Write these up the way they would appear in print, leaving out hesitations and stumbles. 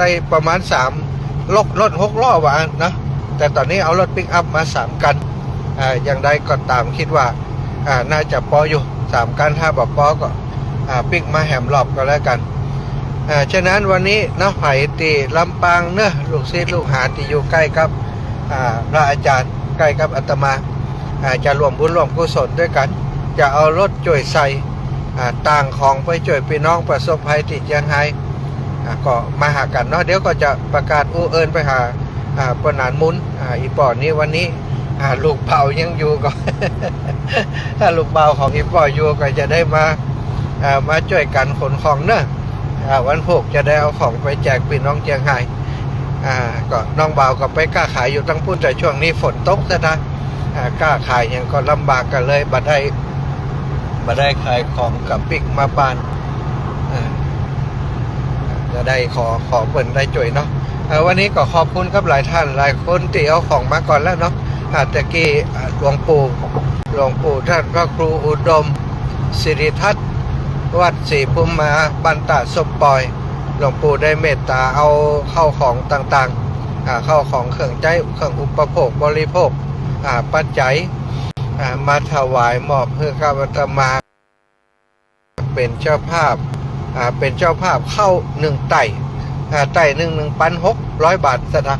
ได้ประมาณรถ6 ล้อว่านะแต่ตอนนี้เอารถปิกอัพมา3 กันอย่างใดก็ตามคิดว่าน่าจะพออยู่3 กันถ้าบอกพอก็ปิกมาแหมรอบก็แล้วกันฉะนั้นวันนี้นะไผ่ตีลำปางเนอะลูกศิษย์ลูกหาที่อยู่ใกล้กับพระอาจารย์ใกล้กับอาตมาจะรวมบุญรวมกุศลด้วยกันจะเอารถจ่วยใส่ต่างของไปจ่วยพี่น้องประสบภัยที่เชียงไฮ้ก็มาหากันเนาะเดี๋ยวก็จะประกาศอู้เอิญไปหาปนานมุนอีปอนี้วันนี้ลูกเบายังอยู่ก็ ถ้าลูกเบาของอีปออยู่ก็จะได้มาช่วยกันขนของเนอะวันพุธจะได้เอาของไปแจกพี่น้องเชียงไฮ้ก็น้องเบาก็ไปกล้าขายอยู่ตั้งพุ่นแต่ช่วงนี้ฝนตกซะนะกล้าขายยังก็ลำบากกันเลยบัดได้ขายของกับปิกมาปานจะได้ขอเปิดได้จ่วยเนาะวันนี้ก็ขอบคุณครับหลายท่านหลายคนที่เอาของมาก่อนแล้วเนาะตะกี้หลวงปู่ท่านพระครูอุดมสิริทัศน์วัดศรีภูมิมาบันตะสมปอยหลวงปู่ได้เมตตาเอาเข้าของต่างๆเข้าของเครื่องใช้เครื่องอุปโภคบริโภคปัจจัยมาถวายมอบเพื่อข้าพเจ้ามาเป็นเจ้าภาพเข้า1 ไต่1,600 บาทสนะ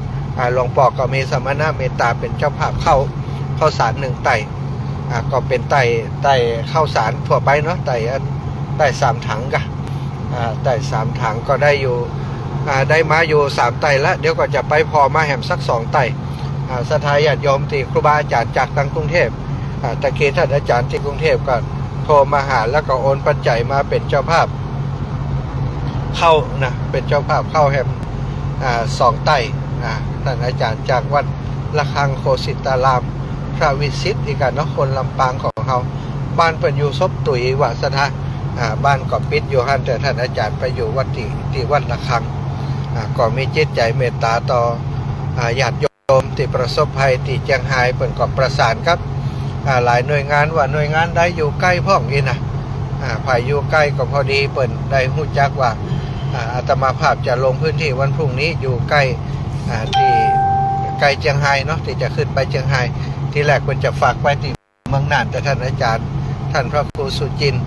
หลวงปู่ก็มีสมณะเมตตาเป็นเจ้าภาพเข้าสาร1 ไต่ก็เป็นไต่เข้าสารทั่วไปเนาะไต่3 ถังกะไต่3 ถังก็ได้อยู่ได้มาอยู่3 ไต่แล้วเดี๋ยวก็จะไปพอมาแหมสัก2 ไต่สถาญาติโยมที่ครูบาอาจารย์จากทางกรุงเทพตะกี้ท่านอาจารย์ที่กรุงเทพก็โทรมาหาแล้วก็โอนปัจจัยมาเป็นเจ้าภาพเข้านะเป็นเจ้าภาพเข้าแหม2 ไต่ท่านอาจารย์จากวัดระฆังโคสิตารามพระวิสิทธิ์อีกกันเนาะคนลำปางของเขาบ้านเป็นอยู่ซบตุ๋ยวาสนาบ้านก็ปิดอยู่หันแต่ท่านอาจารย์ไปอยู่วัดที่วัดระฆังก็มีจิตใจเมตตาต่อญาติโยมที่ประสบภัยที่เชียงไฮ้เปิ่นก็ประสานครับหลายหน่วยงานว่าหน่วยงานได้อยู่ใกล้พ่องอีนะภายอยู่ใกล้ก็พอดีเปิ่นได้หู้จักว่าอาตมาภาพจะลงพื้นที่วันพรุ่งนี้อยู่ใกล้ที่ใกล้เชียงไฮ้เนาะที่จะขึ้นไปเชียงไฮ้ที่แรกเปิ่นจะฝากไปที่เมืองน่านแต่ท่านอาจารย์ท่านพระครูสุจินต์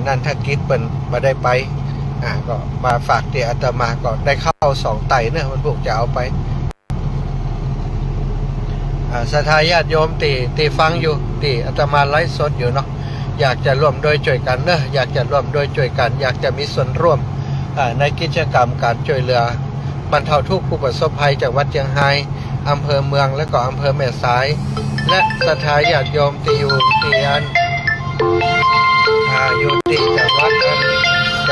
นันทกิจเปิ่นมาได้ไปก็มาฝากที่อาตมาก็ได้เข้า2 ไต่เนี่ยวันพรุ่งจะเอาไปศรัทธาญาติโยมตีฟังอยู่ตีอาตมาไลฟ์สดอยู่เนาะอยากจะร่วมโดยช่วยกันเนอะอยากจะร่วมโดยช่วยกันอยากจะมีส่วนร่วมในกิจกรรมการช่วยเหลือบรรเทาทุกข์ผู้ประสบภัยจากวัดเชียงไฮ้อำเภอเมืองและก็อำเภอแม่สายและศรัทธาญาติโยมที่อยู่ที่อยู่ที่จัง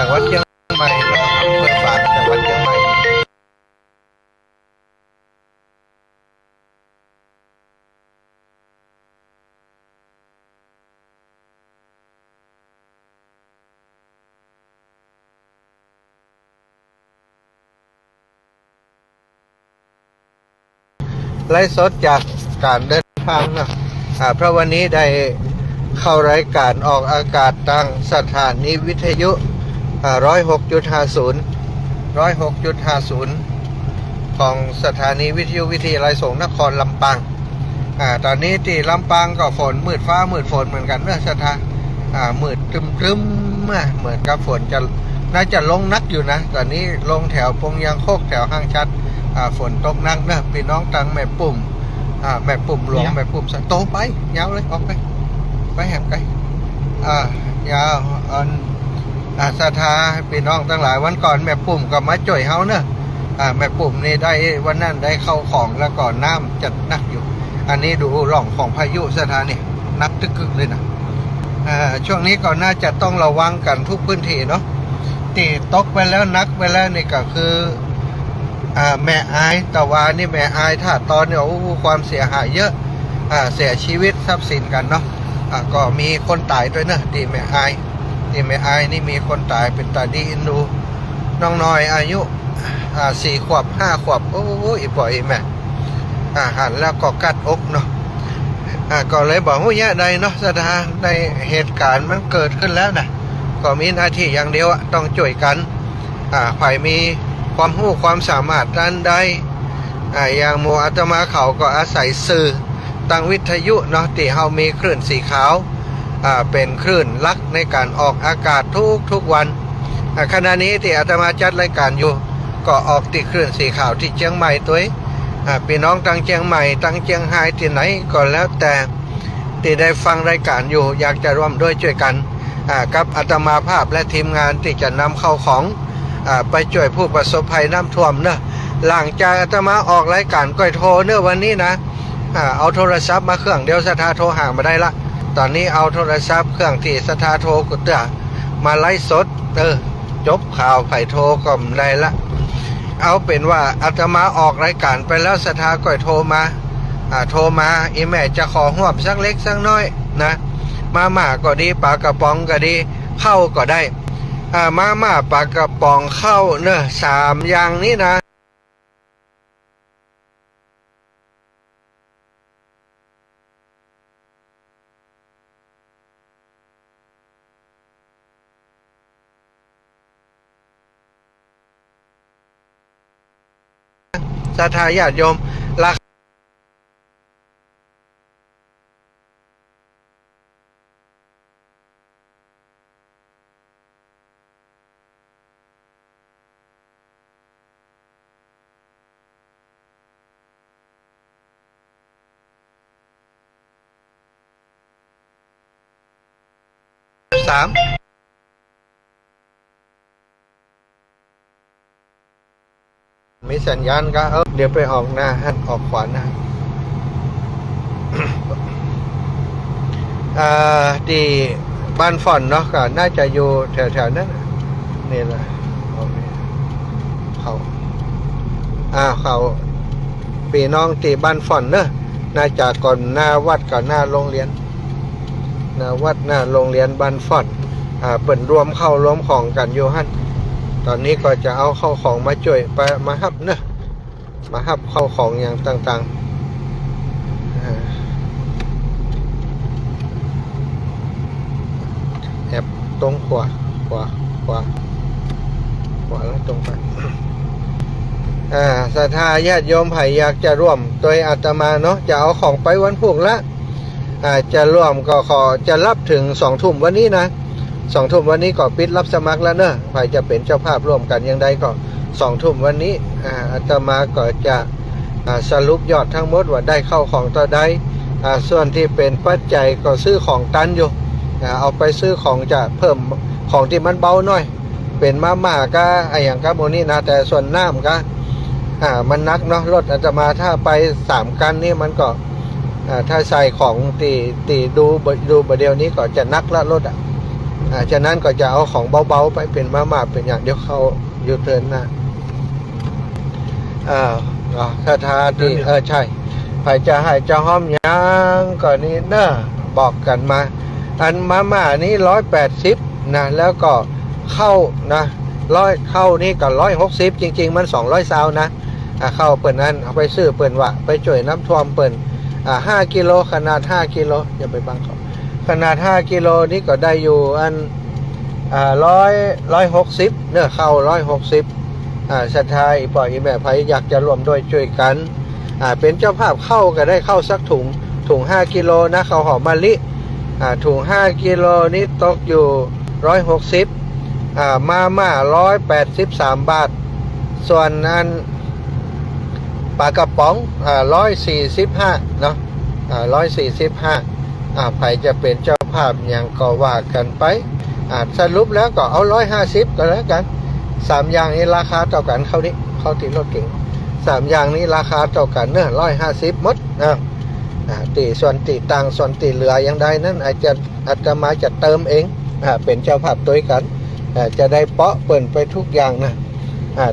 หวัดเชียงใหม่และอำเภอฝางจังหวัดเชียงใหม่ไลฟ์สดจากการเดินทางนะเพราะวันนี้ได้เข้ารายการออกอากาศทางสถานีวิทยุ106.50ของสถานีวิทยุวิทยาลัยสงฆ์นครลำปางตอนนี้ที่ลำปางก็ฝนมืดฟ้ามืดฝนเหมือนกันเนอะสถานมืดครึ้มเหมือนกับฝนน่าจะลงนักอยู่นะตอนนี้ลงแถวปงยางโคกแถวห้างชัดฝนตกหนักนะพี่น้องตังแม่ปุ่มแม่ปุ่มหลวงแม่ปุ่มสะโตไปยาวเลยออกไปแหมไกลยาวศรัทธาพี่น้องทั้งหลายวันก่อนแม่ปุ่มก็มาจ่วยเฮาเนอะแม่ปุ่มนี่ได้วันนั้นได้เข้าของแล้วก่อนน้ำจัดหนักอยู่อันนี้ดูหล่องของพายุศรัทธานี่นักตึกเลยนะช่วงนี้ก็น่าจะต้องระวังกันทุกพื้นที่เนาะที่ตกไปแล้วนักไปแล้วนี่ก็คือแม่อายตะวานี่แม่อายถ้าตอนเนี่ยความเสียหายเยอะเสียชีวิตทรัพย์สินกันเนาะก็มีคนตายด้วยเนอะที่แม่อายนี่มีคนตายเป็นตาดีอินดูน้องน้อยอายุ4 ขวบ 5 ขวบโอ้ยปล่อยแม่หันแล้วก็กัดอกเนาะก็เลยบอกว่าใดเนาะสถานในเหตุการณ์มันเกิดขึ้นแล้วนะก็มีหน้าที่อย่างเดียวต้องช่วยกันใครมี ความรู้ความสามารถด้านใดอย่างโมอาตมาเขาก็อาศัยสื่อตั้งวิทยุเนาะที่เฮามีคลื่นสีขาวเป็นคลื่นลักในการออกอากาศทุกวันขณะนี้ที่อาตมาจัดรายการอยู่ก็ออกติคลื่นสีขาวที่เชียงใหม่ตัวพี่น้องตั้งเชียงใหม่ตั้งเชียงรายที่ไหนก็แล้วแต่ที่ได้ฟังรายการอยู่อยากจะร่วมด้วยช่วยกันกับอาตมาภาพและทีมงานที่จะนำเข้าของไปช่วยผู้ประสบภัยน้ำท่วมเนอะหลังจากอาตมาออกรายการก้อยโทรเนอะวันนี้นะเอาโทรศัพท์มาเครื่องเดียวสถาโทรห่างมาได้ละตอนนี้เอาโทรศัพท์เครื่องที่สถาโทรกุเตอมาไลฟ์สดจบข่าวไผ่โทรก็ไม่ได้ละเอาเป็นว่าอาตมาออกรายการไปแล้วสถาก้อยโทรมาอีแม่จะขอหวบสักเล็กสักน้อยนะมาก็ดีปลากระป๋องก็ดีเข้าก็ได้มาปลากระป๋องเข้าเนอะ3อย่างนี้นะศรัทธาญาติโยมราคา3มีสัญญาณก็เดี๋ยวไปออกหน้าหันออกขวาหน้าที่บ้านฝอนเนาะก็น่าจะอยู่แถวๆนั้นนี่แหละเขาปีน้องที่บ้านฝอนเนอะน่าจะก่อนหน้าวัดกับหน้าโรงเรียนหน้าวัดหน้าโรงเรียนบ้านฝอนเปิ่นรวมของกันอยู่ฮั่นตอนนี้ก็จะเอาเข้าของมาช่วยไปมาฮับเนอะมาฮับเข้าของอย่างต่างๆแอบตรงขวาแล้วตรงไปศรัทธาญาติโยมไผ่อยากจะร่วมโดยอาตมาเนาะจะเอาของไปวันพุธละจะร่วมก็ขอจะรับถึง2 ทุ่มวันนี้นะ2 ทุ่มวันนี้ก็ปิดรับสมัครแล้วเนอะใครจะเป็นเจ้าภาพร่วมกันยังไงก็2 ทุ่มวันนี้อาตมาก็จะสรุปยอดทั้งหมดว่าได้เข้าของต่อใดส่วนที่เป็นปัจจัยก็ซื้อของตันอยู่เอาไปซื้อของจะเพิ่มของที่มันเบาหน่อยเป็นมาก็อย่างกับโมนี่นะแต่ส่วนน้ำก็มันนักเนาะรถอาตมาถ้าไป3 กันนี่มันก็ถ้าใส่ของตีดูประเดี๋ยวนี้ก็จะนักละรถฉะนั้นก็จะเอาของเบาๆไปเป็นมาเป็นอย่างเดียวเขาอยู่เทินนะศรัทธาที่ใช่ใครจะให้จะห้อมยังก่อนนี้เนอะบอกกันมาอันมานี้180นะแล้วก็เข้านะเข้านี่ก็160จริงๆมัน200 ซาวนะเข้าเปิ่นนั้นเอาไปซื้อเปิ่นวะไปช่วยน้ำท่วมเปิ่น5 กิโลขนาด5 กิโลอย่าไปบังเขาขนาด5 กิโลนี่ก็ได้อยู่อัน160เนื้อเข้า160ศรัทธาอีปล่อยอีแม่ไผอยากจะรวมด้วยช่วยกันเป็นเจ้าภาพเข้าก็ได้เข้าสักถุง5 กิโลนะข้าวหอมมะลิถุง5 กิโลนี้ตกอยู่160มา183 บาทส่วนอันปลากระป๋อง145เนาะ145ใครจะเป็นเจ้าภาพอย่างก็ว่ากันไปสรุปแล้วก็เอา150ก็แล้วกัน3 อย่างนี้ราคาเท่ากันเข้าที่รถเก่ง3 อย่างนี้ราคาเท่ากันเนอะ150หมดตีส่วนตีตังส่วนตีเหลืออย่างใดนั้นอาตมาจะเติมเองเป็นเจ้าภาพตัวกันจะได้เปาะเปิ่นไปทุกอย่างนะ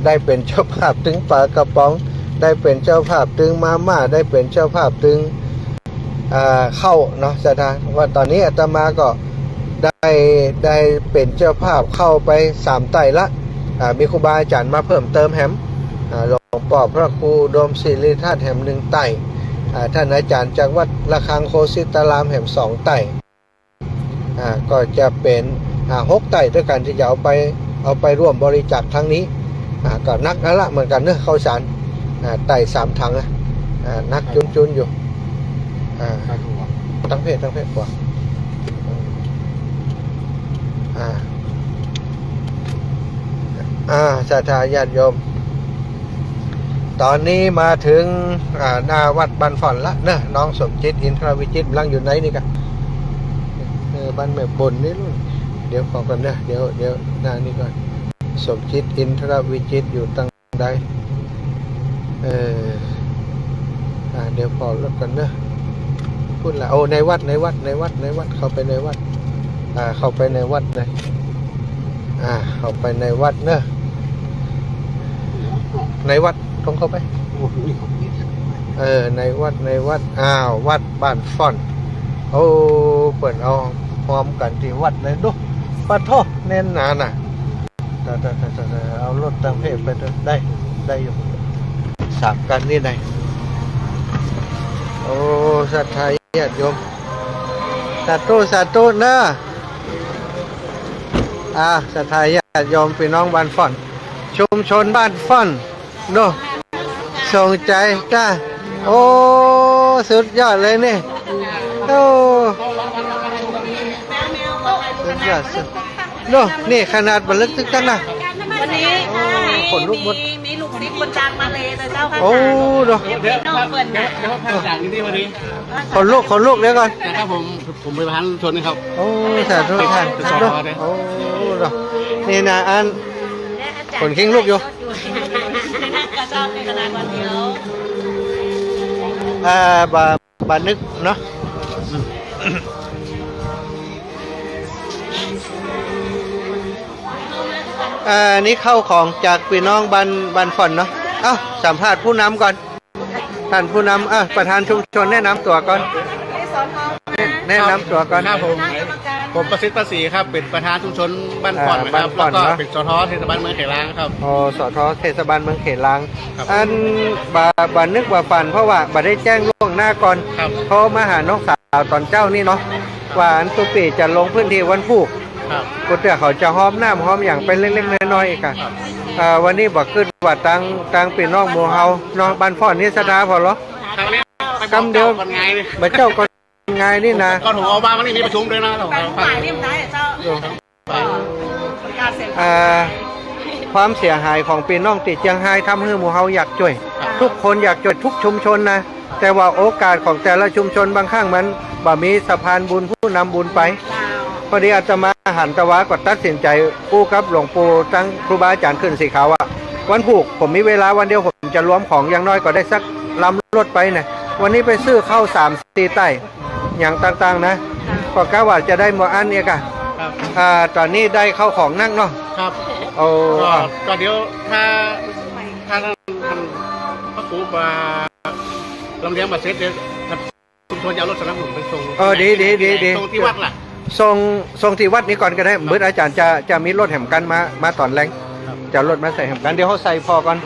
ได้เป็นเจ้าภาพถึงปลากระป๋องได้เป็นเจ้าภาพถึงมาได้เป็นเจ้าภาพถึงเข้าเนาะแสดงว่าตอนนี้อาตมาก็ได้เป็นเจ้าภาพเข้าไป3 ไต่ละมีครูบาอาจารย์มาเพิ่มเติมแหมหลวงพ่อพระครูโดมศิริธาตุแหม1 ไต่ท่านอาจารย์จากวัดระฆังโคสิตารามแหม2 ไต่ก็จะเป็น6 ไต่ด้วยกันที่จะเอาไปร่วมบริจาคครั้งนี้ ก็นักนั่นละเหมือนกันเนอะข้าวสารไต่3 ถังนะนักจุนอยู่ตั้งเพศกว่าศรัทธาญาติโยมตอนนี้มาถึงหน้าวัดบ้านฝ่อนละเนอะน้องสมจิตอินทรวิจิตรลังอยู่ไหนนี่กันบ้านแม่บนนี่ลูกเดี๋ยวขอกันเนอะเดี๋ยวหน้านี่ก่อนสมจิตอินทรวิจิตรอยู่ตั้งใดเดี๋ยวพอรถกันเนอะพูดละโอ้ในวัดเข้าไปในวัดเข้าไปในวัดเลยเข้าไปในวัดเนอะในวัดต้องเข้าไปในวัดวัดบ้านฟ่อนโอ้เปิดเอาพร้อมกันที่วัดเลยดูปะโทแน่นหนาน่ะแต่เอารถตังเพศไปได้อยู่3 กันนี่ไหนโอ้ศรัทธาญาติโยมสาธุนะศรัทธาญาติโยมพี่น้องบ้านฟ่อนชุมชนบ้านฟ่อนโน่ส่งใจจ้าโอ้สุดยอดเลยนี่โอ้สุดยอดโน่นี่ขนาดบันลึกตึกตั้งนะวันนี้คนลุกหมดมีลูกศิษย์คนจางมาเลยแต่เจ้าค่ะโอ้ดูเดี๋ยวเปิดนะเดี๋ยวท่านจากที่วันนี้คนลุกเดี๋ยวก่อนนะครับผมเป็นประธานชนนะครับโอ้สาธุท่านโอ้ดูนี่นะอันคนคิงลูกอยู่กระจอกในขนาดวันเดียวบานึกเนาะนี่เข้าของจากพี่น้องบันฝอนเนาะสัมภาษณ์ผู้นำก่อนท่านผู้นำประธานชุมชนแนะนำตัวก่อนแนะนำตัวก่อนครับผมประสิทธิ์ประศรีครับเป็นประธานชุมชนบ้านก่อนนะครับแล้วก็เป็นสทเทศบาลเมืองเขลางครับสทเทศบาลเมืองเขลางอันบานึกว่าฝันเพราะว่าบาได้แจ้งล่วงหน้าก่อนโทรมาหาน้องสาวตอนเจ้านี่เนาะว่าอันตุปีจะลงพื้นที่วันพุธกูเตือเขาจะห้อมน้ำห้อมอย่างเป็นเล็กๆน้อยๆอีกค่ะวันนี้บอกขึ้นว่าตังปีน้องหมู่เฮาน้องบ้านพ่อนี่สดาพอหรอกำเดียวบัเจ้าก็ไงนี่นะก็ถูกเอามาวันนี้มีประชุมด้วยนะฝ่ายนี่มันได้เจ้าความเสียหายของปีน้องติดเชียงไฮ้ทำให้หมู่เฮาอยากช่วยทุกคนอยากช่วยทุกชุมชนนะแต่ว่าโอกาสของแต่ละชุมชนบางครั้งมันบ่มีสะพานบุญผู้นำบุญไปพอดีอาตมาหันตะวะก็ตัดสินใจกู้กับหลวงปู่ตั้งครูบาอาจารย์ขึ้นสีขาววันผูกผมมีเวลาวันเดียวผมจะรวมของอย่างน้อยก็ได้สักลำรถไปเนี่ยวันนี้ไปซื้อข้าว3-4 ใต้อย่างต่างๆนะก็กะว่าจะได้หมดอันนี้กันตอนนี้ได้เข้าของนั่งเนาะครับก็เดี๋ยวถ้าพระครูมาลำเลียงมาเสร็จเดี๋ยวชุมชนจะเอารถสนับสนุนไปส่งดีส่งที่วัดล่ะส่งที่วัดนี้ก่อนก็ได้เมื่ออาจารย์จะมีรถแหมกันมาตอนแรงจะรถมาใส่แหมกันเดี๋ยวเขาใส่พอก่อน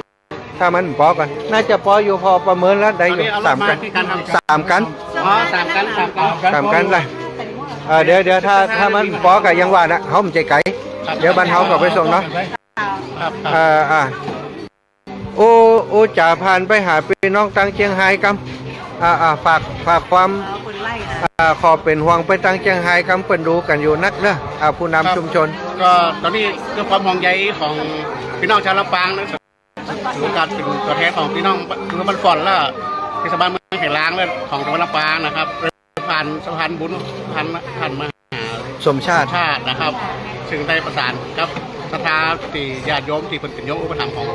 ถ้ามันพอกันน่าจะพออยู่พอประเมินแล้วได้อยู่3 กัน3 กัน3 กันเลยเดี๋ยวถ้ามันพอกับยังว่านะเขาไม่ใจไกลเดี๋ยวบ้านเขาก็ไปส่งเนาะโอ้จ่าผ่านไปหาพี่น้องตังเชียงไฮ้กำฝากความขอเป็นห่วงไปตังเชียงไฮ้กำเปิ่นดูกันอยู่นักเนอะผู้นำชุมชนก็ตอนนี้ด้วยความห่วงใยของพี่น้องชาวลำปางนะถือการเป็นตัวแทนของพี่น้องคือบ้านฝอนแล้วเทศบาลเมืองเขลางเลยของจังหวัดลำปางนะครับผ่านสะพานบุญผ่านมหาสมชาตินะครับซึ่งได้ประสานครับศรัทธาที่ญาติโยมที่เป็นโยมอุปถัมภ์ของ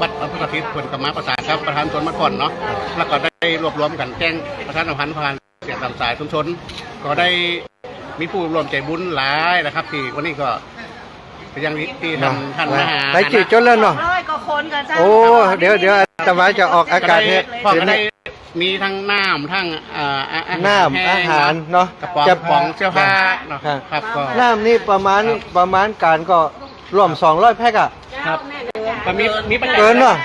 วัดพระพุทธทิศเพิ่นกรรมประสานครับประธานชนบ้านฝอนเนาะแล้วก็ได้รวบรวมกันแจ้งประชาสัมพันธ์ผ่านเสียงตามสายชุมชนก็ได้มีผู้ร่วมใจบุญหลายนะครับที่วันนี้ก็ยังที่ท่านมหาได้จืดจนแล้วเนาะก็คนกันจ้าโอ้เดี๋ยวอาตมาจะออกอากาศเนี่ยมีทั้งน้ำทั้งอาหารเนาะกระป๋องเสื้อผ้าเนาะครับก็น้ำนี่ประมาณการก็รวม200 แพ็คครับมีเกินเนาะ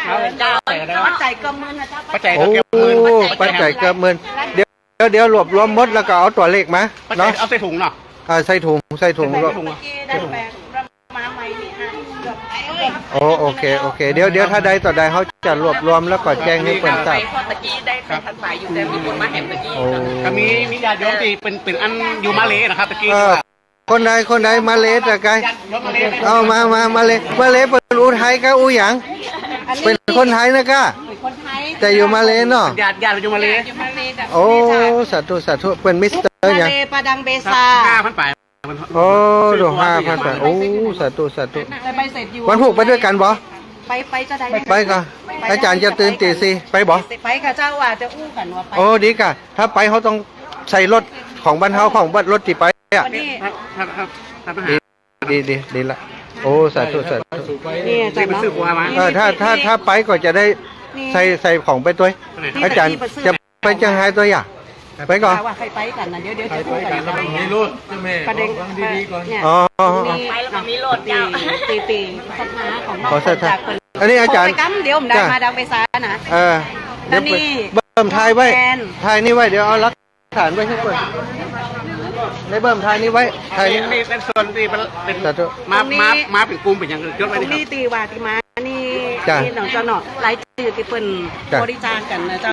ปัจจัยเกือบหมื่นนะจ๊ะปัจจัยเกือบหมื่นปัจจัยเกือบหมื่นเดี๋ยวรวบรวมหมดแล้วก็เอาตัวเลขมาเนาะเอาใส่ถุงเนาะใส่ถุงได้แปลงมาใหม่นี่เกือบ โอ้โอเคโอเคเดี๋ยวถ้าใดต่อใดเขาจะรวบรวมแล้วก็แจ้งให้เปิดทราบ ตะกี้ได้ทันฝ่ายอยู่แต่มีคนมาเห็นตะกี้ โอ้ ก็มีญาติโยมที่เป็นอันอยู่มาเลนะครับตะกี้ คนใดมาเลสอะไก ญาติโยมมาเล เอามาเลเป็นอุทัยก็อูหยังเป็นคนไทยนะก้า คนไทย แต่อยู่มาเลเนาะ ญาติอยู่มาเล อยู่มาเลจ้ะ โอ้สาธุเป็นมิสเตอร์หยัง มาเลปาดังเบซา 5,000 ไป โอ้ดู5,000ไปโอ้สาธุ แต่ใบเสร็จอยู่ วันพุกไปด้วยกันบ่ ไปจะได้ ไปก็อาจารย์จะตื่นตีสี่ไปบ่ ไปกับเจ้าว่าจะอู้กันว่าไป โอ้ดีกะถ้าไปเขาต้องใส่รถของบ้านเฮาของบ้านรถที่ไปอ่ะ วันนี้ ท่านทหาร ดีละโอ้สาธุ นี่ ที่ จะ ไปซื้อบัวมา ถ้าไปก็จะได้ใส่ของไปตัวอาจารย์จะไปจังไห้ตัวอย่างไปก่อน ว่าใครไปกันนะเดี๋ยวจะอู้กัน มีรูดเจ้าแม่ ประเด็น ฟังดีๆก่อน เนี่ย อ๋อ ไปแล้วก็มีโหลดเจ้าตีศรัทธาของน้อง ขอศรัทธาอันนี้อาจารย์ ไปกั้มเดี๋ยวผมได้มาดังไปซานะ เดี๋ยว แล้วนี่ เบิ่มทายไว้ แฟน ทายนี่ไว้เดี๋ยวเอาหลักฐานไว้ให้ก่อนในเบิ่มทายนี่ไว้ทายนี่ นี่เป็นส่วนที่เป็น สาธุ มาเป็นกลุ่มเป็นอย่างยศ ต ไว้ รง นี่ นี้ตีว่าตีมานี่ จ้ะ นี่หนองจะหนอกหลายจืดที่เปิ้น จ้ะ บริจาคกันนะเจ้า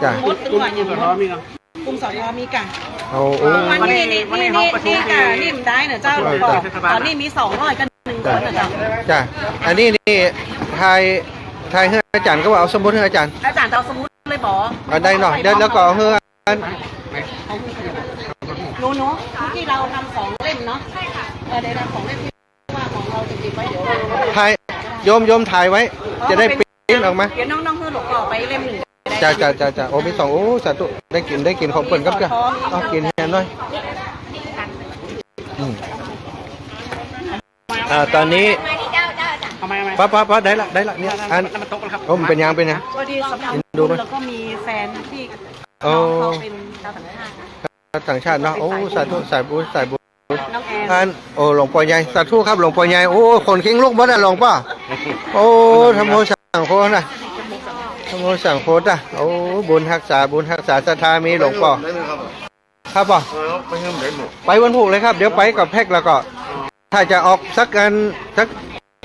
จ้ะ มดตัวอย่าง สะ ม ท้อ ด มีเนาะ กลุ่มสอทอมีกัน โอ้โอ้ วันนี้นี่กะนี่มันได้นะเจ้าหลวงบอกตอนนี้มี200กัน1คนนะเจ้า จ้ะอันนี้ทายให้อาจารย์ก็ว่าเอาสมุดให้อาจารย์ อาจารย์เจ้าสมุดเลยบอก เอาได้หน่อยเดี๋ยวแล้วก็เอาให้อัน หนูเมื่อกี้เราทำของเล่นเนาะได้ทำของเล่นที่ว่าของเราจะติดไว้เดี๋ยว ถ่ายโยมถ่ายไว้ จะได้ปริ้นออกมา เดี๋ยวน้องๆเฮือหลวงก่อไปเล่มหนึ่ง จ้าโอ้มี2โอ้สาธุได้กินของเปิ่นกับจ้ะเอากินแทนหน่อยตอนนี้ ทำไม ป้าได้ละเนี่ยอัน มันตกแล้วครับ โอ้มันเป็นยังเป็นยัง พอดีสำหรับ ดูไหม แล้วก็มีแฟนที่ โอ้ น้องเขาเป็นชาวต่างชาติ ต่างชาติเนาะโอ้สาธุสายบุญ น้องแอน อันโอ้หลวงพ่อใหญ่สาธุครับหลวงพ่อใหญ่โอ้คนคิงลูกบ่ได้หลวงพ่อโอ้ธรรมโมสังโฆนะธรรมโมสังโฆอ่ะโอ้บุญรักษาศรัทธามีหลวงพ่อครับป่ะ ไม่เงินได้หมด ไปวันพุกเลยครับเดี๋ยวไปกับแพ็กแล้วก็ ถ้าจะออกสัก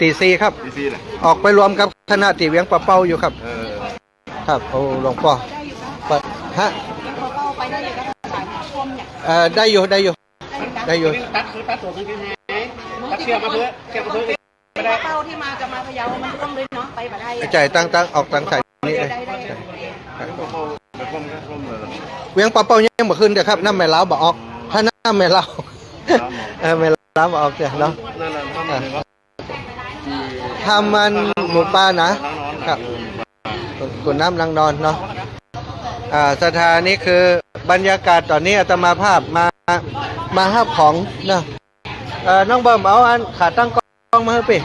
ตีสี่ครับ ดีซีเลย ออกไปรวมกับคณะตีเวียงปะเป้าอยู่ครับ ครับโอ้หลวงพ่อเปิดฮะ เขาก็ไปได้เลยก็สายคมเนี่ย ได้อยู่ ตัดตัวกันคือตัดเชือกมาเพื่อไม่ได้ เป้าที่มาจะมาพะเยามันร่วมเลยเนาะไปมาได้ จ่ายตั้งออกตั้งใส่นี่เลย ได้ แต่ผมก็ร่วมเลย เวียงปะเป้ายังบ่ขึ้นเด้อครับน้ำแม่เล้าบ่ออกถ้าน้ำแม่เล้าแม่เล้าบ่ออกเด้อเนาะ นั่นแหละทำเลยครับ ทำมันหมูป่านะครับกุนน้ำลังนอนเนาะสถานนี้คือบรรยากาศตอนนี้อาตมาภาพมาห้าของเนาะน้องเบิ่มเอาอันขาตั้งกล้องมาให้ปี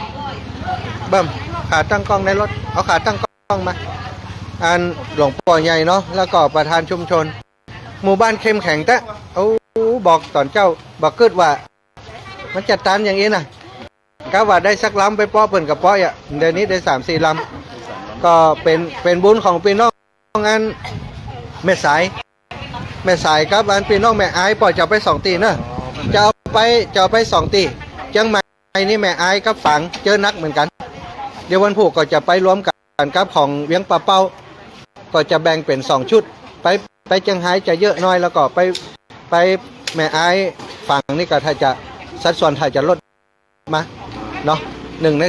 เบิ่มขาตั้งกล้องในรถเอาขาตั้งกล้องมาอันหลวงพ่อใหญ่เนาะแล้วก็ประธานชุมชน หมู่บ้านเข้มแข็งแต่เอาบอกตอนเจ้าบอกกึดว่า มันจัดตันอย่างนี้นะก็ว่าได้สักลำไปป้อเปิ่นกับป้ออ่ะเดี๋ยวนี้ได้3-4 ลำก็เป็นบุญของพี่น้องอันแม่สายครับอันพี่น้องแม่อายปล่อยจะไป2 ตีเนอะจะเอาไป2 ตีจังใหม่นี่แม่อายกับฝังเจอนักเหมือนกัน เดี๋ยววันพุธก็จะไปรวมกันกับของเวียงปะเป้าก็จะแบ่งเป็น2 ชุดไปจังไห้จะเยอะน้อยแล้วก็ไปแม่อายฝังนี่ก็ถ้าจะสัดส่วนถ้าจะลดมาเนาะ1 ใน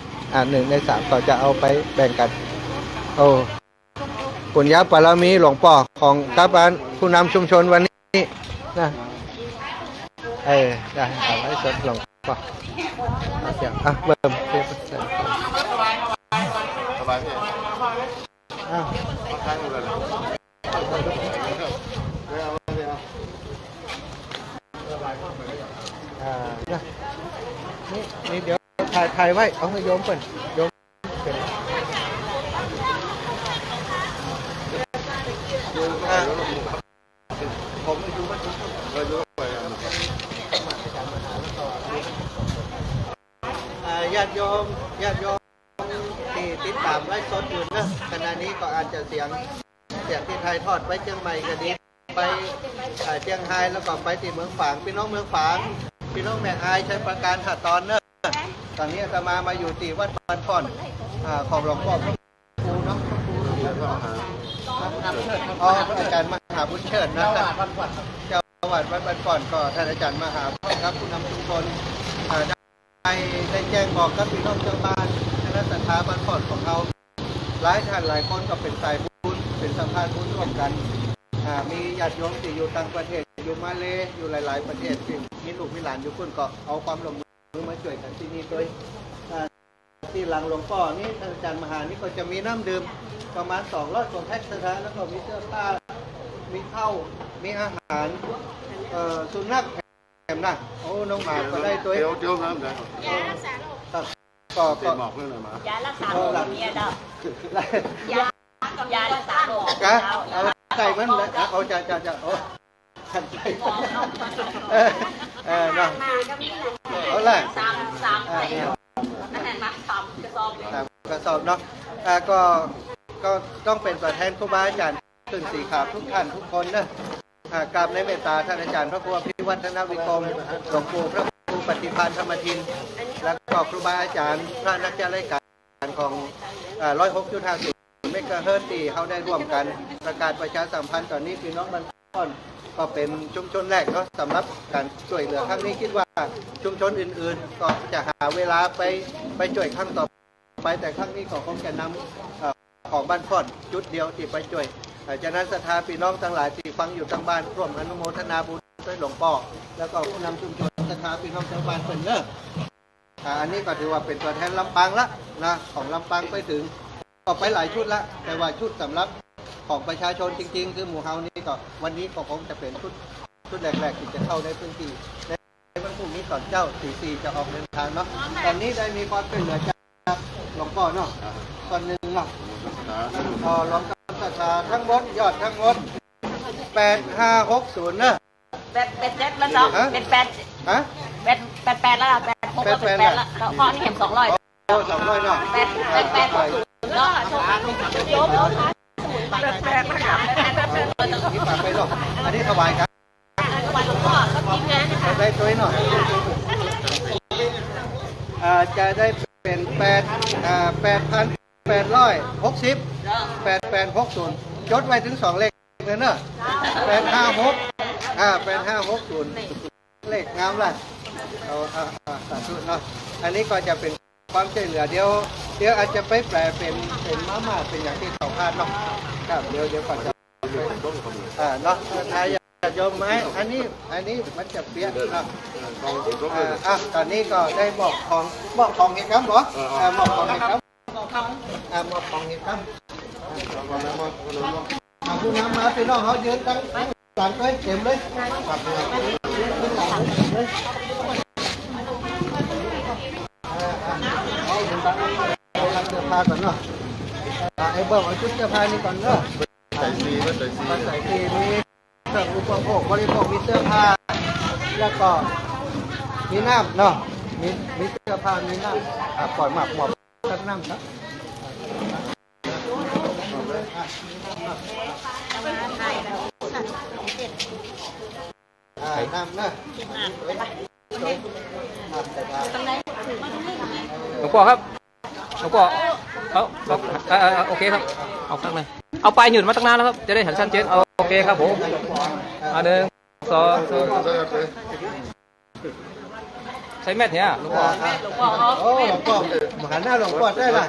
31 ใน 3ก็จะเอาไปแบ่งกันโอ้ปุญญาปารมีหลวงพ่อของกับผู้นำชุมชนวันนี้นะได้เอาไว้สดหลวงพ่อเดี๋ยวเบิ่มเดี๋ยว สบายพี่ อ้าว ข้างเลยนะนี่เดี๋ยวถ่ายไว้เอาให้โยมเปิ่นโยมญาติโยมที่ติดตามไลฟ์สดอยู่นะขณะนี้ก็อาจจะเสียงที่ไทยทอดไปเชียงใหม่ก็ดีไปเชียงรายแล้วก็ไปที่เมืองฝางพี่น้องเมืองฝางพี่น้องแม่อายใช้ประการถัดตอนเนอะ ตอนนี้อาตมาอยู่ที่วัดบ้านพ่อนของหลวงพ่อพระครูเนาะอ๋ออาจารย์มหาบุญเชิดนะเจ้าอาวาสวัดบ้านพ่อนก็ท่านอาจารย์มหาบุญครับผู้นำชุมชนได้แจ้งบอกกับพี่น้องชาวบ้านคณะศรัทธาบ้านพ่อนของเราหลายท่านหลายคนก็เป็นสายบุญเป็นสะพานบุญร่วมกันมีญาติโยมที่อยู่ต่างประเทศอยู่มาเลอยู่หลายๆประเทศที่มีลูกมีหลานอยู่คุณก็เอาความร่วมมือมาช่วยกันที่นี่โดยที่หลังหลวงพ่อนี่ท่านอาจารย์มหานี่ก็จะมีน้ำดื่มประมาณ200กว่าแพ็คสถานแล้วก็มีเสื้อผ้ามีข้าวมีอาหารสุนัขแถมนะโอ้น้องหมาก็ได้ตัว เดี๋ยวน้ำได้ ก็ ตีหมอกเรื่องอะไรมาย ารักษาโรคเมียดอกยารักษาโรค กะเอาใส่มันเลยเอาจะโอ้ขันใจเนาะเอาละสามนั่นแหละนะสามกระสอบ กระสอบเนาะก็ต้องเป็นตัวแทนครูบาอาจารย์ขึ้นสีขาวทุกท่านทุกคนนะกราบในเมตตาท่านอาจารย์พระครูพิวัฒนวิกรมหลวงปู่พระครูปฏิภาณธรรมทินแล้วก็ครูบาอาจารย์พระนักเจริญการของ106.50 เมกะเฮิรตซ์ที่เขาได้ร่วมกันประกาศประชาสัมพันธ์ตอนนี้พี่น้องบ้านพ่อนก็เป็นชุมชนแรกเนาะสำหรับการช่วยเหลือครั้งนี้คิดว่าชุมชนอื่นๆก็จะหาเวลาไปช่วยครั้งต่อไปแต่ครั้งนี้ก็คงจะนำของบ้านพ่อนจุดเดียวที่ไปช่วยจากนั้นศรัทธาพี่น้องทั้งหลายที่ฟังอยู่ทางบ้านร่วมอนุโมทนาบุญด้วยหลวงพ่อแล้วก็ผู้นำชุมชนศรัทธาพี่น้องทางบ้านเป็นเลิกอันนี้ก็ถือว่าเป็นตัวแทนลำปางละนะของลำปางไปถึงก็ไปหลายชุดละแต่ว่าชุดสำหรับของประชาชนจริงๆคือหมู่เฮานี้ก็วันนี้ก็คงจะเป็นชุดแรกๆที่จะเข้าในพื้นที่ในวันพรุ่งนี้ก่อนเจ้า44จะออกเดินทางเนาะตอนนี้ได้มีความช่วยเหลือจากหลวงพ่อเนาะตอนหนึ่งเนาะหลวงพ่อศรัทธาทั้งหมดยอดทั้งหมด8560นะเป็นเจ็ดแล้วเนาะเป็น8ฮะ8แล้ว8แล้วพ่อนี่เห็น200โอ้200เนาะ8เนาะโชคดีโยม8นะครับนี่ฝากไปเนาะอันนี้ถวายกัน ถวายหลวงพ่อก็ทีมงานนะคะ ได้ตัวหน่อยจะได้เป็น8,860จดไว้ถึง2เลขเลยเนอะ856 8560เลขงามเลยเอาสาธุเนาะอันนี้ก็จะเป็นความช่วยเหลือเดี๋ยวอาจจะไปแปลเป็นมาเป็นอย่างที่เขาคาดเนาะครับเดี๋ยวก่อนจะเนาะทายาโยมไหมอันนี้มันจะเปลี่ยนเนาะตอนนี้ก็ได้บอกของเห็ดครับเหรอบอกของเห็ดครับบอกของเห็ดครับผู้นำมาพี่น้องเขายืนตั้งหลังเลยเต็มเลยเอาเสื้อผ้าก่อนเนาะไอ้เบิ้มเอาชุดเสื้อผ้านี่ก่อนเนาะใส่สีมีเครื่องอุปโภคบริโภคมีเสื้อผ้าแล้วก็มีน้ำเนาะมีเสื้อผ้ามีน้ำปล่อยหมักหมอบตั้งน้ำนะน้ำนะหลวงพ่อครับหลวงพ่อโอเคครับเอาข้างในเอาปลายหยุดมาตั้งนานแล้วครับจะได้เห็นชัดเจนเอาโอเคครับผม1 2ใช้แมทเนี่ยหลวงพ่อโอ้หลวงพ่อหันหน้าหลวงพ่อได้ละ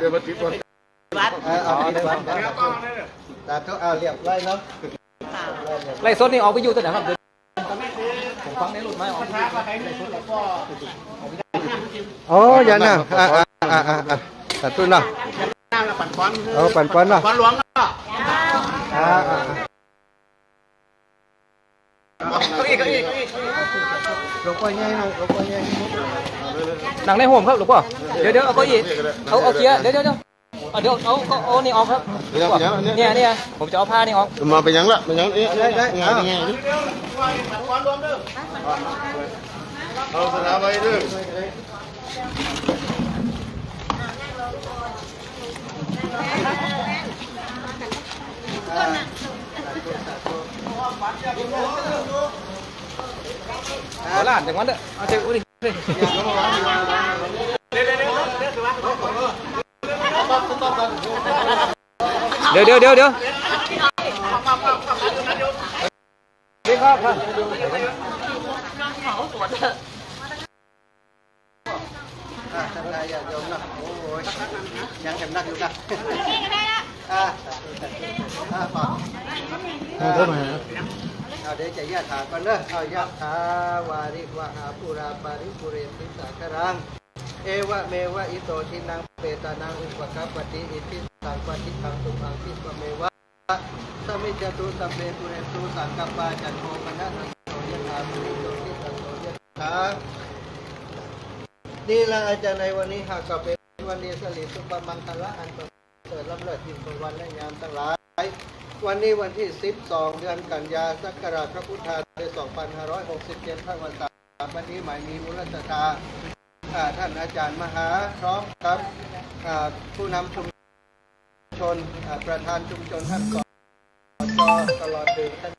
วัดเอาในวัดแต่ต้องเอาเรียบร้อยเนาะ ไล่สดนี่ออกไปอยู่ตัวไหนครับผมฟังในรุ่นไม้ออกโอ้ยันน่ะตัดตุ้นเนาะปั่นป้อนปั่นป้อนเนาะป้อนหลวงก็อีกหลวงพ่อใหญ่หลวงพ่อใหญ่หนังในห่มครับหลวงพ่อเดี๋ยวเอาเก้าอี้เอาเกียร์เดี๋ยวเอานี่ออกครับเนี่ยผมจะเอาผ้านี่ออกมาเป็นยังละเป็นยังเอาสถาบันด้วยล้านจังหวัดเอาเจ้าอุ้ย เดี๋ยวนี่ครับท่าน ท่านนายอยากยมนะโอ้ยยังจำนักอยู่นะปอเอาเดี๋ยวจะแยกถามกันเนอะเอายะถาวาริวะหาปุราปาริปุเรนติสาครังเอวะเมวะอิโตทินังเปตานังอุปกัปปติอิทิสังปฏิทังตุมังคิสวะเมวะสมิจตุสัพเพปุเรนตุสังกัปปะจันโทปนะนัสโตยะถาปุริโตทิสังโตยะถานี่ละอาจารย์ในวันนี้หากก็เป็นวันนี้สลิสุปมังคละอันประเสริฐล้ำเลิศยิ่งกว่าวันและยามทั้งหลายวันนี้วันที่12เดือนกันยาศักราชพระพุทธศักราช2567พระวันเสาร์วันนี้หมายมีมูลศรัทธาท่านอาจารย์มหาพร้อมครับผู้นำชุมชนประธานชุมชนท่านสจตลอดถึงท่าน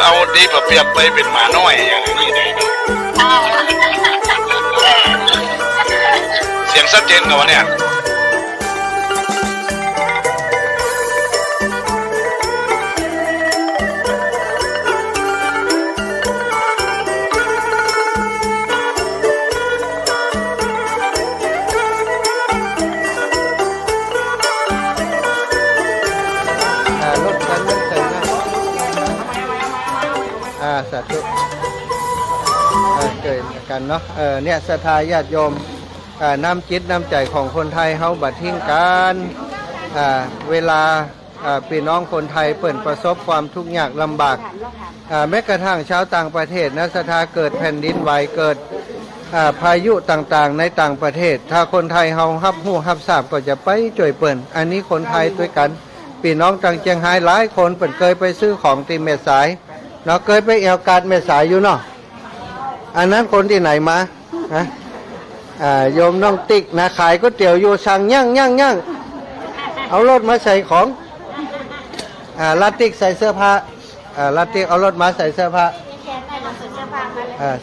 เอาดีแบบเปรียบไปเป็นหมาน้อยอย่างนี้ได้เสียงชัดเจนกับวะเนี่ยรถกันนั่งใส่หน้าสาธุเกิดกันเนาะเนี่ยศรัทธาญาติโยมน้ำจิตน้ำใจของคนไทยเฮาบัดทิ้งกันเวลาพี่น้องคนไทยเปิดประสบความทุกข์ยากลำบากแม้กระทั่งชาวต่างประเทศนะศรัทธาเกิดแผ่นดินไหวเกิดพายุต่างๆในต่างประเทศถ้าคนไทยเฮาฮับหู้ฮับทราบก็จะไปช่วยเปิ่นอันนี้คนไทยด้วยกันพี่น้องต่างเชียงรายหลายคนเปิ่นเคยไปซื้อของที่เมสายเนาะเคยไปแอวกาดเมสายอยู่เนาะอันนั้นคนที่ไหนมาฮะโยมน้องติ๊กนะขายก๋วยเตี๋ยวอยู่สั่งย่างเอารถมาใส่ของลาติ๊กใส่เสื้อผ้าลาติ๊กเอารถมาใส่เสื้อผ้า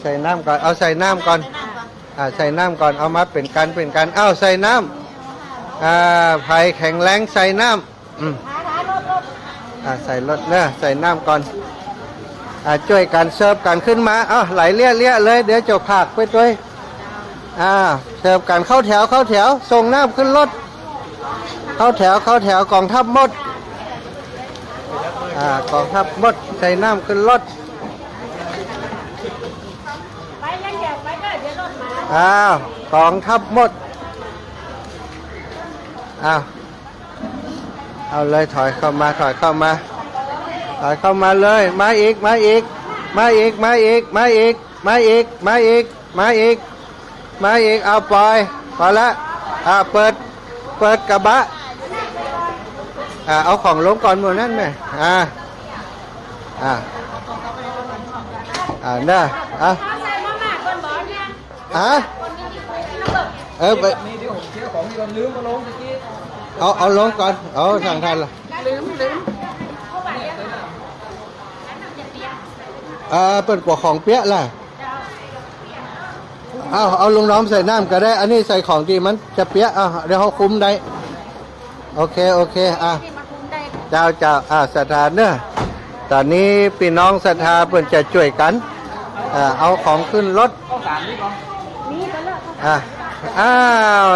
ใส่น้ำก่อนเอาใส่น้ำก่อนใส่น้ำก่อนเอามาเป็นกันเอาใส่น้ำไผ่แข็งแรงใส่น้ำใส่รถเนอะใส่น้ำก่อนช่วยกันเสิร์ฟกันขึ้นมาไหลเลี่ยเลยเดี๋ยวจะผักไปด้วยเสิร์ฟกันเข้าแถวส่งน้ำขึ้นรถเข้าแถวกองทัพมดกองทัพมดใส่น้ำขึ้นรถกองทัพมดเอาเลยถอยเข้ามาเลยมาอีกเอาปล่อยพอละเปิดกระบะเอาของลงก่อนหมดนั่นไหมเด้อไปเอาลงก่อนสั่งทันละเปิดปวกของเปี้ยล่ะเอาลุงน้อมใส่น้ำก็ได้อันนี้ใส่ของดีมันจะเปี้ยเดี๋ยวเขาคุ้มได้โอเคเจ้าศรัทธาเนอะตอนนี้พี่น้องศรัทธาเพิ่นจะช่วยกันเอาของขึ้นรถ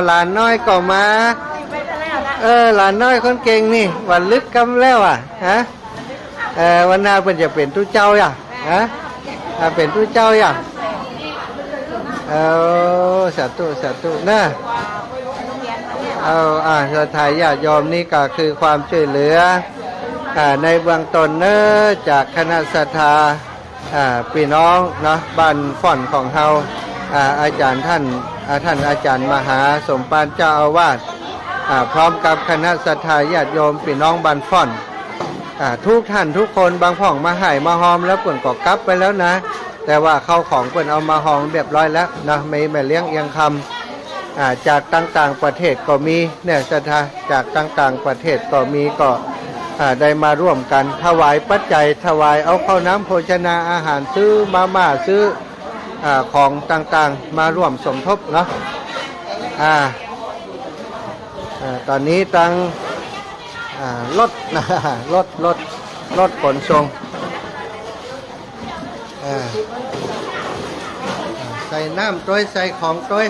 หลานน้อยก็มาหลานน้อยคนเก่งนี่วันลึกกำแล้ววันหน้าเพิ่นจะเป็นตู้เจ้าเป็นตู้เจ้าสาธุนะศรัทธาญาติโยมนี่ก็คือความช่วยเหลือในเบื้องต้นจากคณะศรัทธาพี่น้องเนาะบ้านฝ่อนของเฮาอาจารย์ท่านอาจารย์มหาสมปานเจ้าอาวาสพร้อมกับคณะศรัทธาญาติโยมพี่น้องบ้านฝ่อนทุกท่านทุกคนบางพ่องมาให้มาหอมแล้วเปิ่นก็กลับไปแล้วนะแต่ว่าเข้าของเปิ่นเอามาหอมเรียบร้อยแล้วนะไม่แม่เลี้ยงเอียงคำจากต่างๆประเทศก็มีเนี่ยศรัทธาจากต่างๆประเทศก็มีก็ได้มาร่วมกันถวายปัจจัยถวายเอาข้าวน้ำโภชนาอาหารซื้อมาม่าซื้อของต่างๆมาร่วมสมทบเนาะตอนนี้ตั้งรถขนส่งใส่น้ำต้วยใส่ของต้วย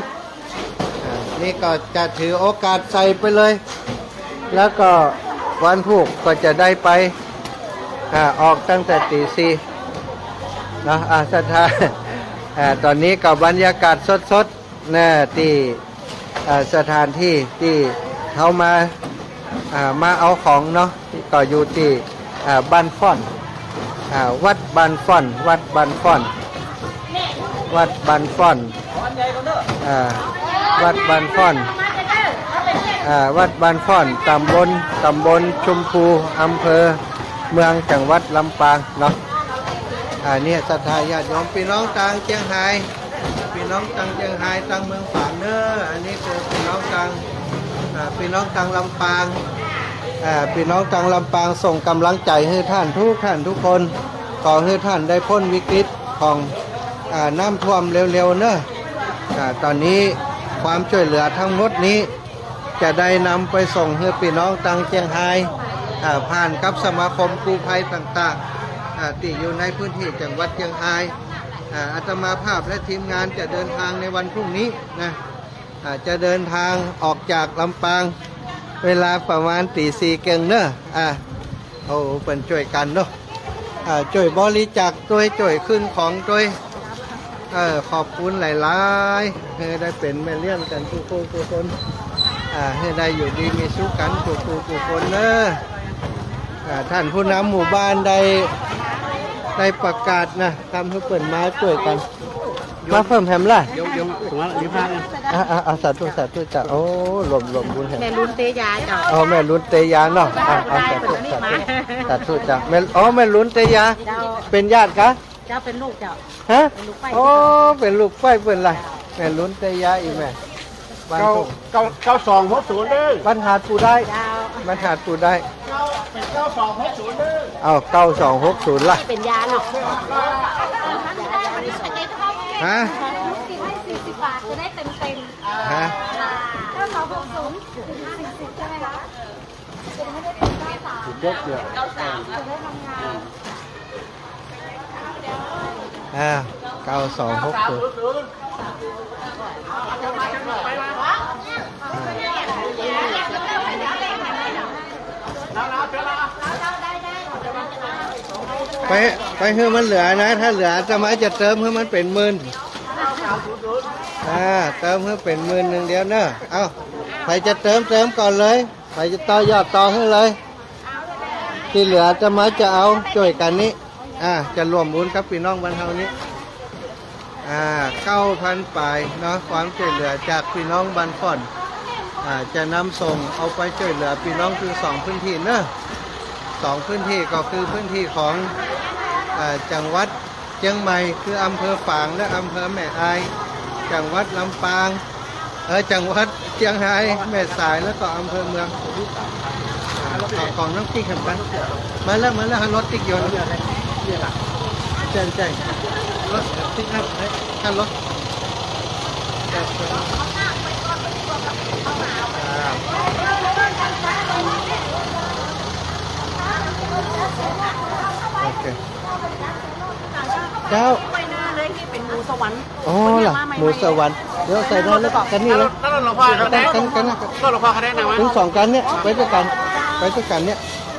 นี่ก็จะถือโอกาสใส่ไปเลยแล้วก็วันพุธก็จะได้ไปออกตั้งแต่ตี 4นะศรัทธาตอนนี้กับบรรยากาศสดๆนะที่สถานที่ที่เขามาเอาของเนาะก็อยู่ที่บ้านฟ่อนวัดบ้านฟ่อนวัดบ้านฟ่อนวัดบ้านฟ่อนวัดบ้านฟ่อนวัดบ้านฟ่อนตำบลชุมพูอำเภอเมืองจังหวัดลำปางเนาะเนี่ยศรัทธาญาติโยมพี่น้องต่างเชียงรายพี่น้องต่างเชียงรายต่างเมืองฝางเนออันนี้คือพี่น้องต่างลำปางพี่น้องต่างลำปางส่งกำลังใจให้ท่านทุกคน ขอให้ท่านได้พ้นวิกฤตของน้ำท่วมเร็วๆเนอะตอนนี้ความช่วยเหลือทั้งหมดนี้จะได้นำไปส่งให้พี่น้องตังเจียงไฮ้ผ่านกับสมาคมกู้ภัยต่างๆที่อยู่ในพื้นที่จังหวัดเจียงไฮ้อาตมาภาพและทีมงานจะเดินทางในวันพรุ่งนี้นะจะเดินทางออกจากลำปางเวลาประมาณตีสี่เก่งเนอะโอ้เป็นช่วยกันเนาะช่วยบริจาคด้วยช่วยขึ้นของด้วยขอบคุณหลายๆให้ได้เป็นแม่เลี้ยงกันทุกคนให้ได้อยู่ดีมีสุขกันทุกคนเนอะท่านผู้นำหมู่บ้านได้ประกาศนะทำให้เปิดมาช่วยกันมาเพิ่มแฮมล่ะ ยกถึงว่ารีบพากัน สาธุจ้ะโอ้หลบบุญแฮม แม่รุ่นเตยาเจ้า อ๋อแม่ลุ้นเตยาเนาะสาธุจ้ะแม่ลุ้นเตยาเป็นญาติกะ เจ้าเป็นลูกเจ้า ฮะโอ้เป็นลูกไฟเป็นไรแม่ลุ้นเตยาอีแม่บ้าน 9260เด้อ บ้านหาดปูได้ เจ้า บ้านหาดปูได้ 9260เด้อ เอา9260ล่ะ เป็นยาเนาะ ฮะ 40 บาทจะได้เต็ม ฮะ ๆถ้าเขา60 40ใช่ไหมคะจะไม่ได้เป็น93 ยกเดียว จะได้ทำงาน 9260ไปให้มันเหลือนะถ้าเหลือจะมาจะเติมให้มันเป็นหมื่นเติมให้เป็นหมื่นหนึ่งเดียวเนอะเอาใครจะเติมก่อนเลยใครจะต่อยอดต่อให้เลย ที่เหลือจะมาจะเอาช่วยกันนี้จะรวมบุญกับพี่น้องบ้านเฮานี้9,000 ปลายเนาะความช่วยเหลือจากพี่น้องบ้านก่อนจะนำส่งเอาไปช่วยเหลือพี่น้องคือ2พื้นที่เนอะ2พื้นที่ก็คือพื้นที่ของจังหวัดเชียงใหม่คืออำเภอฝางและอำเภอแม่อายจังหวัดลำปางจังหวัดเชียงรายแม่สายแล้วก็อำเภอเมืองของน้องติ๊กกันมาแล้วรถติ๊กโยนใช่รถติ๊กครับท่านรถโอเคเจ้า ไปหน้าเลยที่เป็นหมูสวรรค์ อ๋อล่ะหมูสวรรค์เดี๋ยวใส่ได้แล้วกันนี่เลย ถ้าหลวงพ่อเขาได้ กันนะ ก็หลวงพ่อเขาได้นะ ถึง2 กันเนี่ยไปด้วยกันเนี่ยใ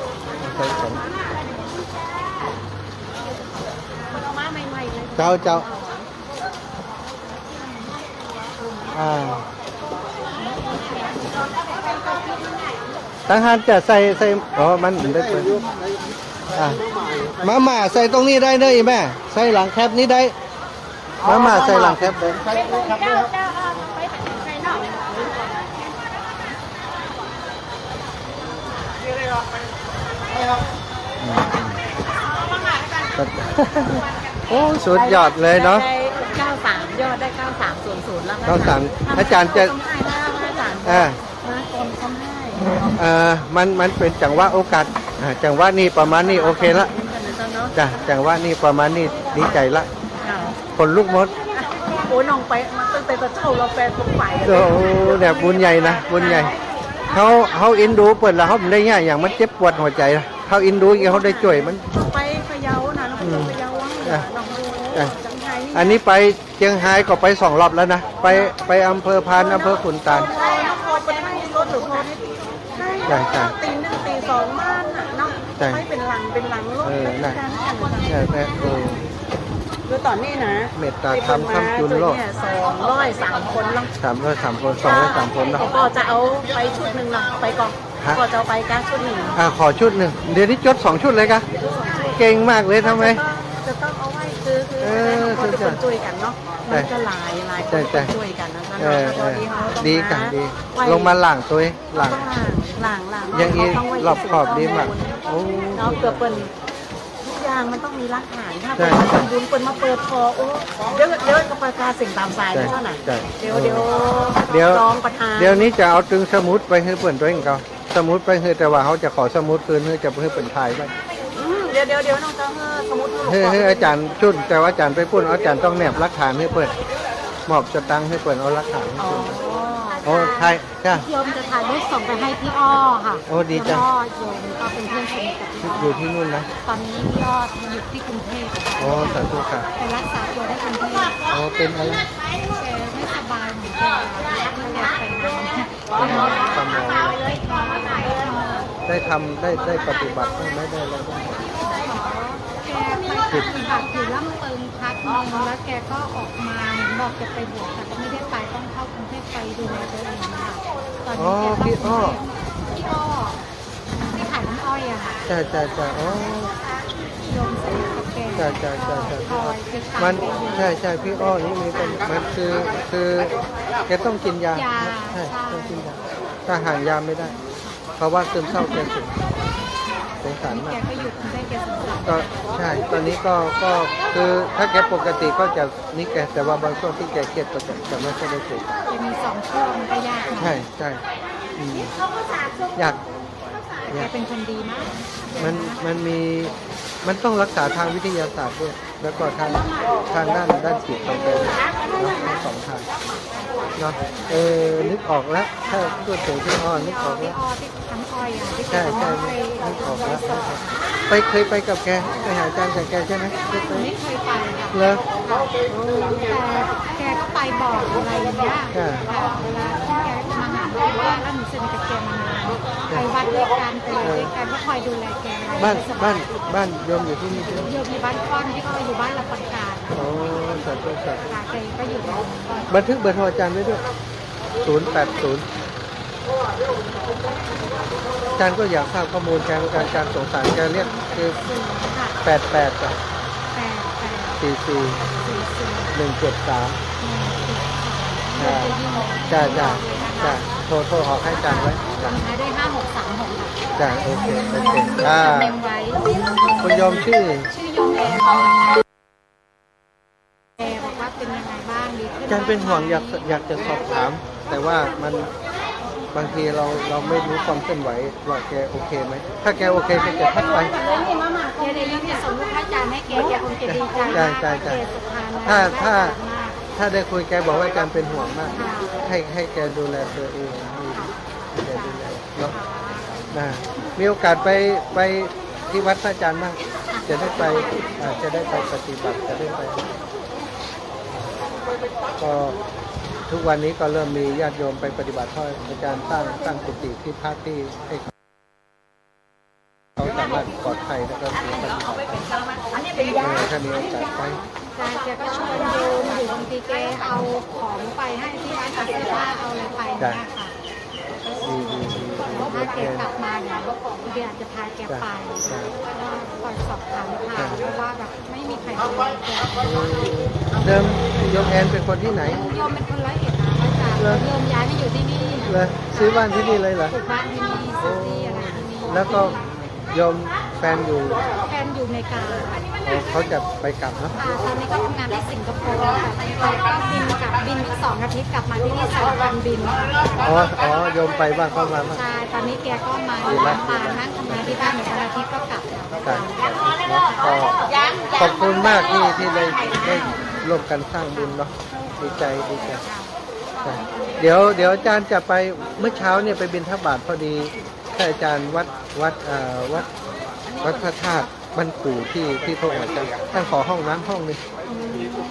ส่กัน เอามาใหม่ๆเลย เจ้าตั้งหันจะใส่อ๋อมันได้เปิดมาม่าใส่ตรงนี้ได้เลยแม่ใส่หลังแคปนี้ได้มาม่าใส่หลังแคปได้ เจ้าไปใส่นอก โอ้สุดยอดเลยเนาะ ได้93ยอดได้9300แล้วก็ 93อาจารย์จะมันเป็นจังหวะโอกาสจังหวะนี้ประมาณนี้โอเคละจ้ะจังหวะนี้ประมาณนี้ดีใจละคนลูกมด โอ้น้องไปตั้งแต่ตะเช้าเราแปลตรงฝ่าย โอ้เนี่ยบุญใหญ่นะบุญใหญ่เขาอินดูเปิดแล้วเขาได้ง่ายอย่างมันเจ็บปวดหัวใจนะเขาอินดูเขาได้ช่วยมัน ไปพะเยานะน้องไปพะเยาน้องดูจังไทย อันนี้ไปเชียงรายก็ไป2 รอบแล้วนะไปอำเภอพานอำเภอขุนตาล น้องพอไปให้รถหรือพอให้ตี1ตี2บ้านน่ะเนาะไปเป็นหลังรถเป็นการกันคือตอนนี้นะ เมตตาธรรมคำจุนโลก 203 คนแล้ว 303 คน203 คนเนาะ ก็จะเอาไปชุดหนึ่งเนาะไปก่อนก็จะเอาไปก้าชุดหนึ่ง ขอชุดหนึ่งเดี๋ยวนี้จด2 ชุดเลยกะเก่งมากเลยทำไม จะต้องเอาไว้คือเขาจะคนช่วยกันเนาะมันจะหลายคนช่วยกันนะคะ ดีกันดีลงมาหลังตัวหลัง หลัง ยังอีรอบขอบดีมากโอ้ เนาะเกือบเป็นทุกอย่างมันต้องมีหลักฐานถ้าเป็นทำบุญคนมาเปิดคอโอ้เยอะกับประกาศสิ่งตามสายเท่าไหร่เดี๋ยวรองประธาน เดี๋ยวนี้จะเอาตึงสมุดไปให้เปิ่นตัวเองเขาสมุดไปให้แต่ว่าเขาจะขอสมุดคืนให้จะให้เปิ่นถ่ายไป เดี๋ยวน้องเจ้าสมุด ให้อาจารย์ชุดแต่ว่าอาจารย์ไปพูดอาจารย์ต้องแนบหลักฐานให้เปิดมอบจะตั้งให้เปิดเอาหลักฐานให้เปิดโอ้ใช่จ้า โยมจะถ่ายรูปส่งไปให้พี่อ้อค่ะ โอ้ดีจัง พี่อ้อโยมก็เป็นเพื่อนสนิทกับพี่ อยู่ที่นู่นนะ ตอนนี้พี่อ้ออยู่ที่กรุงเทพค่ะ โอ้สาธุค่ะ ไปรักษาตัวได้กรุงเทพ โอ้เป็นอะไร แกไม่สบายเหมือนกันที่แกเป็น สมองได้ทำได้ปฏิบัติบ้างไหมได้อะไรบ้าง แกไปปฏิบัติอยู่ล่ำตึงพักหนึงแล้วแกก็ออกมาเห็นบอกจะไปบวชแต่ก็ไม่ได้ไปต้องเข้ากรุงเทพไปดูแลตัวเองค่ะตอน อ๋อ นี้แกต้อง พี่อ้อ ที่ขายน้ำอ้อยอะค่ะ จ้าอ๋อ โยมสนิทกับแก จ้า คอยติดตาม มัน แกอยู่ ใช่พี่อ้อนี่มีเป็นมันคือแกต้องกินยา ยา ใช่ ใช่ ต้องกินยาถ้าห่างยาไม่ได้ เพราะว่าซึมเศร้าแกสูงสงสาร แก มาก ก็หยุดได้แกสงสาร ก็ใช่ตอนนี้ก็คือถ้าแกปกติก็จะนี่แกแต่ว่าบางช่วงที่แกเครียดก็จะไม่ค่อยได้คุย จะมี2 ช่วงมันก็ยากหน่อย ใช่อืมอยาก แกเป็นคนดีมาก มันต้องรักษาทางวิทยาศาสตร์ด้วย แล้วก็ทางด้านจิตของแกด้วยเนาะทั้งสองทางเนาะนึกออกแล้วถ้าพูดถึงพี่อ้อนึกออก พี่ แล้ว อ้อที่ทำอ้อยอ่ะที่แก ใช่ ไป นึกออกแล้ว สอบ เคยไปกับแกไปหาอาจารย์กับแกใช่ไหมเคยไป ไม่เคยไปค่ะ เหรอ แต่แกก็ไปบอกอะไรอย่างเงี้ย ค่ะ เวลาที่แกมาหาเราว่าแล้วหนูสนิทกับแกมานานไปวัดด้วยกันไปอะไรด้วยกันก็คอยดูแลแกอะไร บ้านโยมอยู่ที่นี่ใช่ไหม โยมอยู่บ้านก้อนที่ก็อยู่บ้านละปังการ โอ้สาธุ ค่ะแกก็อยู่บ้านก้อน บันทึกเบอร์โทรอาจารย์ไว้ด้วย080อาจารย์ก็อยากทราบข้อมูลแกเหมือนกันอาจารย์สงสารแกเรียกคือ ค่ะ 88จ้ะ 8 44 4 4 173 จะ จ้าโทรออกให้อาจารย์ไว้ ลงท้ายด้วย5636ค่ะ จ้าโอเค เต็มไว้ คุณโยมชื่อ ชื่อยงแอบอกว่าเป็นยังไงบ้างดีขึ้น อาจารย์เป็นห่วงอยากจะสอบถาม แต่ว่ามันบางทีเราไม่รู้ความเคลื่อนไหวว่าแกโอเคไหมถ้าแกโอเคก็จะทักไป แกได้ยินจะส่งลูกพระอาจารย์ให้แกคงจะดีใจมาก ใช่ แกสุดทาน ถ้าได้คุยแกบอกว่าอาจารย์เป็นห่วงมาก ให้แกดูแลตัวเองให้แกดูแลเนาะมีโอกาสไปที่วัดพระอาจารย์บ้างจะได้ไปปฏิบัติจะได้ไปก็ทุกวันนี้ก็เริ่มมีญาติโยมไปปฏิบัติเพราะอาจารย์ตั้งกุฏิที่พักที่ให้เขาสามารถปลอดภัยแล้วก็ปฏิบัติถ้ามีโอกาสไป แกก็ชวนโยมอยู่บางทีแกเอาของไปให้ที่ร้านตัดเสื้อผ้าเอาอะไรไปเนี่ยค่ะถ้าแกกลับมาเนี่ยเดี๋ยวอาจจะพาแกไปว่าคอยสอบถามข่าวเพราะว่าแบบไม่มีใครดูแลแก เดิมโยมแอนเป็นคนที่ไหน โยมเป็นคนร้อยเอ็ดนะอาจารย์โยมย้ายมาอยู่ที่นี่ เลยซื้อบ้านที่นี่เลยเหรอ ปลูกบ้านที่นี่ซื้อที่อะไรที่นี่ แล้วก็โยมแฟนอยู่ แฟนอยู่อเมริกาค่ะ เขาจะไปกลับเนอะ ตอนนี้ก็ทำงานที่สิงคโปร์ค่ะแล้วก็บิน2 อาทิตย์กลับมาที่นี่สลับกันบินค่ะ อ๋อโยมไปบ้างเข้ามาบ้าง ใช่ตอนนี้แกก็มาอยู่ลำปางนั่งทำงานที่บ้านหนึ่งวันอาทิตย์ก็กลับแล้ว กันก็ขอบคุณมากที่ได้ร่วมกันสร้างบุญเนาะดีใจจ้ะเดี๋ยวอาจารย์จะไปเมื่อเช้าเนี่ยไปบิณฑบาตพอดีท่านอาจารย์วัดพระธาตุบ้านปู่ที่พระองค์อาจารย์ท่านขอห้องน้ำห้องนึง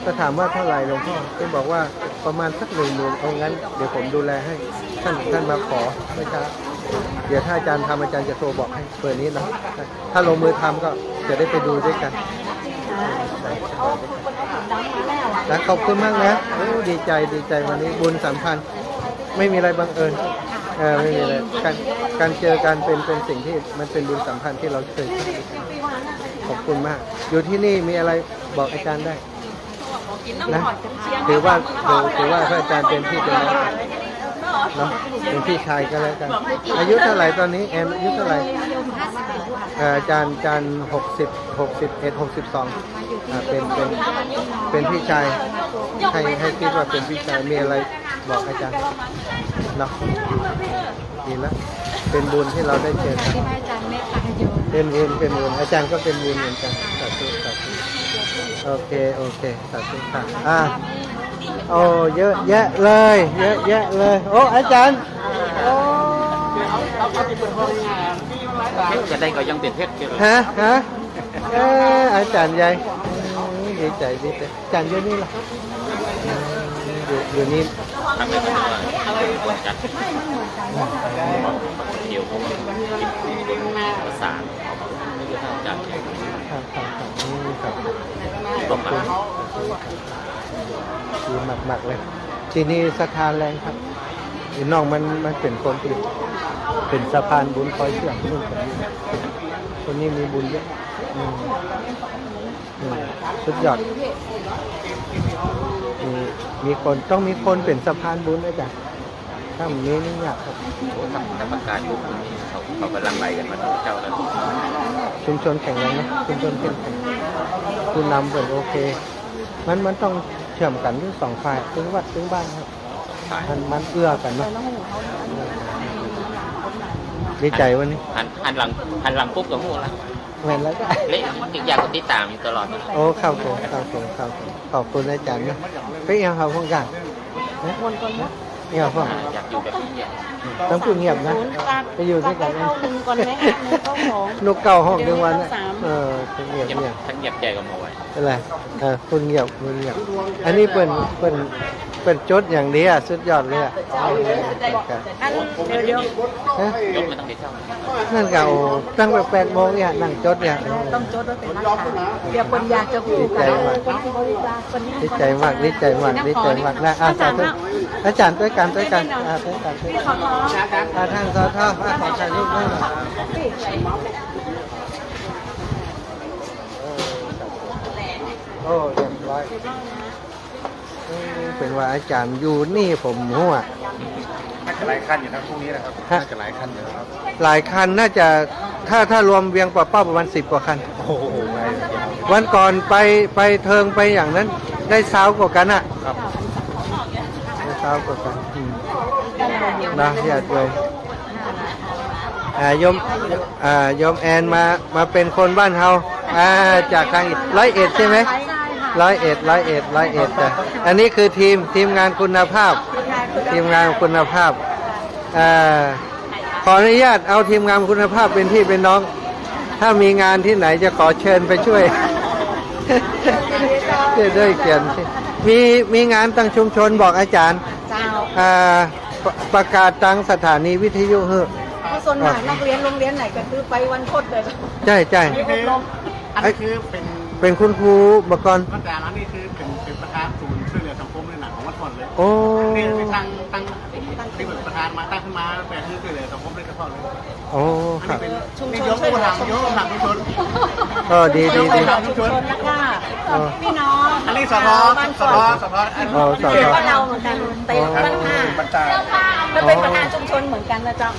ก็ถามว่าเท่าไหร่หลวงพ่อท่านบอกว่าประมาณสัก10,000เอางั้นเดี๋ยวผมดูแลให้ท่านมาขอเมื่อเช้าเดี๋ยวถ้าอาจารย์ทำอาจารย์จะโทรบอกให้เปิดนี้เนาะถ้าลงมือทำก็จะได้ไปดูด้วยกันแล้วขอบคุณมากนะดีใจวันนี้บุญสัมพันธ์ไม่มีอะไรบังเอิญไม่มีอะไรการเจอกันเป็นสิ่งที่มันเป็นบุญสัมพันธ์ที่เราเคยขอบคุณมากอยู่ที่นี่มีอะไรบอกอาจารย์ได้นะถือว่าพระอาจารย์เป็นพี่เป็นน้องเนาะเป็นพี่ชายก็แล้วกันอายุเท่าไหร่ตอนนี้แอนอายุเท่าไหร่อาจารย์60 61 62เป็นพี่ชายให้คิดว่าเป็นพี่ชายมีอะไรบอกอาจารย์เนาะดีแล้วเป็นบุญที่เราได้เจอกัน ที่พระอาจารย์เมตตาโยม เป็นบุญอาจารย์ก็เป็นบุญเหมือนกันสาธุสาธุโอเคสาธุค่ะโอ้เยอะแยะเลยโอ้อาจารย์โอ้ จะได้ก็ยังเป็นเพชรอยู่ ฮะอาจารย์ใหญ่ดีใจอาจารย์อยู่นี่เหรออยู่นี่ ทำเป็นจัดเกี่ยวกับภาษาไม่ใช่ทางจัด ครับ ต้องมา ดีมากเลยที่นี่สถานแรงครับอีน้องมันเป็นคนที่เป็นสะพานบุญคอยเชื่อมนู่นคนนี้มีบุญเยอะสุดยอดมีคนต้องมีคนเป็นสะพานบุญด้วยจ้ะถ้ามีนี่ยากครับ ทำประกาศยุคนี้เขากำลังไล่กันมาเจ้าแล้ว ชุมชนแข็งแรงนะชุมชนเข้มแข็งคุณนำเป็นโอเคมันต้องเชื่อมกันทั้งสองฝ่ายถึงวัดถึงบ้านครับมันเอื้อกันเนาะดีใจวันนี้ หันหลังปุ๊บกับหูแล้ว แม่นแล้วก็ เละติดยาก็ติดตามอยู่ตลอด โอ้ครับผมขอบคุณอาจารย์นะไปเอียงเขาพงกันเอียงพ่อ อยากอยู่แบบนี้ ต้องพูดเงียบนะไปอยู่ด้วยกัน เข้าหนึ่งก่อนไหมเข้าสอง นกเก่าห้องเดือนวันนะเงียบ ทั้งเงียบใจกับมาไว้ อะไรคุณเงียบอันนี้เป็นจดอย่างนี้อ่ะสุดยอดเลยอ่ะ อันเดี๋ยว ยกไม่ต้องไปเช่า นั่นเก่าตั้งแต่8 โมงเนี่ยนั่งจดเนี่ย ต้องจดไว้เป็นหลักฐานเดี๋ยวคนอยากจะพูดกันคนที่บริจาคคนนี้ ดีใจมากนะสาธุอาจารย์ด้วยกันด้วยกัน พี่ขอร้อง ทางสทขอถ่ายรูปด้วยหน่อยโอ้เรียบร้อยเป็นว่าอาจารย์อยู่นี่ผมหัว น่าจะหลายขั้นอยู่นะพรุ่งนี้นะครับน่าจะหลายขั้นอยู่ครับ หลายคันน่าจะถ้ารวมเวียงป่าเป้าประมาณ10 กว่าคัน โอ้โหไง วันก่อนไปเทิงไปอย่างนั้นได้เช้ากว่ากันอ่ะ ครับ ได้เช้ากว่ากันนะญาติโยมโยมแอนมาเป็นคนบ้านเฮาจากทาง101ใช่ไหม101จ้ะอันนี้คือทีมงานคุณภาพขออนุญาตเอาทีมงานคุณภาพเป็นที่เป็นน้อง ถ้ามีงานที่ไหนจะขอเชิญไปช่วย จะได้เขียนมีงานตั้งชุมชนบอกอาจารย์ เจ้า ประกาศตั้งสถานีวิทยุเฮ้อ ส่วนมากนักเรียนโรงเรียนไหนก็คือไปวันพดเลย ใช่ อันนี้คือเป็น คุณครูบกร อาจารย์นี่คือเป็นประธานศูนย์ช่วยเหลือสังคมในหนังของวัดพรเลย โอ้ นี่คือตั้งที่เป็นประธานมาตั้งขึ้นมาแต่คือช่วยเหลือสังคมโดยเฉพาะเลย โอ้ครับ นี่ยกผู้นำยกกำลังชุมชน ดี ชุมชนนะคะพี่น้อง อันนี้สทอัน สท ก็เราเหมือนกันเตะบ้านห้าแล้วเป็นประธานชุมชนเหมือนกันนะจ๊ะ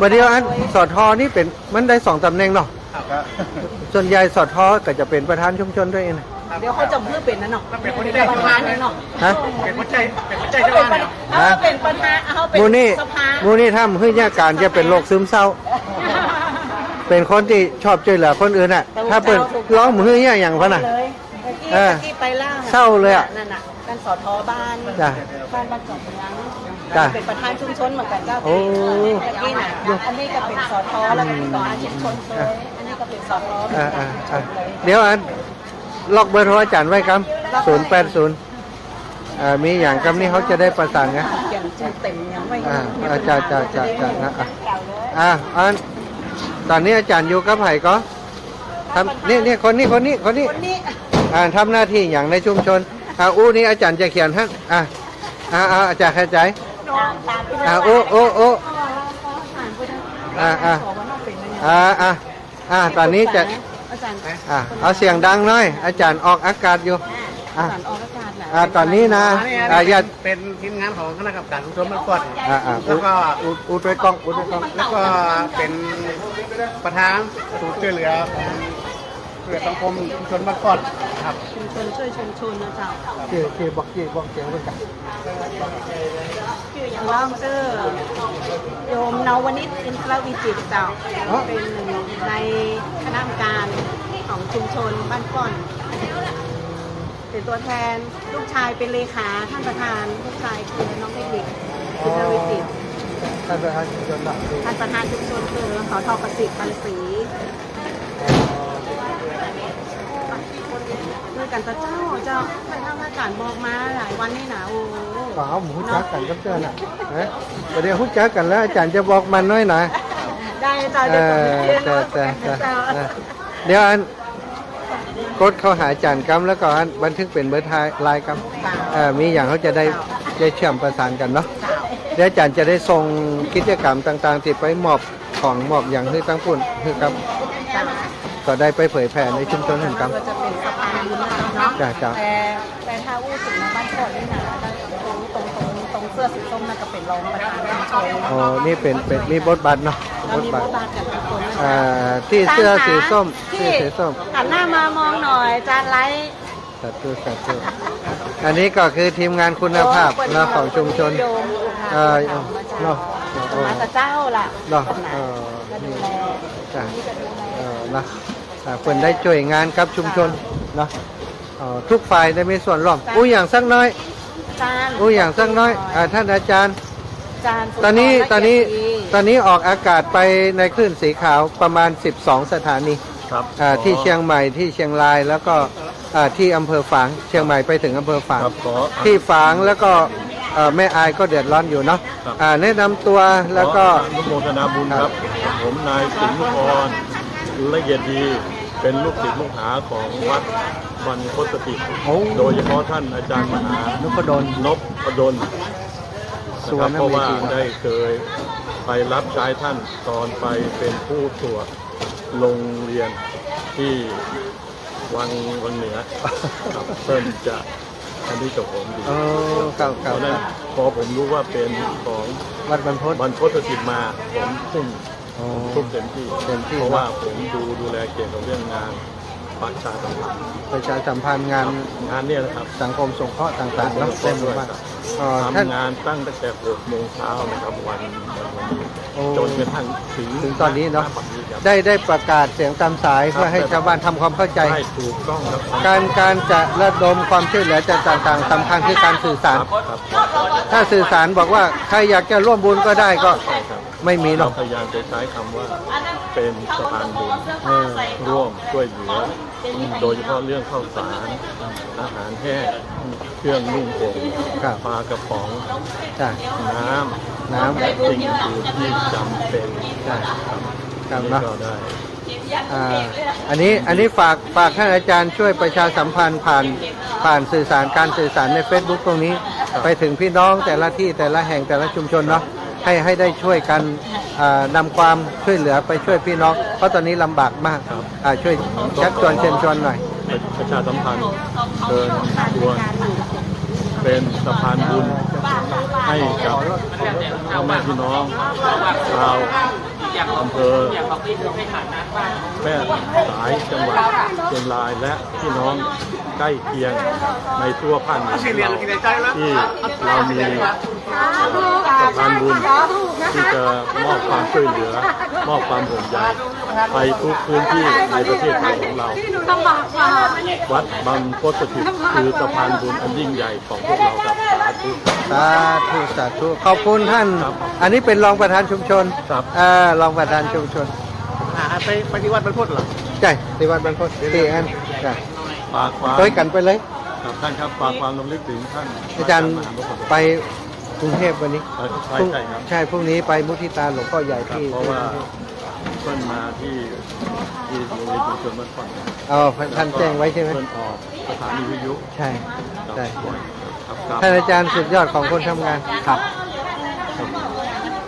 ประเดี๋ยวอันสอทอนี่เป็นมันได้2 ตำแหน่งเนาะส่วนใหญ่สอทอก็จะเป็นประธานชุมชนด้วยนะ เดี๋ยวเขาจะเพื่อเป็นนะเนาะเป็นประธานเนาะ ฮะ เป็นหัวใจเจ้าบ้านเนี่ย เป็นประธานเขาเป็น มูนี่ทำให้ญาการจะเป็นโรคซึมเศร้า เป็นคนที่ชอบช่วยเหลือคนอื่นอ่ะ ถ้าเป็นร้องมือเนี่ยอย่างพะน่ะ ที่ไปล่า เศร้าเลยอ่ะ นั่นน่ะกันสอทอบ้าน จ้ะ บ้านจอมเมือง จ้ะ เป็นประธานชุมชนเหมือนกันเจ้า โอ้ นี่น่ะอันนี้ก็เป็นสอทอแล้วก็เป็นสออาชีพชนเลยอันนี้ก็เป็นสอทอ เดี๋ยวอันล็อกเบอร์โทรอาจารย์ไว้ครับ080มีอย่างกำนี้เขาจะได้ประสานไง เขียนชื่อเต็มยังไม่ จ้านะอันตอนนี้อาจารย์อยู่กับไผ่ก็ทำนี่คนนี้ทำหน้าที่อย่างในชุมชนอู้นี่อาจารย์จะเขียนให้อาจารย์เข้าใจตอนนี้จะ อาจารย์ เอาเสียงดังหน่อยอาจารย์ออกอากาศอยู่ อาจารย์ออกอากาศแหละ ตอนนี้นะญาติ เป็นทีมงานของคณะกรรมการชุมชนมันก่อน แล้วก็อุดด้วยกล้อง แล้วก็เป็นประธานศูนย์ช่วยเหลือสังคมชุมชนมาก่อนครับ ชุมชนช่วยชุมชนนะเจ้า ที่บอกเสียงด้วยกัน ร่างชื่อโยมนวนิชอินทรวิจิตรเจ้าเป็น ในคณะกรรมการของชุมชนบ้านก่อนเป็นตัวแทนลูกชายเป็นเลขาท่านประธานลูกชายคือน้องเทคนิคคุณนวิจิตร ท่านประธานชุมชนหลัก ท่านประธานชุมชนคือสทประสิทธิ์ปันศรีด้วยกันเจ้าท่านข้าราชการบอกมาหลายวันนี่นะโอ้ ก็เอาหมูจักกันกับเจ้าน่ะเดี๋ยวหูจักกันแล้วอาจารย์จะบอกมันน้อยหน่อย ได้จ้าเดี๋ยวเดี๋ยวอันกดเข้าหาอาจารย์กำแล้วก็อันบันทึกเป็นเบอร์ไทยไลน์กำมีอย่างเขาจะได้เชื่อมประสานกันเนาะเดี๋ยวอาจารย์จะได้ส่งกิจกรรมต่างๆที่ไปมอบของมอบอย่างให้ตั้งปุ่นคือครับก็ได้ไปเผยแผ่ในชุมชนแห่งกรรม ก็จะเป็นสะพานบุญเนาะ จ้ะ แต่ถ้าอู้ถึงบ้านก่อนนี่นะตรงเสื้อสีส้มน่าจะเป็นรองประธานชุมชน อ๋อนี่เป็นมีบทบาทเนาะ เรามีบทบาทกันทุกคนนะ ที่เสื้อสีส้มเสื้อสีส้ม หันหน้ามามองหน่อยจานไลท์ สาธุอันนี้ก็คือทีมงานคุณภาพนะของชุมชนเนาะ มากับเจ้าล่ะ เนาะ ก็ดู นี่ แล จ้ะนะเพิ่นได้ช่วยงานกับชุมชนเนาะทุกฝ่ายได้มีส่วนร่วมอย่างสักน้อย จาน อย่างสักน้อยท่านอาจารย์ จาน ตอนนี้ออกอากาศไปในคลื่นสีขาวประมาณ12สถานี ครับ ที่เชียงใหม่ที่เชียงรายแล้วก็ที่อำเภอฝางเชียงใหม่ไปถึงอำเภอฝาง ครับขอ ที่ฝางแล้วก็แม่อายก็เดือดร้อนอยู่เนาะแนะนำตัวแล้วก็ อนุโมทนาบุญครับ ผมนายสิงห์พรละเอียดดีเป็นลูกศิษย์ลูกหาของวัดบรรพตสถิต โอ้ โดยเฉพาะท่านอาจารย์มหา นพดล นพดล สุ นะ ว ค ร รับ รณ เพราะ เม ว่า ธี ได้เคยไปรับใช้ท่านตอนไปเป็นผู้ตรวจโรงเรียนที่วังเหนือครับเพิ่มจะอันนี้กับผมดี เก่า เพราะฉะนั้นพอผมรู้ว่าเป็นของ วัดบรรพต บรรพตสถิตมาผมทุ่มเต็มที่ เพราะว่าผมดูแลเกี่ยวกับเรื่องงานประชาสัมพันธ์ ประชาสัมพันธ์งาน งานเนี่ยนะครับ สังคมสงเคราะห์ต่างๆเนาะ ด้ เต็ม วย มาก ครับ ท่าน ทำงานตั้งแต่6 โมงเช้านะครับวันนี้ โอ้ จนกระทั่งถึง ตอนนี้เนาะ ปัจจุบัน ได้ประกาศเสียงตามสายเพื่อให้ชาวบ้านทำความเข้าใจ ใช่ถูกต้องครับ การจะระดมความช่วยเหลือจากต่างๆสำคัญคือการสื่อสาร ครับ ถ้าสื่อสารบอกว่าใครอยากจะร่วมบุญก็ได้ก็ ใช่ครับ ไม่มีหร เรา อก พยายามจะใช้คำว่าเป็นสะพานบุญ เออ ร่วมช่วยเหลือ โดยเฉพาะเรื่องข้าวสารอาหารแห้งเครื่องนุ่งห่ม ครับ ปลากระป๋อง จ้ะ น้ำ น้ำ สิ่งอื่นที่จำเป็น จ้ะ ครับ ครับ นี่ เนาะ ก็ได้ อันนี้ฝากท่านอาจารย์ช่วยประชาสัมพันธ์ผ่านสื่อสารการสื่อสารใน Facebook ตรงนี้ ไปถึงพี่น้องแต่ละที่แต่ละแห่งแต่ละชุมชนเนาะให้ได้ช่วยกันนำความช่วยเหลือไปช่วยพี่น้องเพราะตอนนี้ลำบากมากช่วยชักชวนเชิญชวนหน่อย ประชาสัมพันธ์เชิญชวนเป็นสะพานบุญให้กับพ่อแม่พี่น้องชาวอำเภอแม่สายจังหวัดเชียงรายและพี่น้องใกล้เคียงในทั่วภาคเหนือของเราที่เรามีสะพานบุญที่จะมอบความช่วยเหลือ มอบความห่วงใยไปทุกพื้นที่ในประเทศไทยของเรา วัดบรรพตสถิตคือสะพานบุญอันยิ่งใหญ่ของพวกเราครับสาธุ ขอบคุณท่าน ครับ อันนี้เป็นรองประธานชุมชน ครับ รองประธานชุมชน ไปที่วัดบรรพตเหรอ ใช่ที่วัดบรรพตที่อันจ้ะ ฝากความ ช่วยกันไปเลย ครับท่านครับฝากความรำลึกถึงท่าน อาจารย์ มหาบุรุษ ไปกรุงเทพวันนี้ ใช่ครับ ใช่พรุ่งนี้ไปมุทิตาหลวงพ่อใหญ่ ครับ ที่ เพราะว่าเพิ่นมาที่โรงเรียนชุมชนบ้านก่อน ท่านแจ้งไว้ใช่ไหม เพิ่นออกสถานีวิทยุ ใช่ใช่ ครับครับ ท่านอาจารย์สุดยอดของคนทำงานครับ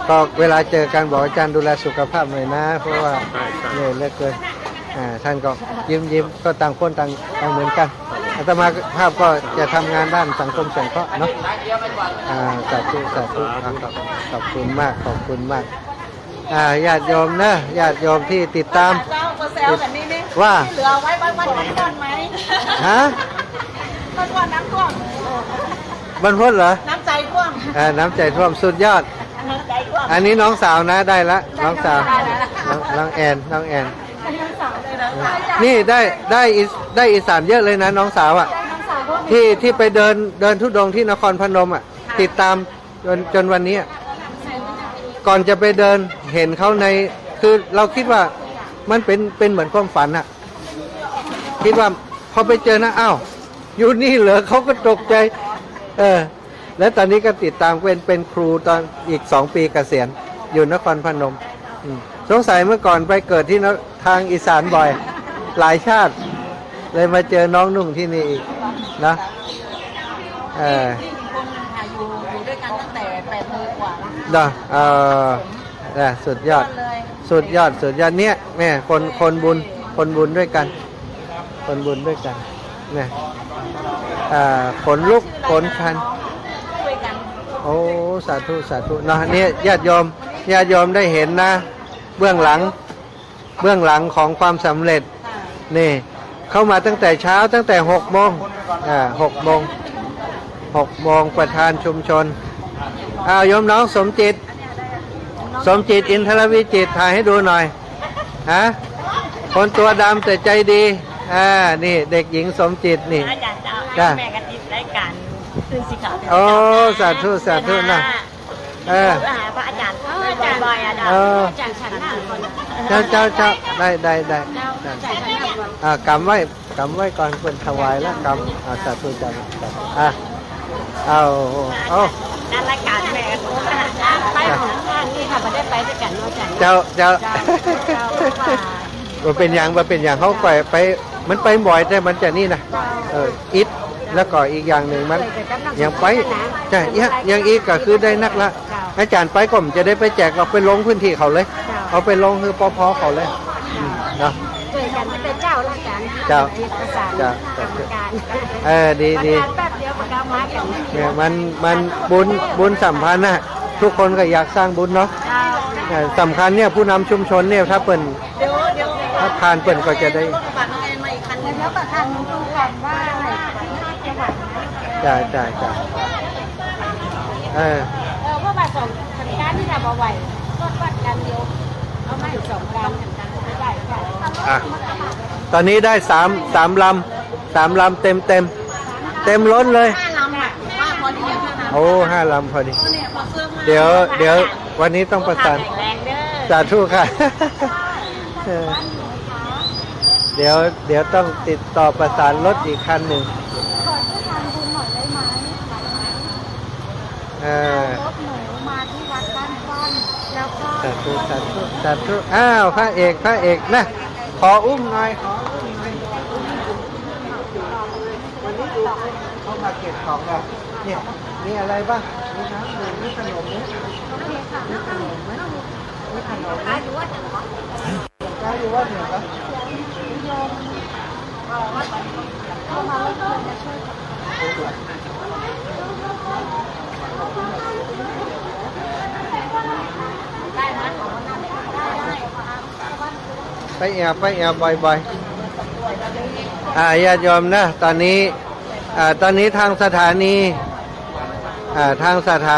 ก็เวลาเจอกันบอกอาจารย์ดูแลสุขภาพหน่อยนะ เพราะว่า ใช่ใช่ เหนื่อยเหลือเกินท่านก็ยิ้มก็ต่างคนต่างเหมือนกันอาตมาภาพก็จะทำงานด้านสังคมสงเคราะห์เนาะสาธุครับขอบคุณมากญาติโยมนะญาติโยมที่ติดตาม เจ้าก็แซวแบบนี้นี่ ว่า เหลือไว้วันน้ำก่อนไหม ฮะ วันก่อนน้ำท่วม บรรพตเหรอ น้ำใจท่วม น้ำใจท่วมสุดยอด น้ำใจท่วม อันนี้น้องสาวนะได้ละน้องสาวน้องแอนนี่ได้อีสานเยอะเลยนะน้องสาวอ่ะที่ไปเดินทุดงค์ที่นครพนมอ่ะติดตามจนวันนี้ ก่อนจะไปเดินเห็นเขาในคือเราคิดว่ามันเป็นเหมือนความฝันอะคิดว่าพอไปเจอนะอ้าวอยู่นี่เหรอเขาก็ตกใจแล้วตอนนี้ก็ติดตามเป็นครูตอนอีก2 ปีเกษียณอยู่นครพนมสงสัยเมื่อก่อนไปเกิดที่ทางอีสานบ่อยหลายชาติเลยมาเจอน้องนุ่งที่นี่อีกนะอยู่ด้วยกันตั้งแต่8 ปีกว่าแล้วสุดยอดเนี่ยแม่คนบุญด้วยกันเนี่ยขนลุกขนชันโอ้สาธุเนาะเนี่ยญาติโยมได้เห็นนะเบื้องหลังของความสำเร็จนี่เข้ามาตั้งแต่เช้าตั้งแต่6 โมง6 โมงประธานชุมชนโยมน้องสมจิตอินทรวิจิตรถ่ายให้ดูหน่อยคนตัวดำแต่ใจดีนี่เด็กหญิงสมจิตนี่จ้าแม่กติดรายการตื่นสิเขาโอ้สาธุนะพระอาจารย์บ่อยอาจารย์ฉันหน้าคนเจ้าได้กำไว้ก่อนเป็นถวายแล้วกำสาธุจ้าเอาด้านรายการแม่ไปของท่านนี่ค่ะมาได้ไปด้วยกันเจ้ามันเป็นอย่างเขาไปมันไปบ่อยแต่มันจะนี่นะอิดแล้วก็อีกอย่างหนึ่งมันยังไปใช่ยังอีกก็คือได้นักละอาจารย์ไปก็จะได้ไปแจกเราไปลงพื้นที่เขาเลยเอาไปลงคือปพเขาเลยเนาะช่วยกันเป็นเจ้าละกันเจ้าดีแป๊บเดียวก็ได้มากันเนี่ยมันบุญสัมพันธ์นะทุกคนก็อยากสร้างบุญเนาะสำคัญเนี่ยผู้นำชุมชนเนี่ยถ้าเปิ่นถ้าผ่านเปิ่นก็จะได้แล้วประธานดูก่อนว่าอะไรจังหวัดจ่ายเพราะว่า2 สัญญาที่ทำเอาไว้ก็วัดกันเดียวเอามาอยู่2 ลำได้ตอนนี้ได้3 ลำเต็มล้นเลย5 ลำอ่ะพอดีโอ้5 ลำพอดีเดี๋ยววันนี้ต้องประสานสาธุค่ะเดี๋ยวต้องติดต่อประสานรถอีกคันหนึ่งขอช่วยทำบุญหน่อยได้ไหมรถหนูมาที่วัดบ้านก้อนแล้วก็สาธุพระเอกนะขออุ้มหน่อยวันนี้ดูเขามาเก็บของเราเนี่ยมีอะไรบ้างมีน้ำดื่มมีขนมไหมมีขนมไหมขายอยู่ว่าเหนือครับไปแอบบ่อยญาติโยมนะตอนนี้ทางสถา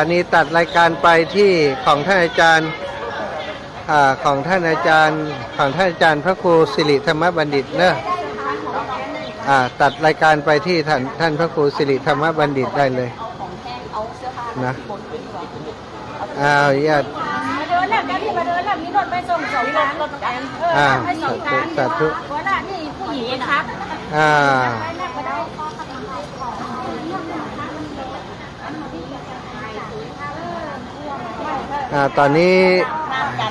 นีตัดรายการไปที่ของท่านอาจารย์ของท่านอาจารย์พระครูสิริธรรมบัณฑิตเนอะตัดรายการไปที่ท่านพระครูสิริธรรมบัณฑิตได้เลยนะญาติมาเดินแล้วมาเดินแล้วมีรถไปส่ง2 ล้านไป2 ล้านสาธุว่าล่ะนี่ผู้หญิงครับตอนนี้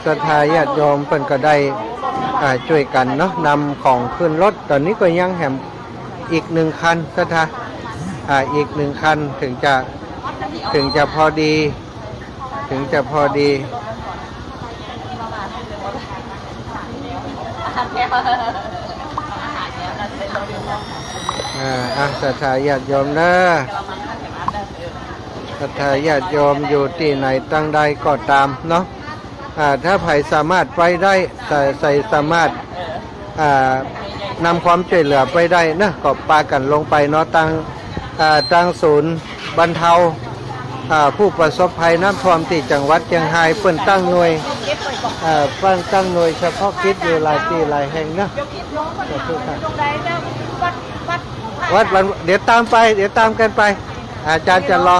ศรัทธาญาติโยมเพิ่นก็ได้ช่วยกันเนาะนำของขึ้นรถตอนนี้ก็ยังแหมอีก1 คันศรัทธาอีก1 คันถึงจะพอดีศรัทธาญาติโยมนะศรัทธาญาติโยมอยู่ที่ไหนตั้งใดก็ตามเนาะถ้าใครสามารถไปได้สามารถนำความช่วยเหลือไปได้นะก็ปากันลงไปเนาะตั้งศูนย์บรรเทา ผู้ประสบภัยน้ำท่วมที่จังหวัดเชียงรายเปิ้นตั้งหน่วยเปิ้นตั้งหน่วยเฉพาะกิจอยู่หลายที่หลายแห่งนะวัดเดี๋ยวตามไปเดี๋ยวตามกันไป อาจารย์จะรอ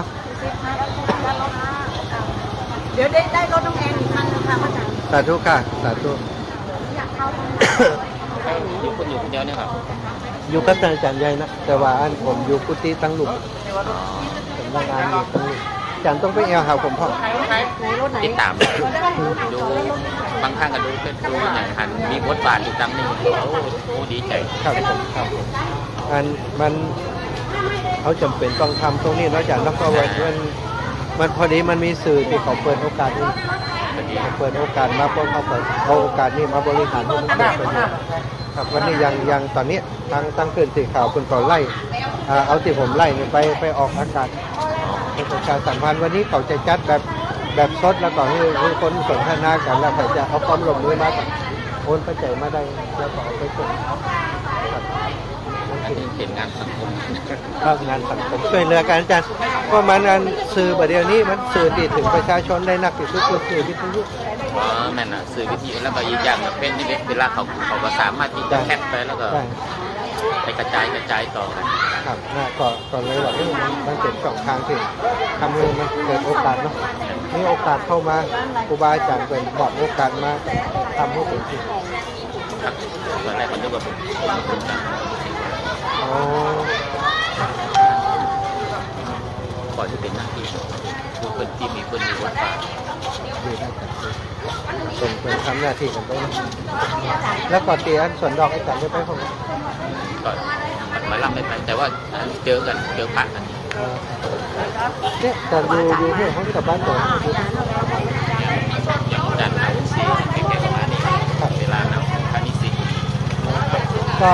เดี๋ยวได้รถน้องแอนอีกคันนึงค่ะอาจารย์ สาธุค่ะสาธุ อยู่คนเดียวเนี่ยครับ อยู่กับอาจารย์ใหญ่นะแต่ว่าอันผมอยู่กุฏิตั้งหลุมผมทำงานอยู่ตั้งหลุมอาจารย์ต้องไปแอลหาผมพ่อ ติดตามดูบางครั้งก็ดูดูอย่างหันมีบทบาทอยู่ตามนี้โอ้ดีใจ ครับผมครับผมอันมันเขาจำเป็นต้องทำตรงนี้เนาะอาจารย์แล้วก็มันพอดีมันมีสื่อที่เขาเปิดโอกาสนี้เขาเปิดโอกาสมาเพราะเขาเอาโอกาสนี้มาบริหารให้มันเกิดประโยชน์ครับวันนี้ยังตอนนี้ตั้งขึ้นสีข่าวคุณก่อไล่เอาที่ผมไล่ไปออกอากาศเป็นประชาสัมพันธ์วันนี้เขาจะจัดแบบสดแล้วก็ให้คนสนทนากันแล้วเขาจะเอาความร่วมมือมาโอนปัจจัยมาได้แล้วก็เอาไปส่งเป็นงานสังคม งานสังคมช่วยเหลือกันอาจารย์เพราะมันงานสื่อประเดี๋ยวนี้มันสื่อที่ถึงประชาชนได้นักที่สุดคือสื่อวิทยุ แม่นอ่ะสื่อวิทยุแล้วก็อีกอย่างเป็นนี่เวลาเขาก็สามารถที่จะแคปไปแล้วก็ไปกระจายต่อกันครับก็เลยว่ามันเป็นช่องทางที่ทำให้มันเกิดโอกาสเนาะมีโอกาสเข้ามาครูบาอาจารย์เป็นบอกโอกาสมาทำให้เป็นจริงครับตอนแรกมันนึกว่าผมก่อนจะเป็นหน้าที่ดูเป็นทีมมีคนมีบทบาทดีได้ครับเป็นทำหน้าที่กันไปนะแล้วก่อนตีอันส่วนดอกอาจารย์ได้ไปผมก็มาล่ำไปแต่ว่าเจอผ่านกันเนี่ยแต่อยู่ที่เขากลับบ้านก่อนอย่างดันเอาซีแก่ประมาณนี้เวลานะคานิสิก็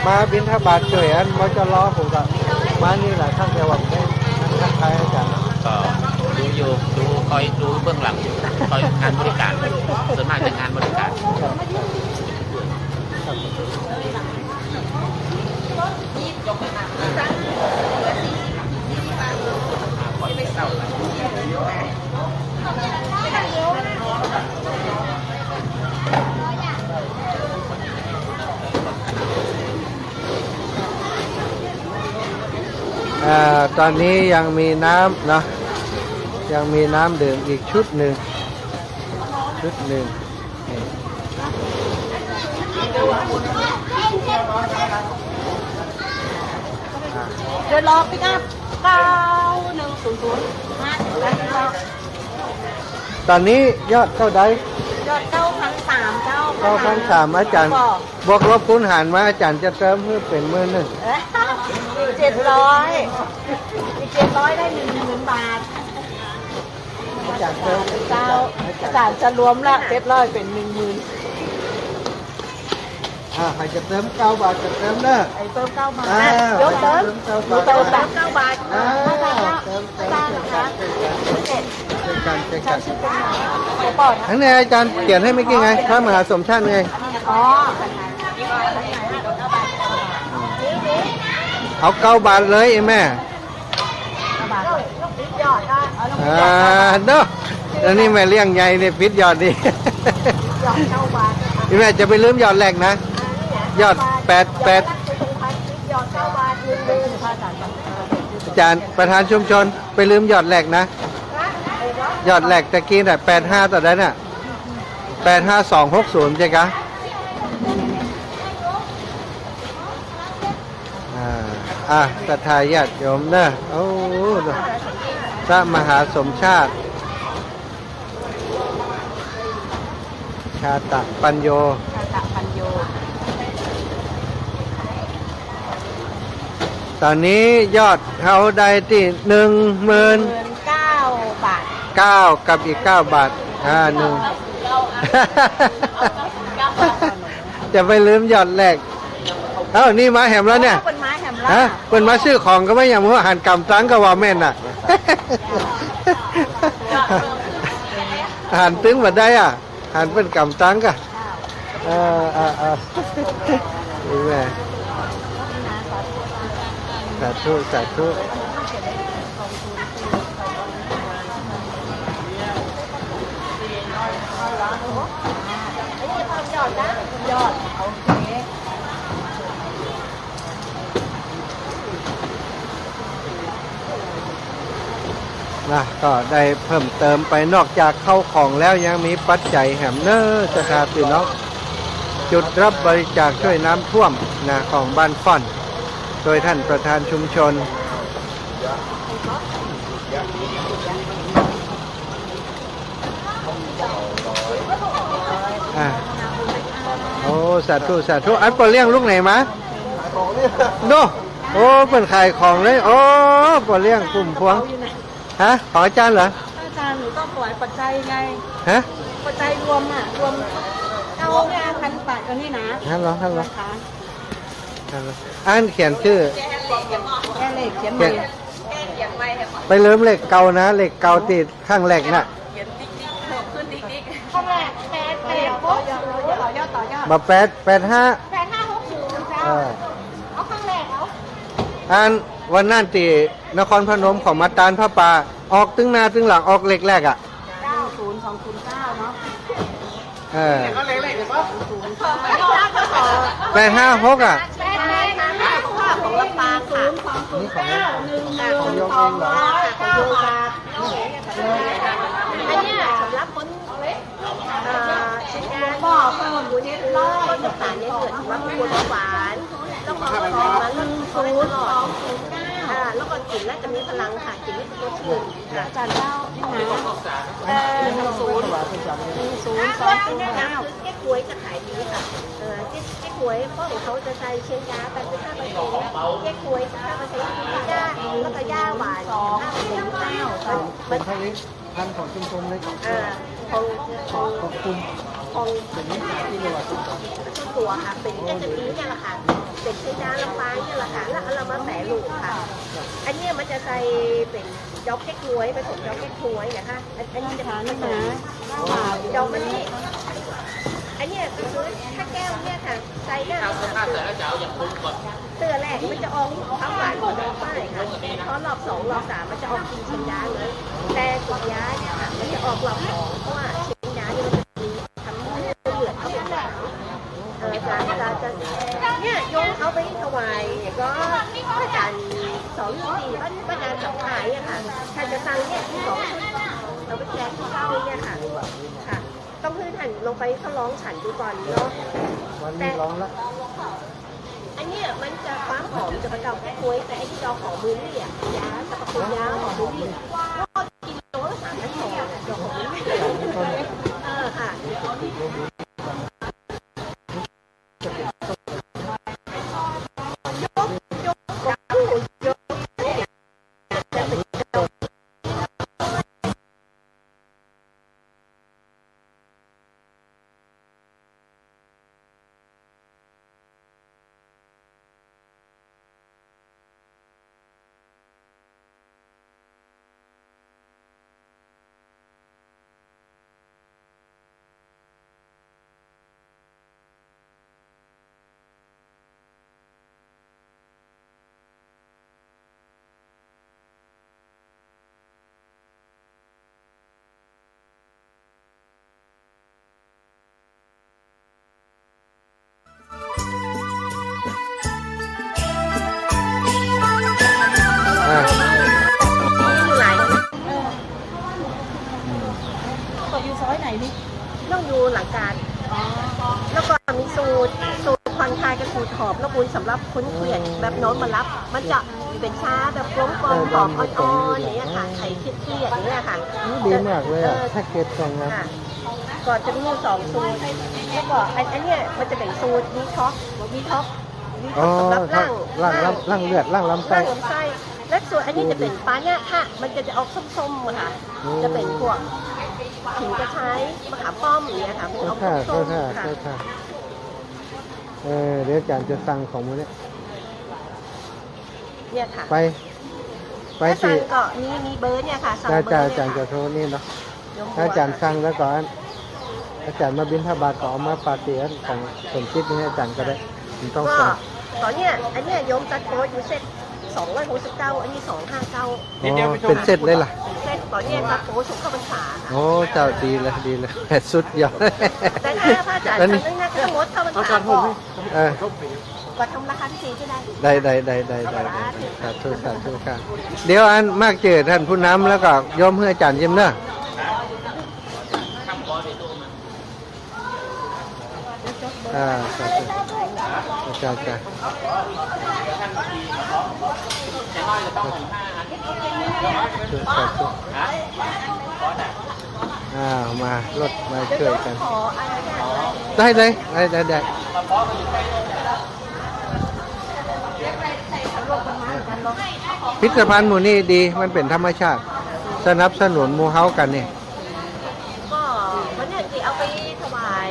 มาบินทบาทช่วยอันมาจะล้อผมก็มานี่แหละทั้งจังหวัดได้ทักทายอาจารย์ก็ดูคอยดูเบื้องหลังคอยงานบริการส่วนมากจะงานบริการตอนนี้ยังมีน้ำเนาะยังมีน้ำดื่มอีกชุดหนึ่งเดี๋ยวรอปิกอัพ9100ตอนนี้ยอดเท่าใดยอด9,300 9,300อาจารย์บวกลบคูณหารมาอาจารย์จะเติมเพื่อเป็นมื้อนึง700อีก700ได้ 10,000 บาทอาจารย์เติมอาจารย์จะรวมละ700เป็น 10,000ใครจะเติม9 บาทจะเติมเด้อไอ้เติม9 บาทยกเติม9 บาททั้งนี้อาจารย์เขียนให้ไม่กี่ไงพระมหาสมชาติไงเอา9 บาทเลยแม่เนาะแล้วนี่แม่เลี้ยงใหญ่เนี่ยพิษยอดดิแม่จะไปลืมยอดแรกนะยอด88อาจารย์ประธานชุมชนไปลืมยอดแรกนะยอดแรกตะกี้น่ะ85ต่อได้น่ะ85260ใช่กะศรัทธาญาติโยมนะโอ้พระมหาสมชาติชาตะปัญโยตอนนี้ยอดเขาได้ที่19,000 บาท9กับอีก9 บาท1จะไปลืมยอดแรกนี่มาแหมแล้วเนี่ยเป็นมาซื้อของก็ไม่อย่างว่าหันกำตั้งก็ว่าแม่นน่ะหันตึงมาได้หันเป็นกำตั้งก็นี่แม่สาธุ อันนี้เพิ่มยอดนะยอดโอเค นะก็ได้เพิ่มเติมไปนอกจากเข้าของแล้วยังมีปัจจัยแหมเนอร์สถาพี่น้องจุดรับบริจาคช่วยน้ำท่วมนะของบ้านฟ่อน โดยท่านประธานชุมชนโอ้สาธุสาธุอันปอเลี้ยงลูกไหนมาโนโอ้เป็นขายของเลยโอ้ปอเลี้ยงกลุ่มพวงฮะของอาจารย์เหรอ อาจารย์หนูต้องปล่อยปัจจัยไง ฮะ ปัจจัยรวมอ่ะรวมเอา5,000 บาทกันนี่นะ ฮัลโหลฮัลโหล นะคะ อันเขียนชื่อ แค่เลขเขียนใหม่ ไปเริ่มเหล็กเก่านะเหล็กเก่าติดข้างแหลกน่ะ ข้างแรกแปดแปดหก ต่อยอด มา885 แปดห้าหกศูนย์เจ้าเอาข้างแรกเอา อันวันนั่นตีนครพนมของมาตานพระป่าออกตึงหน้าตึงหลังออกเหล็กแรกอ่ะ 90209เนาะ 856อ่ะ แปดแปดห้าหก ของลำปางค่ะของโยงเหรอของโยงค่ะ อันเนี้ยสำหรับคน ชิ้นงานก็เพิ่มบุญเนี่ยรอดสารเนี่ยเกิดว่าบุญหวานแล้วก็มันซูดแล้วก็กินแล้วจะมีพลังค่ะกินแล้วจะตัวชื่นอาจารย์เล่าที่ไหน100209เก๊กฮวยจะขายดีค่ะเก๊กฮวยเพราะของเขาจะใช้เชียงยากันเป็น5%เก๊กฮวย5%ย่าแล้วก็ย่าหวาน5%เป็นพันของชุมชนเลย ของกลุ่มของทุกตัวค่ะเป็นก็จะมีเนี่ยแหละค่ะเป็นเชียงยาลำปางเนี่ยแหละค่ะแล้วเรามาแปรรูปค่ะอันนี้มันจะใส่เป็นดอกเก๊กฮวยผสมดอกเก๊กฮวยนะคะอันนี้จะมีผสมดอกมันนี่อันนี้คือถ้าแก้วเนี่ยค่ะใส่เนี่ยเตือแรกมันจะออกทั้งหวานของดอกไม้ค่ะเพราะรอบ2รอบ3มันจะออกกินเชียงยาเลยแต่กุยาเนี่ยค่ะมันจะออกรอบ2เพราะว่าเชียงยาเนี่ยมันจะมีทำให้เหลือดเขาเป็นแบบจะเนี่ยโยงเอาไปถวายก็พระอาจารย์2-4พระอาจารย์ขายอะค่ะถ้าจะสั่งเนี่ย2 ชุดเราไปแจกที่เข้าเนี่ยค่ะค่ะต้องให้ท่านลงไปเขาร้องฉันดูก่อนเนาะ วันนี้ร้องละ อันนี้มันจะความหอมจะเป็นดอกแก้ควยแต่ไอ้ที่ดอกหอมมือนี่อ่ะยาสรรพคุณยาหอมมือนี่ก็กิโลละ3,200ดอกหอมมือนี่ค่ะต้องอยู่หลังการแล้วก็มีสูตรผ่อนคลายกับสูตรหอมแล้วคุณสำหรับคนเกลียดแบบโน้นมารับมันจะเป็นชาแบบกลมกลมหอมอ่อนๆอย่างเงี้ยค่ะไข่เครียดๆอย่างเงี้ยค่ะ ดีมากเลยอ่ะแพ็กเกจของนะ ก่อนจะมี2 สูตรแล้วก็อันเนี้ยมันจะเป็นสูตรดีท็อกสำหรับร่างเลือดร่างลำไส้ ร่างลำไส้และส่วนอันนี้จะเป็นปลาเนี่ยค่ะมันจะออกส้มๆค่ะจะเป็นพวกขิงกระชายมะขามป้อมอย่างเงี้ยค่ะเป็นออกส้มๆค่ะ เดี๋ยวอาจารย์จะสั่งของมือเนี่ย เนี่ยค่ะ ไป ถ้า สิ สั่งก็มีเบอร์เนี่ยค่ะสั่ง อา เบอ จาร ร์ ย์อาจารย์จะโทรนี่เนาะ เนี่ย ถ้าอาจารย์สั่งแล้วก่อนอาจารย์มาบิณฑบาตก็เอามาปาเตียนของสมคิดนี่อาจารย์ก็ได้มันต้อง ก็ สั่ง ตอนเนี้ยอันเนี้ยโยมตัดโค้ดอยู่เซ็ต269อันนี้259 เป็นเสร็จเลยล่ะ เซ็ต ตอนเนี้ยจะโตชุกเข้าพรรษาค่ะ โอ้เจ้าดีเลยดีเลยสุดยอด แต่ถ้าพระอาจารย์ แล้ว ทำ นี่ เรื่องนั้นก็งดเข้าพรรษาก่อน เออ ก็ทำราคาพิเศษใช่ไหม ได้สาธุค่ะเดี๋ยวอันมากเจอท่านผู้นำแล้วก็ยอมเพื่ออาจารย์ยิ้มเนอะสาธุจ้ามารถมาช่วยกัน ขออนุญาต ได้พิพิธภัณฑ์หมู่นี้ดีมันเป็นธรรมชาติสนับสนุนหมู่เฮากันนี่ ก็วันนี้ที่เอาไปถวาย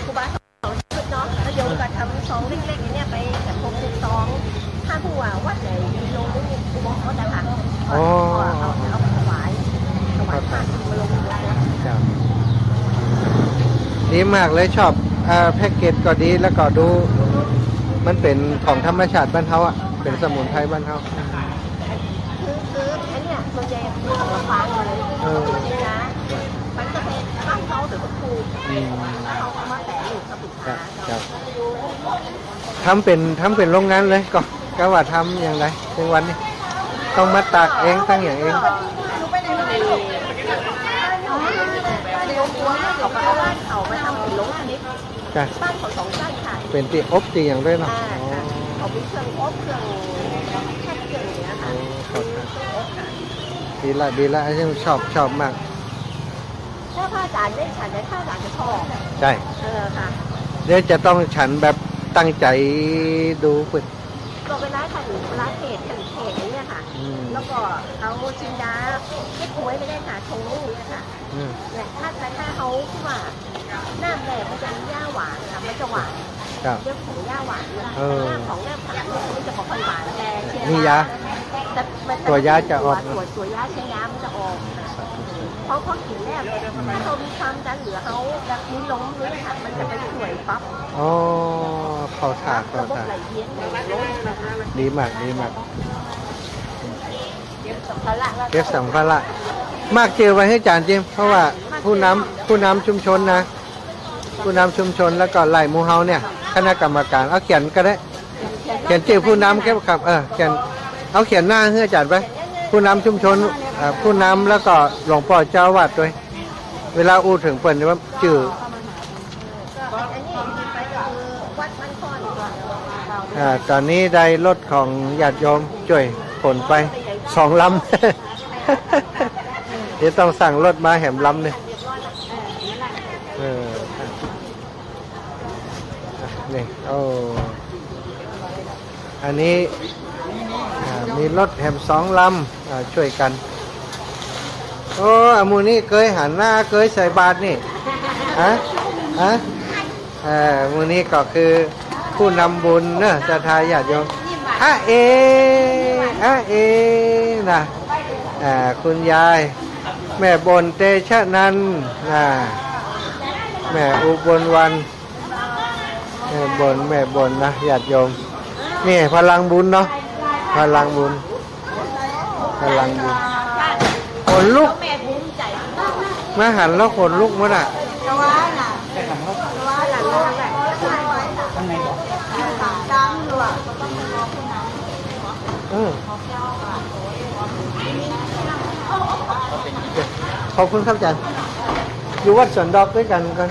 ครูบาสองชุดเนาะแล้วโยมก็ทำซองเล็กๆอย่างเนี้ยไปกับพวกคูซองถ้าผู้ว่าวัดไหนมีลงนี่ครูบอกเขาจะค่ะก็เอาไปถวายพระมาลงแล้ว ดีมากเลยชอบแพ็กเกจก็ดีแล้วก็ดูมันเป็นของธรรมชาติบ้านเฮาอ่ะเป็นสมุนไพรบ้านเฮา คืออันเนี้ยส่วนใหญ่มีของลำปางเลยนะมันจะเป็นบ้านเขาหรือว่าครูเขาเอามาแต่ลูกกับปิด ครับทำเป็นโรงงานเลยก็ว่าทำอย่างไรถึงวันนี้ต้องมาตากเองตั้งอย่างเอง เขาก็เอาบ้านเขามาทำเป็นโรงชนิด จ้ะ บ้านของสองบ้านค่ะ เป็นตีอบตีอย่างด้วยเนาะ เขามีเครื่องอบเครื่องแค่เครื่องอย่างเงี้ยค่ะ ดีละไอ้ที่ชอบมาก ถ้าพระอาจารย์ได้ฉันได้ข้าวอาจารย์จะชอบ ใช่ ค่ะ เดี๋ยวจะต้องฉันแบบตั้งใจดูฝึก ก็เวลาค่ะเวลาเทศอย่างเงี้ยค่ะ แล้วก็เอาชินดาไม่คุยไม่ได้ค่ะชงลูกเนี่ยค่ะเนี่ยถ้าเขาที่ว่าหน้าแดงมันจะมีหญ้าหวานค่ะมันจะหวาน ครับ เรื่องของหญ้าหวานนะหน้าของหน้าผักเนี่ยมันจะบอกหวานแต่ มียา ตัวยาจะออก ตัวยาใช้ยามันจะออกเพราะกินแล้วถ้าเขามีความดันเหลือเขาจะมีล้มเลยค่ะมันจะไปช่วยปั๊บ อ๋อเขาถาก ระบบไหลเวียนล้มนะคะ ดีมากเก็บสัมภาระ เก็บสัมภาระมากเจอไว้ให้อาจารย์จิมเพราะว่าผู้นำชุมชนนะผู้นำชุมชนแล้วก็ไล่หมู่เฮาเนี่ยคณะกรรมการเอาเขียนก็ได้เขียนชื่อผู้นำครับเขียนเอาเขียนหน้าให้อาจารย์ไปผู้นำชุมชนผู้นำแล้วก็หลวงพ่อเจ้าวาดด้วยเวลาอู้ถึงเปิ่นว่าชื่อ อันนี้ไปก็คือวัดมันคอนก่อน ตอนนี้ได้รถของญาติโยมช่วยขนไป2 ลำ เดี๋ยวต้องสั่งรถมาแหมลำเนี่ยนี่อันนี้มีรถแหม2 ลำช่วยกันโอ้อามูนี่เคยหันหน้าเคยใส่บาตรนี่มูนี่ก็คือผู้นำบุญเนอะจะทายญาติโยมนะคุณยายแม่บนเตชะนันแม่อุบลวันแม่บนนะญาติโยมนี่พลังบุญเนาะพลังบุญขนลุกมาหันแล้วขนลุกมั้งอ่ะขอบคุณครับอาจารย์อยู่วัดสวนดอกด้วยกันกัน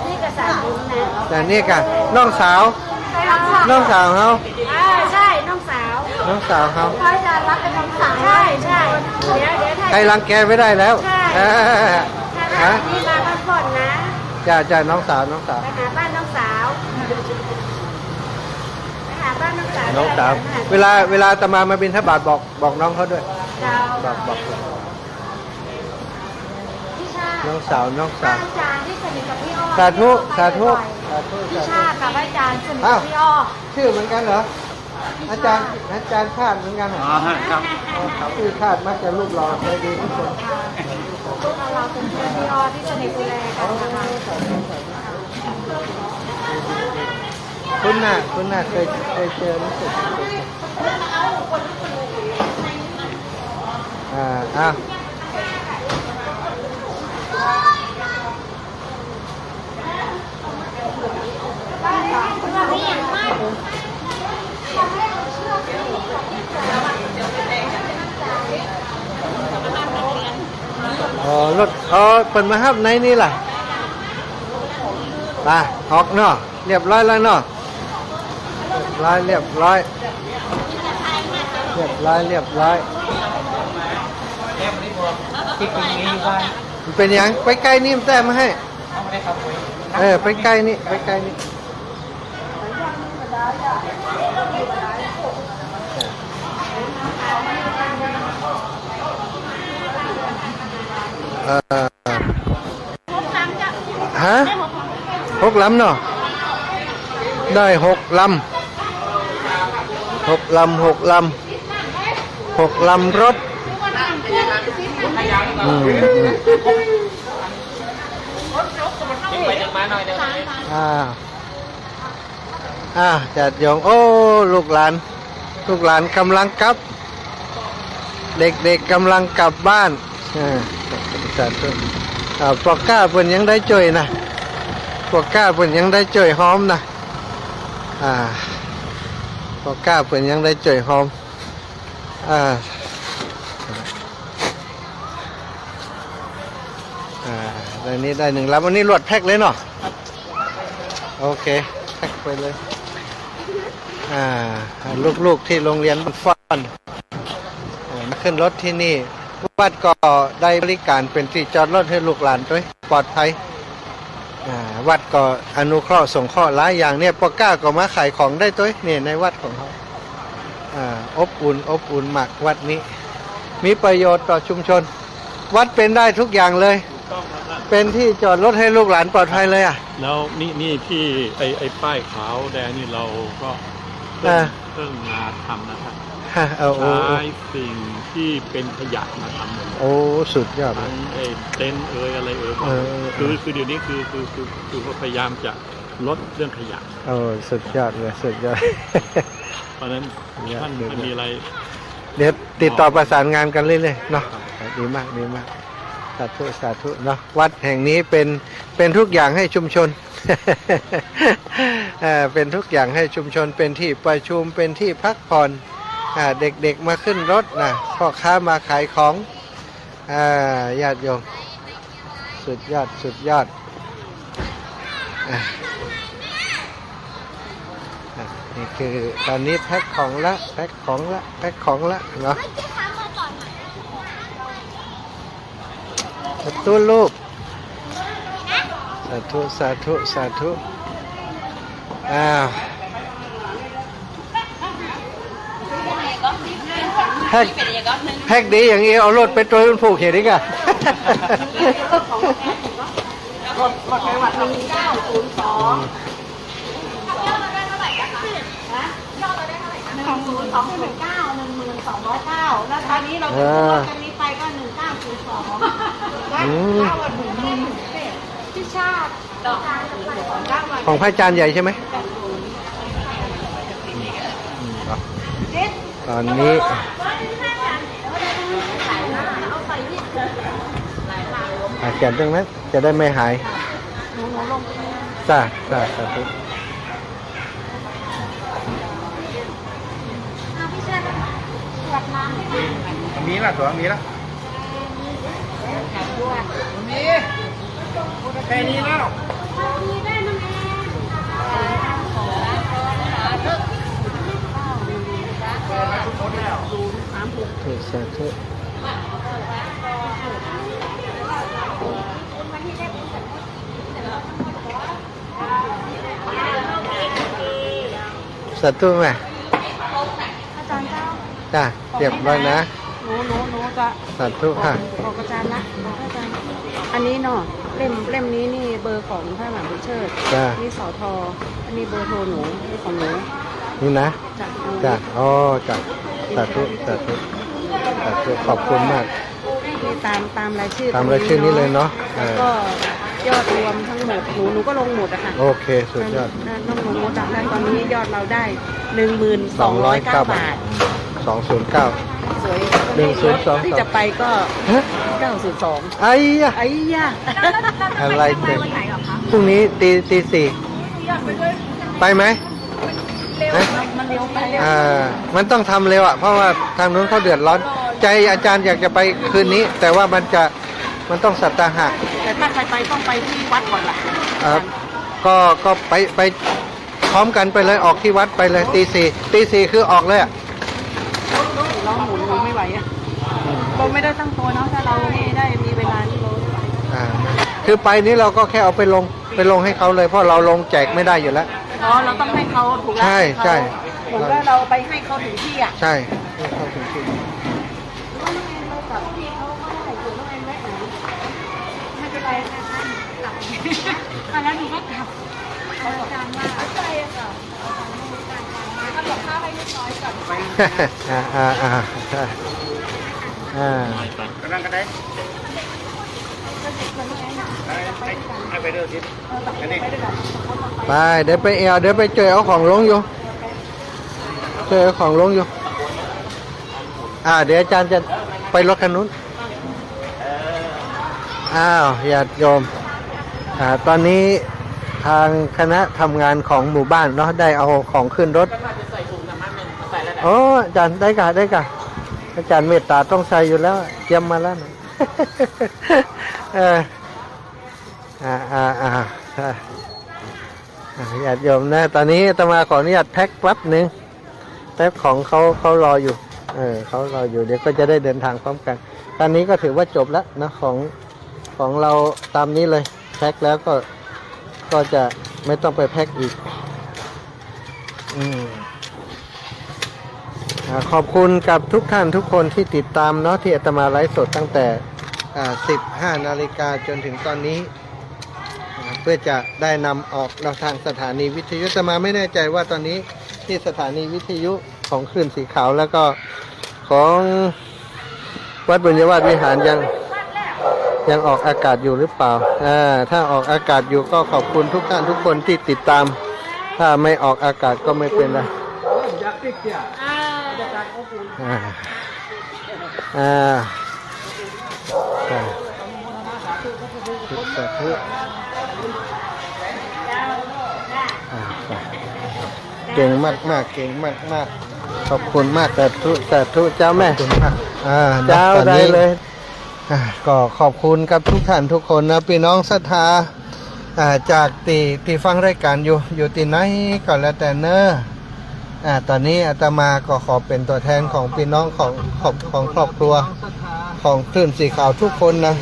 นี่กษัตริย์บุญนะ แต่นี่กันน้องสาวเขา ใช่น้องสาว เขา พระอาจารย์รักเป็นน้องสาวใช่เดี๋ยว ใครรังแกไม่ได้แล้ว นี่มาพักผ่อนนะ จ้าน้องสาว ไปหาบ้านน้องสาว เวลาอาตมาบิณฑบาตบอกน้องเขาด้วยบอกน้องสาว อาจารย์ที่สนิทกับพี่อ้อ สาธุ พี่ชาติกับอาจารย์สนิทกับพี่อ้อ ชื่อเหมือนกันเหรออาจารย์ชาติเหมือนกันเหรอครับชื่อชาติมักจะรูปหล่อใจดีทุกคน เราเป็นเพื่อนพี่อ้อที่สนิทดูแลกันนะคะ คุณน่ะเคยเจอรู้สึก รถเปิดมาฮับในนี่ล่ะไปออกเนาะเรียบร้อยแล้วเนาะเรียบร้อยมันเป็นยังไปใกล้นี่มันแต้มมาให้ไปใกล้นี่ฮะ6 ลำเนาะได้6 ลำรถจัดยงโอ้ลูกหลานกำลังกลับเด็กๆกำลังกลับบ้านจัดปอกก้าเพิ่นยังได้จ่อยนะปอกก้าเพิ่นยังได้จ่อยหอมนะปอกก้าเพิ่นยังได้จ่อยหอมในนี้ได้1 ลำวันนี้รวดแพ็คเลยเนาะโอเคแพ็คไปเลยลูกๆที่โรงเรียนฟอนมาขึ้นรถที่นี่วัดก็ได้บริการเป็นที่จอดรถให้ลูกหลานด้วยปลอดภัยวัดก็อนุเคราะห์สงเคราะห์หลายอย่างเนี่ยปอก้าก็มาขายของได้ด้วยเนี่ยในวัดของเขาอบอุ่นมากวัดนี้มีประโยชน์ต่อชุมชนวัดเป็นได้ทุกอย่างเลยเป็นที่จอดรถให้ลูกหลานปลอดภัยเลยแล้วนี่ที่ไอ้ป้ายขาวแดงนี่เราก็เพิ่งมาทำนะครับใช้สิ่งที่เป็นขยะมาทำหมดโอ้สุดยอดทั้งเต็นท์อะไรคือเดี๋ยวนี้คือพยายามจะลดเรื่องขยะสุดยอดเลยสุดยอดเพราะนั้นท่านมีอะไรเดี๋ยวติดต่อประสานงานกันเรื่อยๆเนาะดีมากสาธุเนาะวัดแห่งนี้เป็นทุกอย่างให้ชุมชน เป็นทุกอย่างให้ชุมชนเป็นที่ประชุมเป็นที่พักผ่อนเด็กๆมาขึ้นรถนะพ่อค้ามาขายของญาติโยมสุดยอดนี่คือตอนนี้แพ็คของละเนาะตู้ลูกสาธุแพ็กดีอย่างนี้เอารถไปตัวมันผูกเห็นดิกะรถไปวัด90212,9 แล้วคราวนี้เราจะรถกันนี้ไปก็1902ที่ชาติของพระอาจารย์ใหญ่ใช่ไหมตอนนี้เขียนตรงนั้นจะได้ไม่หายจ้ามีละตัวมีละแค่นี้แล้วสาธุสาธุไหมอาจารย์จ้าเรียบร้อยนะหนูจะสาธุค่ะบอกอาจารย์ละบอกอาจารย์อันนี้เนาะเล่มนี้นี่เบอร์ของพระมหาบุญเชิดนี่สทอันนี้เบอร์โทรหนูนี่ของหนูนี่นะจ้าจ้าสาธุขอบคุณมากตามรายชื่อนี้เลยเนาะก็ยอดรวมทั้งหมดหนูก็ลงหมดอะค่ะโอเคสุดยอดน้องหนูจับได้ตอนนี้ยอดเราได้ 1209 บาท209สวย102ที่จะไปก็902ไอ้ยะอะไรเต็มพรุ่งนี้ตีสี่ไปไหมมันเร็วไปมันต้องทำเร็วเพราะว่าทางนู้นเขาเดือดร้อนใจอาจารย์อยากจะไปคืนนี้แต่ว่ามันจะ มันต้องสัตหะ แต่ถ้าใครไปต้องไปที่วัดก่อนล่ะ ก็ไปพร้อมกันไปเลยออกที่วัดไปเลยตีสี่คือออกเลยอ่ะ เราหมุนไม่ไหวอ่ะเราไม่ได้ตั้งตัวเนาะถ้าเราไม่ได้มีเวลาที่เราไม่ไหว คือไปนี้เราก็แค่เอาไปลงให้เขาเลยเพราะเราลงแจกไม่ได้อยู่แล้ว เราต้องให้เขาถูกแล้ว ใช่ใช่ เหมือนว่าเราไปให้เขาถึงที่อ่ะ ใช่ให้เข้าถึงที่ เรากลับที่เขาก็ได้อยู่น้องแอนแวะไหน ไม่เป็นไรค่ะท่านแล้วหนูก็กลับเอาอาจารย์ว่าใช่ค่ะทำกับข้าวให้เรียบร้อยก่อน ก็นั่งกันได้ให้ไปเรื่อยทิศอันนี้ ไปเดี๋ยวไปเจอเอาของลงอยู่เดี๋ยวอาจารย์จะไปรถคันนู้นญาติโยมตอนนี้ทางคณะทำงานของหมู่บ้านเนาะได้เอาของขึ้นรถอาจารย์ได้กะอาจารย์เมตตาต้องใส่อยู่แล้วเตรียมมาแล้วนะญาติโยมนะตอนนี้อาตมาขออนุญาตแพ็คแป๊บหนึ่งแป๊บของเขารออยู่เขารออยู่เดี๋ยวก็จะได้เดินทางพร้อมกันตอนนี้ก็ถือว่าจบแล้วนะของเราตามนี้เลยแพ็คแล้วก็จะไม่ต้องไปแพ็คอีกขอบคุณกับทุกท่านทุกคนที่ติดตามเนาะที่อาตมาไลฟ์สดตั้งแต่15 นาฬิกาจนถึงตอนนี้เพื่อจะได้นำออกทางสถานีวิทยุอาตมาไม่แน่ใจว่าตอนนี้ที่สถานีวิทยุของคลื่นสีขาวแล้วก็ของวัดบุญยวาสวิหารยังออกอากาศอยู่หรือเปล่าถ้าออกอากาศอยู่ก็ขอบคุณทุกท่านทุกคนที่ติดตามถ้าไม่ออกอากาศก็ไม่เป็นไรสาธุเก่งมากเก่งมากขอบคุณมากสาธุเจ้าแม่เจ้าได้เลยก็ขอบคุณกับทุกท่านทุกคนนะพี่น้องศรัทธาจากตีฟังรายการอยู่ที่ไหนก็แล้วแต่เนอะตอนนี้อาตมาก็ขอเป็นตัวแทนของพี่น้องของครอบครัวของคลื่นสีขาวทุกคนนะ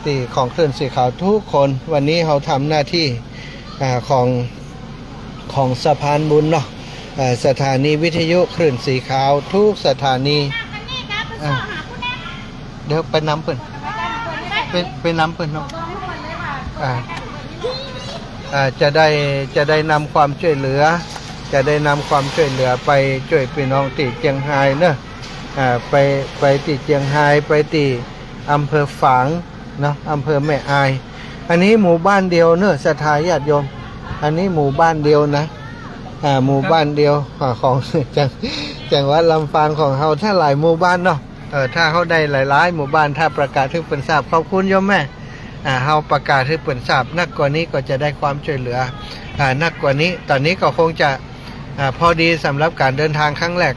ตีของคลื่นสีขาวทุกคนวันนี้เขาทำหน้าที่ของสะพานบุญเนาะสถานีวิทยุคลื่นสีขาวทุกสถานีเดี๋ยวไปน้ำเปิ่นไปน้ำเปิ่นเนาะจะได้นำความช่วยเหลือไปช่วยพี่น้องติเจียงไฮ้เนอะไปติเจียงไฮ้ไปติอำเภอฝางเนาะอำเภอแม่อายอันนี้หมู่บ้านเดียวเนอะศรัทธาญาติโยมอันนี้หมู่บ้านเดียวนะหมู่บ้านเดียวของจังหวัดลำปางของเฮาถ้าหลายหมู่บ้านเนาะถ้าเขาได้หลายๆหมู่บ้านถ้าประกาศให้เปิ้นทราบขอบคุณโยมแม่เฮาประกาศให้เปิ้นทราบนักกว่านี้ก็จะได้ความช่วยเหลือนักกว่านี้ตอนนี้ก็คงจะพอดีสำหรับการเดินทางครั้งแรก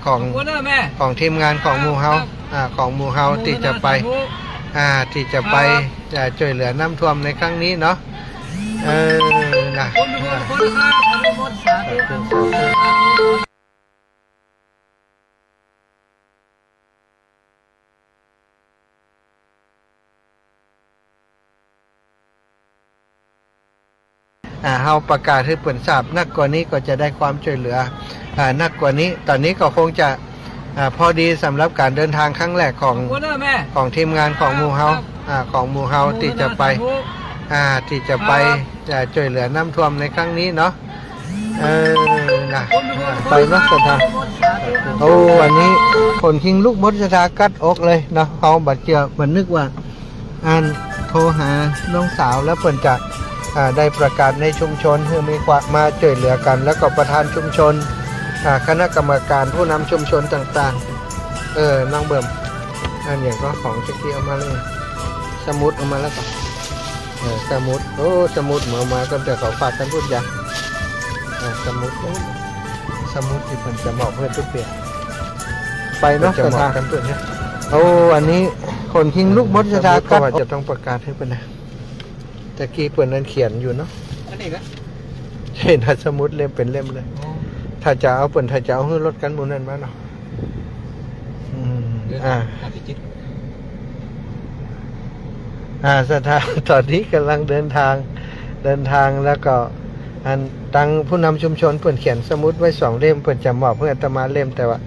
ของทีมงานของหมู่เฮาที่จะไปช่วยเหลือน้ำท่วมในครั้งนี้เนาะนะเฮาประกาศให้เปิ้นทราบนักกว่านี้ก็จะได้ความช่วยเหลือนักกว่านี้ตอนนี้ก็คงจะพอดีสำหรับการเดินทางครั้งแรกของทีมงานของหมู่เฮาที่จะไปช่วยเหลือน้ำท่วมในครั้งนี้เนาะนะไปเนาะศรัทธาวันนี้คนคิงลูกมดศรัทธากัดอกเลยเนาะเขาบัดเจียวมันนึกว่าโทรหาน้องสาวแล้วเปิ้นจะได้ประกาศในชุมชนเพื่อมีความมาช่วยเหลือกันแล้วก็ประธานชุมชนคณะกรรมการผู้นำชุมชนต่างๆน้องเบิ่มอันอย่างก็ของเชี่ยวมาเลยสมุดออกมาแล้วก็สมุดสมุดมาก็จะเขาฝากกันพูดอย่างสมุดที่เพิ่นจะเหมาะเพื่อนทุกเปียไปเนาะจะเหมาะกันเพื่อนเนี่ยอันนี้ คนทิ้งลูกมดจะดาก็ว่าจะต้องประกาศให้เพิ่นนะแต่กี้เพิ่นนั้นเขียนอยู่เนาะ อันนี้นะ เห็นสมุดเล่มเป็นเล่มเลย ถ้าจะเอาเปิ่นถ้าจะเอาให้รถกันหมูนั่นมาเนาะสถานตอนนี้กำลังเดินทางแล้วก็อันตั้งผู้นำชุมชนเปิ่นเขียนสมุดไว้2 เล่มเปิ่นจะมอบเพื่ออาตมาเล่มแต่ว่า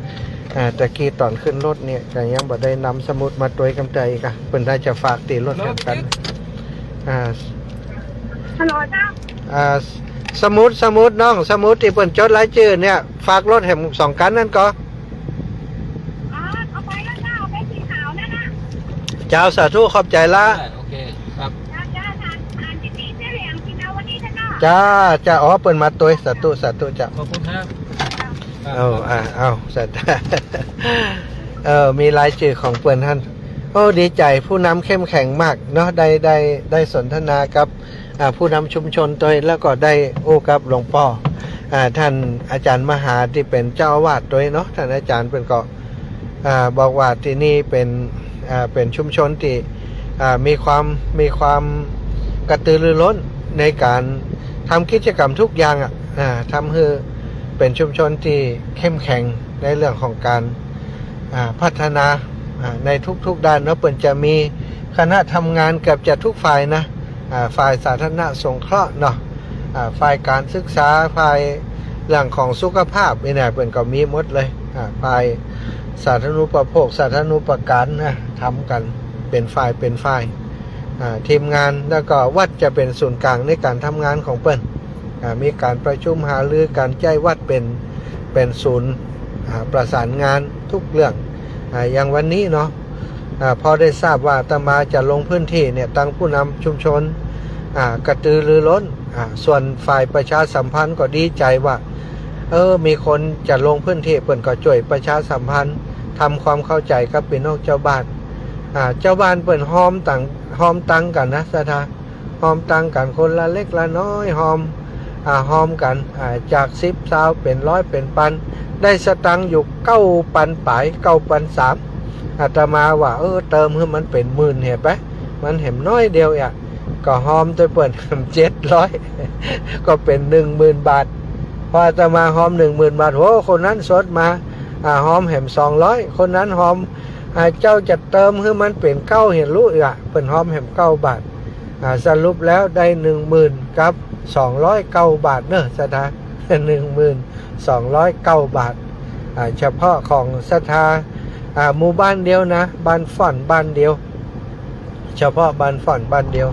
ตะกี้ตอนขึ้นรถเนี่ยก็ยังบ่ได้นำสมุดมาตัวกำใจอีกเปิ่นได้จะฝากตีรถกันฮัลโหลจ้าสมุดน้องสมุดที่เปิ่นจดรายชื่อเนี่ยฝากรถแห่ง2 คันนั่นก็เอาไปแล้วจ้าเอาไปสีขาวนั่นน่ะเจ้าสาธุขอบใจละโอเคครับจ้าทานดีๆเสียเหลี่ยมกินเอาวันนี้จ้าจ้าอ๋อเปิ่นมาตัวสาธุจ้าขอบคุณครับเอาสาธุมีรายชื่อของเปิ่นท่านโอ้ดีใจผู้นำเข้มแข็งมากเนาะได้สนทนากับผู้นำชุมชนตัวแล้วก็ได้โอ้กับหลวงพ่อท่านอาจารย์มหาที่เป็นเจ้าอาวาสตัวเนาะท่านอาจารย์เป็นก็บอกว่าที่นี่เป็นชุมชนที่มีความกระตือรือร้นในการทำกิจกรรมทุกอย่างทำให้เป็นชุมชนที่เข้มแข็งในเรื่องของการพัฒนาในทุกๆด้านเนาะเปิ่นจะมีคณะทำงานเกือบจะทุกฝ่ายนะฝ่ายสาธารณสงเคราะห์เนาะฝ่ายการศึกษาฝ่ายเรื่องของสุขภาพนี่แหละเปิ่นก็มีหมดเลยฝ่ายสาธารณูปโภคสาธารณูปการนะทำกันเป็นฝ่ายทีมงานแล้วก็วัดจะเป็นศูนย์กลางในการทำงานของเปิ่นมีการประชุมหารือการใจวัดเป็นศูนย์ประสานงานทุกเรื่องอย่างวันนี้เนาะพอได้ทราบว่าอาตมาจะลงพื้นที่เนี่ยตั้งผู้นำชุมชนกระตือรือร้นส่วนฝ่ายประชาสัมพันธ์ก็ดีใจว่ามีคนจะลงพื้นที่เปิ่นก็ช่วยประชาสัมพันธ์ทำความเข้าใจกับพี่น้องเจ้าบ้านเจ้าบ้านเปิ่นหอมตังกันนะสถาหอมตังกันคนละเล็กละน้อยหอมกันจาก10 20เป็น100เป็นพันได้สตังค์อยู่9 ปันปลาย9 ปัน 3อาตมาว่าเติมให้มันเป็น10,000เห็นไหมมันเห็นน้อยเดียวก็หอมตัวเปิ่น700ก็เป็น 10,000 บาทพออาตมาหอม 10,000 บาทโหคนนั้นสดมาหอมเห็น200คนนั้นหอมเจ้าจะเติมให้มันเป็น9เห็นรู้เปิ่นหอมเห็น9 บาทสรุปแล้วได้ 10,000 กับ209 บาทเนอะสถา1209 บาทเฉพาะของศรัทธาหมู่บ้านเดียวนะบ้านฝ่อนบ้านเดียวเฉพาะบ้านฝ่อนบ้านเดียว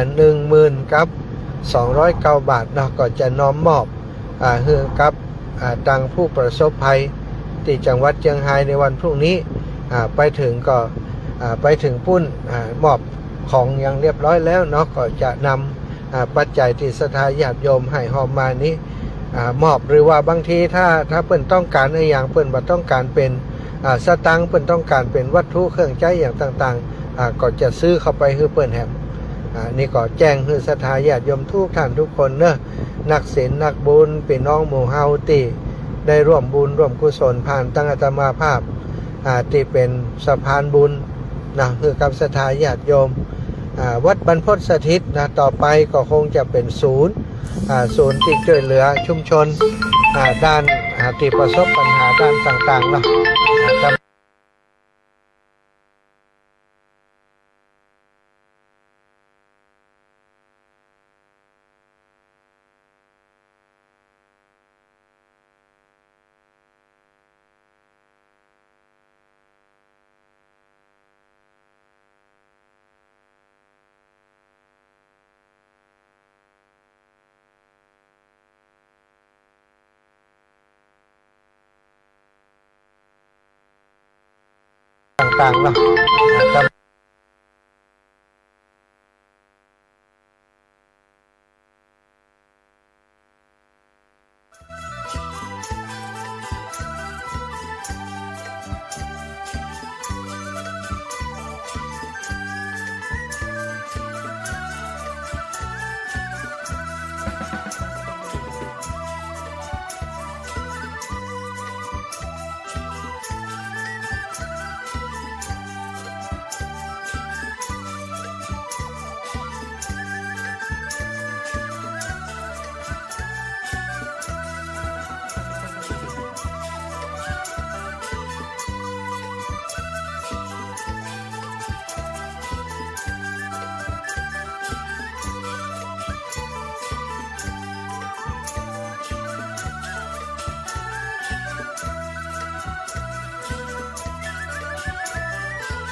10,000 กับ209 บาทเนาะก็จะน้อมมอบให้กับตังผู้ประสบภัยที่จังหวัดเชียงรายในวันพรุ่งนี้ไปถึงก็ไปถึงปุ้นมอบของอย่างเรียบร้อยแล้วเนาะก็จะนำปัจจัยที่ศรัทธาญาติโยมให้หอมมานี้มอบหรือว่าบางทีถ้าเพิ่นต้องการในอย่างเพิ่นบ่ต้องการเป็นสตังค์เพิ่นต้องการเป็นวัตถุเครื่องใช้อย่างต่างๆก็จะซื้อเข้าไปให้เพิ่นแฮมนี่ก็แจ้งให้ศรัทธาญาติโยมทุกท่านทุกคนเนอะนักศีลนักบุญพี่น้องหมู่เฮาที่ได้ร่วมบุญร่วมกุศลผ่านตั้งอาตมาภาพที่เป็นสะพานบุญนะคือกับศรัทธาญาติโยมวัดบรรพตสถิตนะต่อไปก็คงจะเป็นศูนย์ที่ช่วยเหลือชุมชนด้านที่ประสบปัญหาด้านต่างๆเนาะต่างๆเนาะ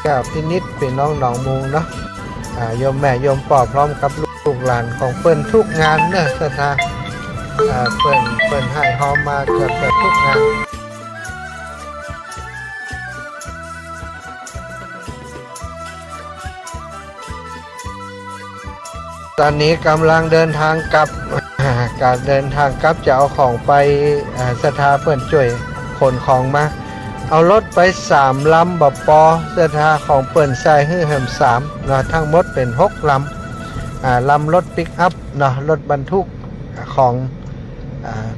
แก้วพินิจพี่น้องหนองมูเนาะโยมแม่โยมป่อพร้อมกับลูกหลานของเปิ้นทุกงานเนอะศรัทธาเปิ้นให้เฮามาเกือบจะทุกงานตอนนี้กำลังเดินทางกลับ การเดินทางกลับจะเอาของไปศรัทธาเปิ้นช่วยขนของมาเอารถไป3 ลำบปอศรัทธาของเปิ้นใส่ให้แหม3เนาะทั้งหมดเป็น6 ลำลำรถปิกอัพเนาะรถบรรทุกของ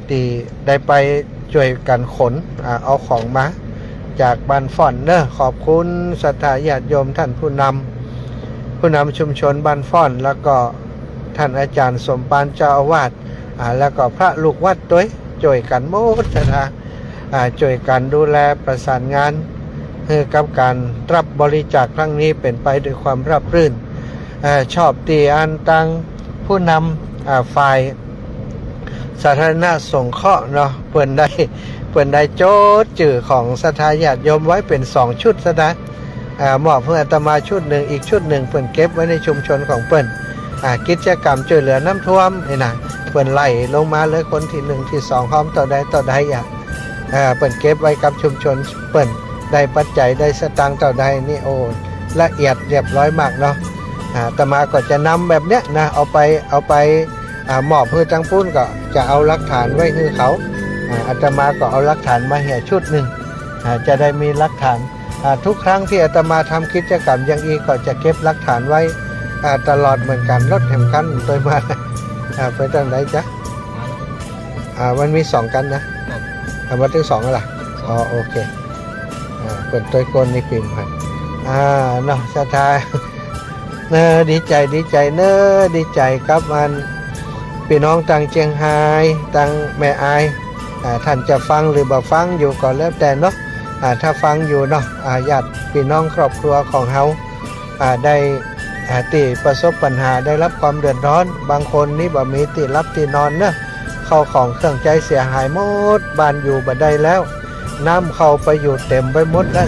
ตีได้ไปช่วยกันขนเอาของมาจากบ้านฟ่อนเนอะขอบคุณศรัทธาญาติโยมท่านผู้นำชุมชนบ้านฟ่อนแล้วก็ท่านอาจารย์สมปานเจ้าอาวาสแล้วก็พระลูกวัดด้วยช่วยกันหมดนะช่วยกันดูแลประสานงานเพื่อกับการรับบริจาคครั้งนี้เป็นไปด้วยความราบรื่นชอบตีอันตังผู้นำฝ่ายสาธารณสงเคราะห์เนาะเปิ่นได้โจทย์จื่อของศรัทธาญาติโยมไว้เป็น2 ชุดซะนะมอบเพื่ออาตมาชุดหนึ่งอีกชุดหนึ่งเปิ่นเก็บไว้ในชุมชนของเปิ่นกิจกรรมช่วยเหลือน้ำท่วมนี่นะเปิ่นไล่ลงมาเลยคนที่1ที่2พร้อมต่อใดเปิ่นเก็บไว้กับชุมชนเปิ่นได้ปัจจัยได้สตางค์ต่อใดนี่โอ้ละเอียดเรียบร้อยมากเนาะอาตมาก็จะนำแบบเนี้ยนะเอาไปมอบเพื่อจังปุ้นก็จะเอาหลักฐานไว้ให้เขาอาตมาก็เอาหลักฐานมาเหี่ยชุดหนึ่งจะได้มีหลักฐานทุกครั้งที่อาตมาทำกิจกรรมอย่างนี้ก็จะเก็บหลักฐานไว้ตลอดเหมือนกันรถแห่งกันตัวมาไปทางไหนจ๊ะมันมี2 กันนะมาถึง2แล้วล่ะอ๋อโอเคเปิดตัวกลในพิมพ์ครับเนาะศรัทธาดีใจเนอะดีใจกับมันพี่น้องต่างเชียงไฮ้ต่างแม่อายท่านจะฟังหรือบ่ฟังอยู่ก่อนแล้วแต่เนาะถ้าฟังอยู่เนาะญาติพี่น้องครอบครัวของเฮาได้ตีประสบปัญหาได้รับความเดือดร้อนบางคนนี่บ่มีที่รับที่นอนเนอะเข้าของเครื่องใจเสียหายหมดบ้านอยู่บ่ได้แล้วน้ำเข้าไปอยู่เต็มไปหมดแล้ว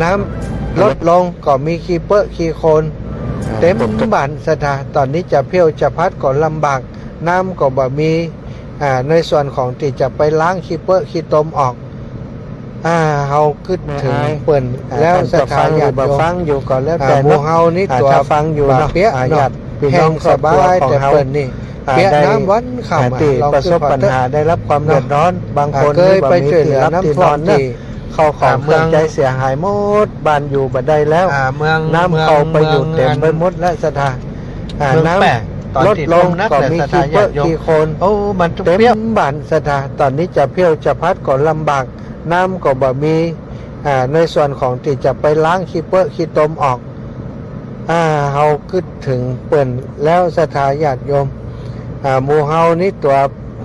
น้ำลดลงก็มีขี้เปอะขี้โคลนเต็มบ้านสถาตอนนี้จะเพี้ยวจะพัดก็ลำบากน้ำก็บ่มีในส่วนของที่จะไปล้างขี้เปอะขี้ตมออกเฮาคิดถึงเปิ้นแล้วสถาญาติบ่ฟังอยู่ก่อนแล้วแต่หมู่เฮานี่ตัวฟังอยู่เนาะเปียญาติพี่น้องสบายแต่เปิ้นนี่เปียน้ำวันข้ามประสบปัญหาได้รับความเดือดร้อนบางคนเคยไปช่วยเหลือน้ำท่วมที่เข้าของเมืองใจเสียหายหมดบ้านอยู่บ่ได้แล้วน้ำเข้าไปอยู่เต็มไปหมดและสถาน้ำลดลงก็มีขี้เปอะขี้โคลนมันเต็มบ้านสถาตอนนี้จะเพี้ยวจะพัดก็ลำบากน้ำก็บ่มีในส่วนของที่จะไปล้างขี้เปอะขี้ตมออกเฮาคิดถึงเปิ้นแล้วศรัทธาญาติโยมหมู่เฮานี่ตัว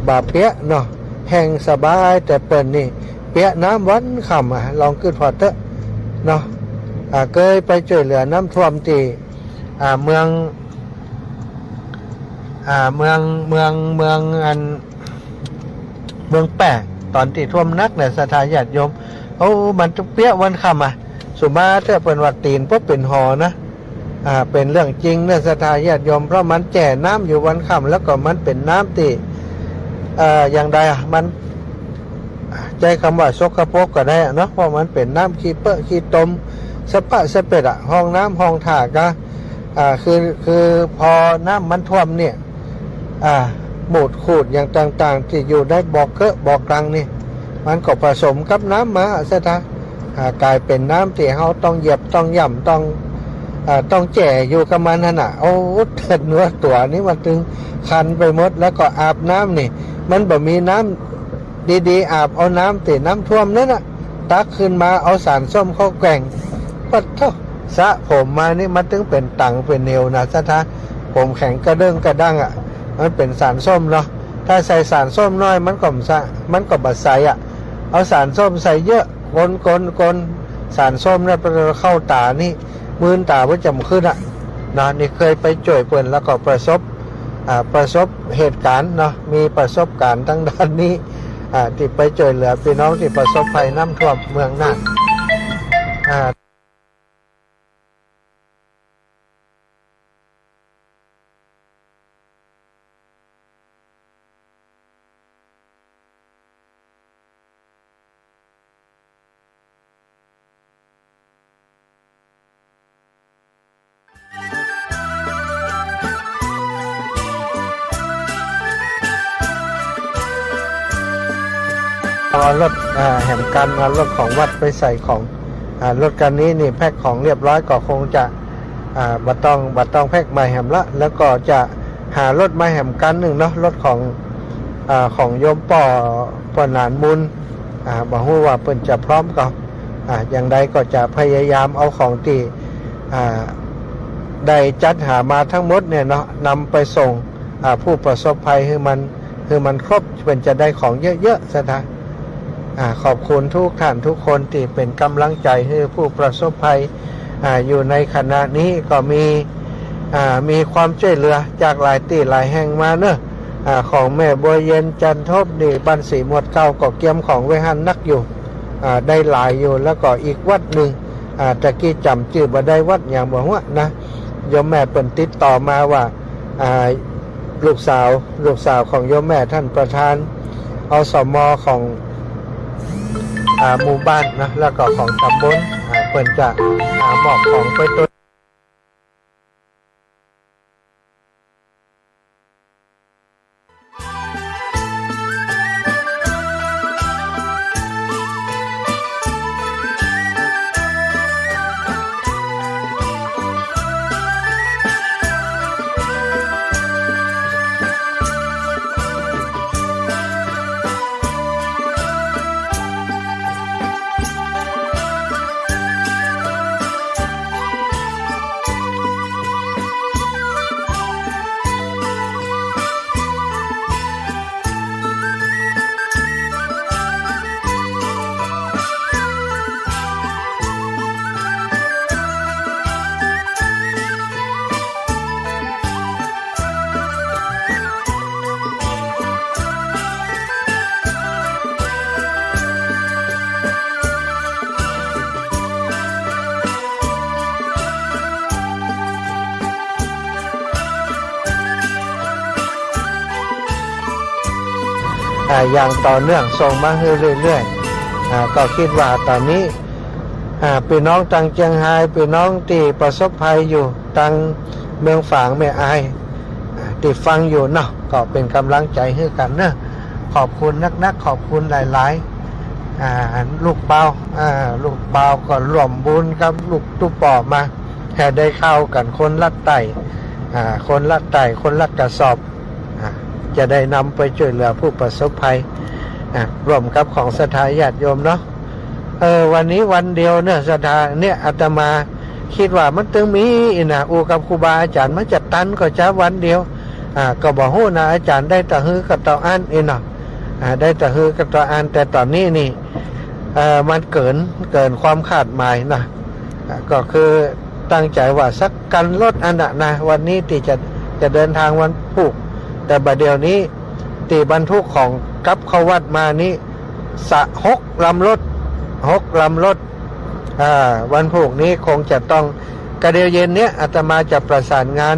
บาเปียเนาะแห้งสบายแต่เปิ้นนี่เปียน้ำวันค่ำลองคิดพอเถอะเนาะเคยไปช่วยเหลือน้ำท่วมที่เมืองอันเมืองแปะตอนที่ท่วมนักเนี่ยศรัทธาญาติโยมมันจะเปี้ยวันค่ำสุมาเถอะเป็นวัดตีนเพราะเป็นหอนะเป็นเรื่องจริงเนี่ยศรัทธาญาติโยมเพราะมันแจ่น้ำอยู่วันค่ำแล้วก็มันเป็นน้ำที่อย่างใดมันใจคำว่าสกปรกก็ได้เนาะเพราะมันเป็นน้ำขี้เปอะขี้ตมสปะสเปดห้องน้ำห้องถ่าก็คือพอน้ำมันท่วมเนี่ยหมูดขูดอย่างต่างๆที่อยู่ได้บอกเกอะบอกกลางนี่มันก็ผสมกับน้ำมาซะท่ากลายเป็นน้ำที่เขาต้องเหยียบต้องย่ำต้องแจ่อยู่กับมันนั่นน่ะเถิดเนื้อตัวนี้มันถึงคันไปหมดแล้วก็อาบน้ำนี่มันบ่มีน้ำดีๆอาบเอาน้ำติน้ำท่วมนั่นน่ะตักขึ้นมาเอาสารส้มเข้าแกว่งปัดเท่าสะผมมานี่มันถึงเป็นตังเป็นเนวนะซะท่ผมแข็งกระเด้งกระดังมันเป็นสารส้มเนาะถ้าใส่สารส้มน้อยมันก็บัดใส่เอาสารส้มใส่เยอะคนสารส้มเนี่ยเข้าตานี่มืนตาว่าจำขึ้นนะนี่เคยไปจ่วยเปิ่นแล้วก็ประสบเหตุการณ์เนาะมีประสบการณ์ทั้งด้านนี้ที่ไปจ่วยเหลือพี่น้องที่ประสบภัยน้ำท่วมเมืองน่าน รถแห่งการเอารถของวัดไปใส่ของรถคันนี้นี่แพ็คของเรียบร้อยก็คงจะบัต้องแพ็คใหม่แหมละแล้วก็จะหารถมาแหมกันหนึ่งเนาะรถของโยมป่อหนานมุนบอกว่าเปิ่นจะพร้อมก็อย่างใดก็จะพยายามเอาของที่ได้จัดหามาทั้งหมดเนี่ยเนาะนำไปส่งผู้ประสบภัยให้มันครบเป็นจะได้ของเยอะๆซะนะขอบคุณทุกท่านทุกคนที่เป็นกำลังใจให้ผู้ประสบภัยอยู่ในขณะนี้ก็มีความช่วยเหลือจากหลายที่หลายแห่งมาเนอะของแม่บัวเย็นจันทบนี่บ้านสีหมวดเก่าก็เกี่ยมของไว้หันนักอยู่ได้หลายอยู่แล้วก็อีกวัดหนึ่งตะกี้จำชื่อบ่ได้วัดอย่างบอกว่านะโยมแม่เปิ่นติดต่อมาว่าลูกสาวของโยมแม่ท่านประธานอสม.ของหมู่บ้านนะแล้วก็ของตำบลเปิ่นจะมอบของไปตัวอย่างต่อเนื่องส่งมาเรื่อยๆก็คิดว่าตอนนี้พี่น้องตังเจียงไฮ้พี่น้องที่ประสบภัยอยู่ตังเมืองฝางแม่อายที่ฟังอยู่เนาะก็เป็นกำลังใจให้กันเนอะขอบคุณนักขอบคุณหลายๆลูกเปาก็ร่วมบุญกับลูกตุ๊ปอมาแค่ได้เข้ากันคนลัดไต่คนลัดกระสอบจะได้นำไปช่วยเหลือผู้ประสบภัยร่วมกับของสถาญาติโยมเนาะวันนี้วันเดียวเนี่ยสถาเนี่ยอาตมาคิดว่ามันต้องมีอูกับครูบาอาจารย์มันจะตันก็จะวันเดียวก็บอกฮู้นะอาจารย์ได้แต่ฮือกับต่ออันเนาะได้แต่ฮือกับต่ออันแต่ตอนนี้นี่มันเกินความคาดหมายนะก็คือตั้งใจว่าสักกันรถอันนะวันนี้ที่จะเดินทางวันพุธแต่บัดเดี๋ยวนี้ตีบรรทุกของกับเข้าวัดมานี้6 ลำรถวันพุธนี้คงจะต้องกระเดียวเย็นเนี้ยอาตมาจะประสานงาน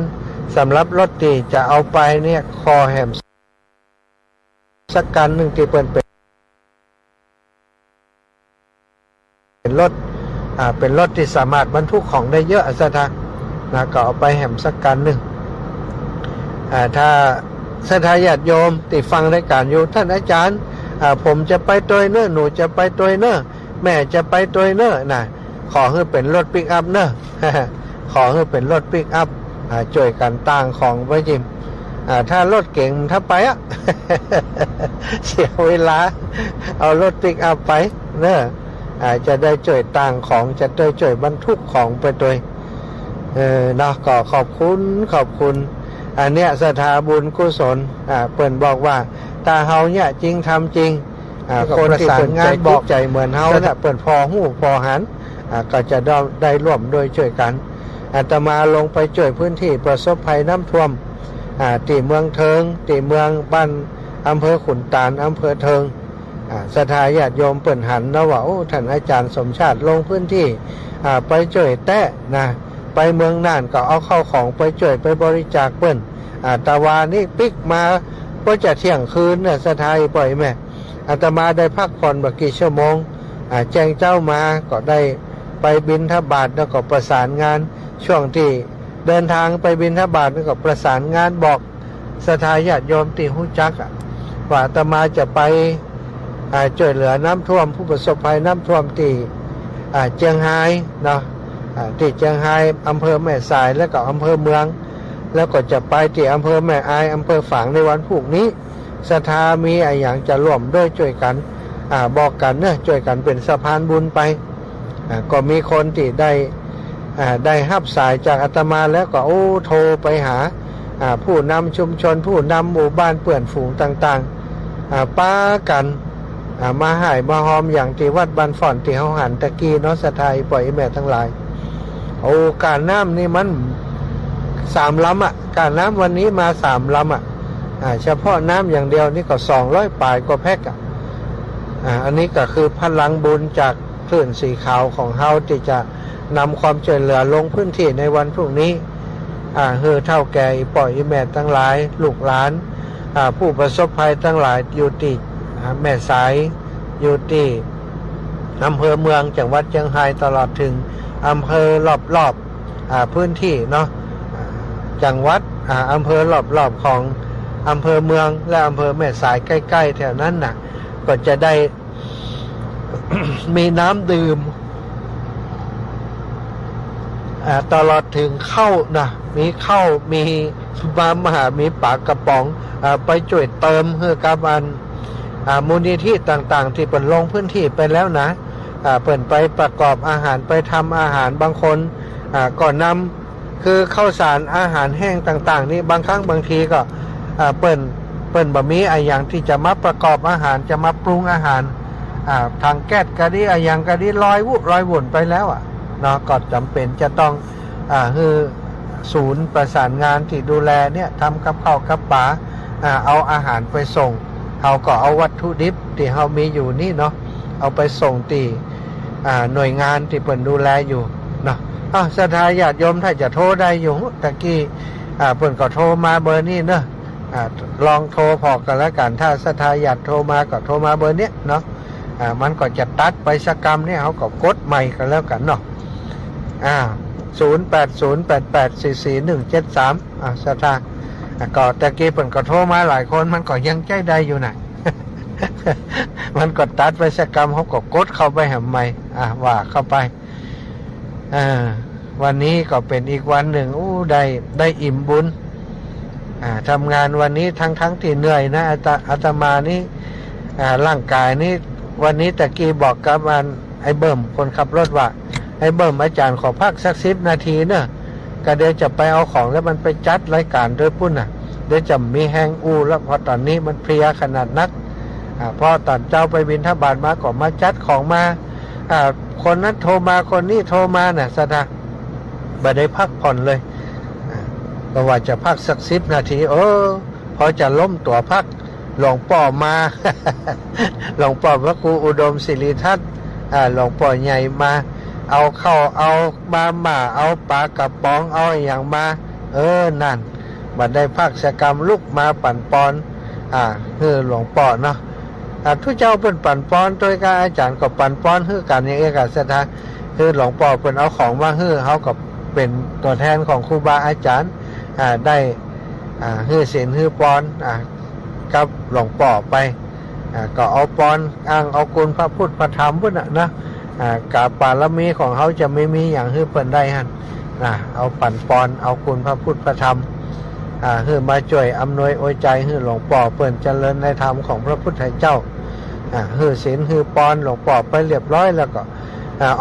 สำหรับรถที่จะเอาไปเนี่ยคอแหมสักกันหนึ่งที่เป็นรถที่สามารถบรรทุกของได้เยอะอาจารย์นะก็เอาไปแหมสักกันหนึ่งถ้าสถาญาติโยมติดฟังรายการอยู่ท่านอาจารย์ผมจะไปตัวเนอะหนูจะไปตัวเนอะแม่จะไปตัวเนอะนะขอให้เป็นรถปิกอัพเนอะ ขอให้เป็นรถปิกอัพช่วยกันต่างของไว้จิมถ้ารถเก่งถ้าไปอ่ะ เสียเวลาเอารถปิกอัพไปเนอะจะได้ช่วยต่างของจะได้ช่วยบรรทุกของไปตัวเนาะก็ขอบคุณอันเนี้ยสถาบุญกุศลเปิ่นบอกว่าถ้าเฮาเนี่ยจริงทำจริงคนที่เปิ่นงานบอกใจเหมือนเฮาถ้าเปิ่นพอหู้พอหันก็จะได้ร่วมโดยช่วยกันอาตมาลงไปช่วยพื้นที่ประสบภัยน้ำท่วมที่เมืองเทิงที่เมืองบ้านอำเภอขุนตาลอำเภอเทิงสถาญาติโยมเปิ่นหันนะว่าโอ้ท่านอาจารย์สมชาติลงพื้นที่ไปช่วยแตะนะไปเมืองน่านก็เอาเข้าของไปช่วยไปบริจาคเปิ้นตาวานี่ปิกมาก็จะเที่ยงคืนเนี่ยสถายปล่อยแม่อาตมาได้พักผ่อนบักกี่ชั่วโมงแจ้งเจ้ามาก็ได้ไปบิณฑบาตแล้วก็ประสานงานช่วงที่เดินทางไปบิณฑบาตแล้วก็ประสานงานบอกสถาญาติโยมที่ฮู้จักว่าอาตมาจะไป ช่วยเหลือน้ำท่วมผู้ประสบภัยน้ำท่วมที่เจียงไฮ้เนาะที่เจียงไฮ้อำเภอแม่สายแล้วก็อำเภอเมืองแล้วก็จะไปที่อำเภอแม่อายอำเภอฝางในวันพรุ่งนี้ศรัทธามีอย่างจะร่วมด้วยช่วยกันบอกกันเนอะช่วยกันเป็นสะพานบุญไปก็มีคนที่ได้รับสายจากอาตมาแล้วก็โทรไปหาผู้นำชุมชนผู้นำหมู่บ้านเปื่อนฝูงต่างๆป้ากันมาหายมาหอมอย่างที่วัดบ้านฝ่อนที่เฮาหันตะกี้เนาะศรัทธาปล่อยแม่ทั้งหลายการน้ำนี่มัน3 ลำการน้ำวันนี้มา3 ลำเฉพาะน้ำอย่างเดียวนี่ก็200 ปลายกว่าแพ็คอันนี้ก็คือพลังบุญจากคลื่นสีขาวของเฮาที่จะนำความช่วยเหลือลงพื้นที่ในวันพรุ่งนี้เท่าแก่ปล่อยแม่ทั้งหลายลูกหลานผู้ประสบภัยทั้งหลายอยู่ที่แม่สายอยู่ที่อำเภอเมืองจังหวัดเชียงรายตลอดถึงอำเภอรอบพื้นที่เนาะจังหวัดอำเภอรอบของอำเภอเมืองและอำเภอแม่สายใกล้ๆแถวนั้นก็จะได้ มีน้ำดื่มตลอดถึงข้าวมีข้าวมีมีปากกระป๋องไปช่วยเติมเพื่อกับมูลนิธิต่างๆที่เปิดลงพื้นที่ไปแล้วนะเปิดไปประกอบอาหารไปทำอาหารบางคนก่อนนำคือข้าวสารอาหารแห้งต่างๆนี่บางครั้งบางทีก็เปิดบะหมี่อย่างที่จะมาประกอบอาหารจะมาปรุงอาหารทางแก๊สกะดิอย่างกะดิลอยวุ่นไปแล้วเนาะก็จำเป็นจะต้องคือศูนย์ประสานงานที่ดูแลเนี่ยทำกับข้าวกับปลาเอาอาหารไปส่งเขาก็เอาวัตถุดิบที่เขามีอยู่นี่เนาะเอาไปส่งตีหน่วยงานที่เปิดดูแลอยู่เนาะศรัทธาญาติโยมถ้าจะโทรได้อยู่ตะกี้เปิดก็โทรมาเบอร์นี้เนาะลองโทรพอกันแล้วกันถ้าศรัทธาญาติโทรมาก็โทรมาเบอร์เนี้ยเนาะมันก็จะตัดไปสกรรมเนี่ยเขาก็กดใหม่กันแล้วกันเนาะ0808844173ศรัทธาก็ตะกี้เปิดก็โทรมาหลายคนมันก็ยังใจได้อยู่นะ มันก็ตัดไปสกรรมเขาก็กดเข้าไปหาใหม่ว่าเข้าไปวันนี้ก็เป็นอีกวันหนึ่งได้อิ่มบุญทำงานวันนี้ทั้งที่เหนื่อยนะอาตมานี่ร่างกายนี่วันนี้ตะกี้บอกกับไอ้เบิ่มคนขับรถว่าไอ้เบิ่มอาจารย์ขอพักสัก10 นาทีเนอะก็เดี๋ยวจะไปเอาของแล้วมันไปจัดรายการด้วยปุ้นเดี๋ยวจะมีแห้งแล้วพอตอนนี้มันเพลียขนาดนักพอตอนเจ้าไปบิณฑบาตมาก็มาจัดของมาคนนั้นโทรมาคนนี้โทรมาสะดาบ่ได้พักผ่อนเลยก็ว่าจะพักสัก10 นาทีพอจะล้มตัวพักหลวงป่อมา หลวงป่อพระครูอุดมศิริทัศน์หลวงป่อใหญ่มาเอาเข้าเอามาเอาปลากระป๋องเอาอย่างมานั่นบัดได้พักสกรรมลุกมาปั่นปอนหลวงป่อเนาะทุกเจ้าเป็นปั่นปอนโดยการอาจารย์ก็ปั่นปอนคือกันอย่างเอกศรัทธาคือหลวงป่อเป็นเอาของมาเขาก็เป็นตัวแทนของครูบาอาจารย์ได้ศีลปอนกับหลวงป่อไปก็เอาปอนอ้างเอาคุณพระพุทธพระธรรมพุ่นนะกับปารมีของเขาจะไม่มีอย่างเปิ่นได้ฮะเอาปั่นปอนเอาคุณพระพุทธพระธรรมมาช่วยอำนวยอวยใจหลวงป่อเปิ่นเจริญในธรรมของพระพุทธเจ้าศีลปอนหลวงป่อไปเรียบร้อยแล้วก็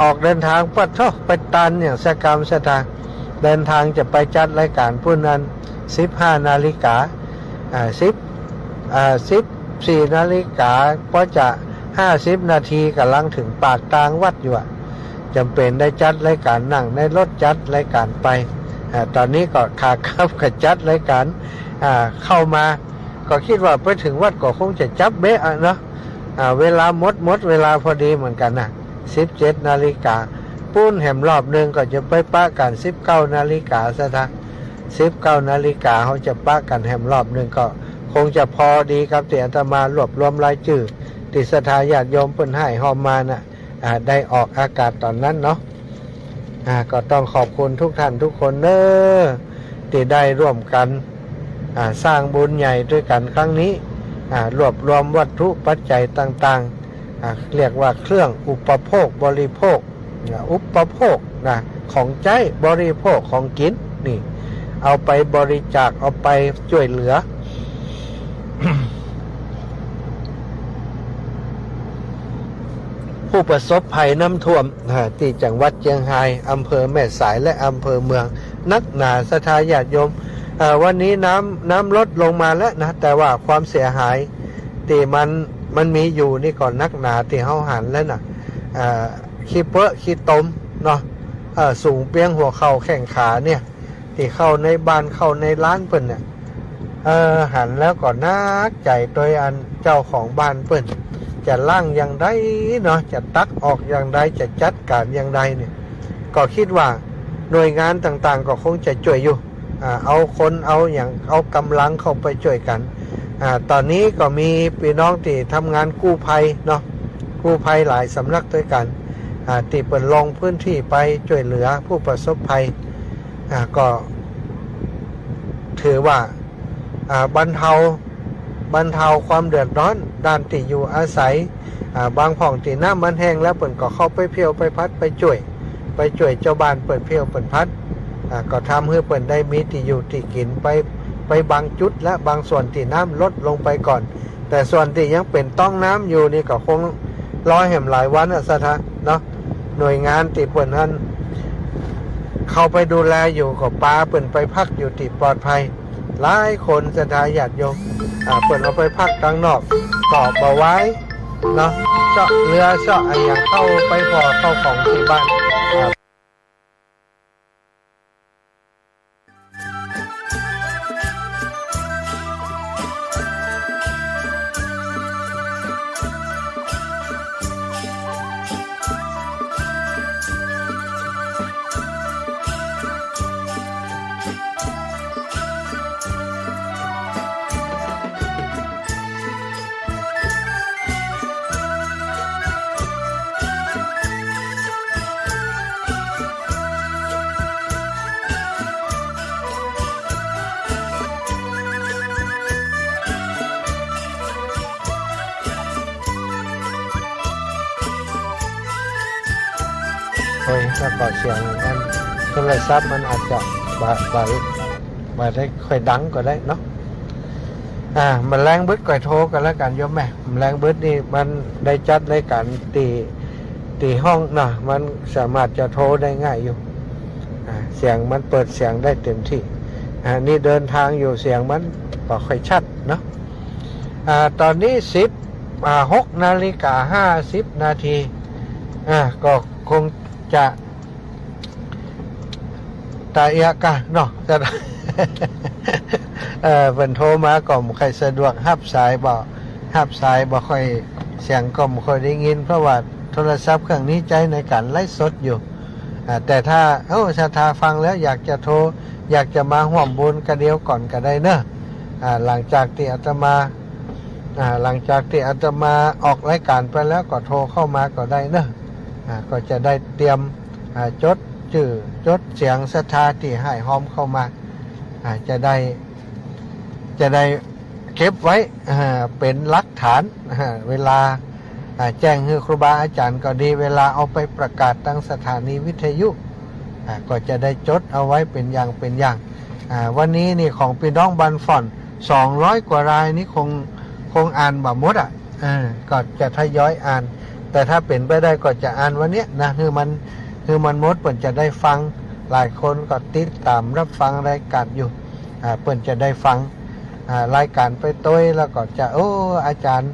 ออกเดินทางปัดเท่าไปตันอย่างสกรรมสถานเดินทางจะไปจัดรายการพุ่นนั้น15 นาฬิกา14 นาฬิกาก็จะ50 นาทีกำลังถึงปากทางวัดอยู่จำเป็นได้จัดรายการนั่งในรถจัดรายการไปตอนนี้ก็ขาขับกับจัดรายการเข้ามาก็คิดว่าไปถึงวัดก็คงจะจับเบ๊ะเนาะเวลาหมดเวลาพอดีเหมือนกัน17 นาฬิกาปุ้นแหมรอบนึงก็จะไปปะกัน19 นาฬิกาซะท่า19 นาฬิกาเขาจะปะกันแหมรอบนึงก็คงจะพอดีครับที่อาตมารวบรวมรายชื่อที่ศรัทธาญาติโยมเพิ่นให้ฮอมมาได้ออกอากาศตอนนั้นเนาะก็ต้องขอบคุณทุกท่านทุกคนที่ได้ร่วมกันสร้างบุญใหญ่ด้วยกันครั้งนี้รวบรวมวัตถุปัจจัยต่าง เรียกว่าเครื่องอุปโภคบริโภคอุปโภคนะของใช้บริโภคของกินนี่เอาไปบริจาคเอาไปช่วยเหลือ ผู้ประสบภัยน้ำท่วมที่จังหวัดเชียงรายอำเภอแม่สายและอำเภอเมืองนักหนาศรัทธาญาติโยมวันนี้น้ำลดลงมาแล้วนะแต่ว่าความเสียหายที่มันมีอยู่นี่ก่อนนักหนาที่เฮาหันแล้วนะขี้เปอะขี้ตมเนาะสูงเปียงหัวเข่าแข้งขาเนี่ยที่เข้าในบ้านเข้าในร้านเปิ้นเนี่ยหันแล้วก็นักใจโดยอันเจ้าของบ้านเปิ้นจะล่างอย่างไรเนาะจะตักออกอย่างไรจะจัดการอย่างไรเนี่ยก็คิดว่าหน่วยงานต่างๆก็คงจะช่วยอยู่เอาคนเอากำลังเข้าไปช่วยกันตอนนี้ก็มีพี่น้องที่ทำงานกู้ภัยเนาะกู้ภัยหลายสำนักด้วยกันที่เปิดลงพื้นที่ไปช่วยเหลือผู้ประสบภัยก็ถือว่าบรรเทาความเดือดร้อนด้านที่อยู่อาศัยบางผ่องที่น้ำมันแห้งแล้วเปิดก็เข้าไปเพียวไปพัดไปช่วยเจ้าบ้านเปิดเพียวเปิดพัดก็ทำให้เปิดได้มีที่อยู่ที่กินไปบางจุดและบางส่วนที่น้ำลดลงไปก่อนแต่ส่วนที่ยังเป็นต้องน้ำอยู่นี่ก็คงรอแหมหลายวันสถานเนาะหน่วยงานที่เปิดนั้นเข้าไปดูแลอยู่ก็ปลาเปิดไปพักอยู่ที่ปลอดภัยหลายคนศรัทธาญาติโยมเปิดเอาไปพักกลางนอกกอบเอาไว้เนาะเจาะเรือเจาะอะไรอย่างเข้าไปพอเข้าของที่บ้านถ้าก่อเสียงมันโทรศัพท์มันอาจจะบ่ได้ค่อยดังก็ได้เนาะมันแรงบึ้ดก่อยโทรกันแล้วกันโยมแม่มันแรงบึ้ดนี่มันได้จัดในการตีห้องเนาะมันสามารถจะโทรได้ง่ายอยู่เสียงมันเปิดเสียงได้เต็มที่นี่เดินทางอยู่เสียงมันก็ค่อยชัดเนาะตอนนี้6:50 นาทีก็คงจะตาเอียกะเนาะจะเป็นโทรมาก็ไม่ค่อยสะดวกรับสายบ่ค่อยเสียงก็ไม่ค่อยได้ยินเพราะว่าโทรศัพท์เครื่องนี้ใช้ในการไลฟ์สดอยู่แต่ถ้าศรัทธาฟังแล้วอยากจะโทรอยากจะมาร่วมบุญกันเดียวก่อนก็ได้เนอะหลังจากที่อาตมาออกรายการไปแล้วก็โทรเข้ามาก็ได้เนอะก็จะได้เตรียมจดชื่อจดเสียงศรัทธาที่ให้หอมเข้ามาจะได้เก็บไว้เป็นหลักฐานเวลาแจ้งให้ครูบาอาจารย์ก็ดีเวลาเอาไปประกาศตั้งสถานีวิทยุก็จะได้จดเอาไว้เป็นอย่างวันนี้นี่ของพี่น้องบันฟ่อน200 กว่ารายนี่คงอ่านบ่หมดก็จะทยอยอ่านแต่ถ้าเป็นไปได้ก็จะอ่านวันนี้นะคือมันหมดเปิ่นจะได้ฟังหลายคนก็ติดตามรับฟังรายการอยู่เปิ่นจะได้ฟังรายการไปต้วยแล้วก็จะอาจารย์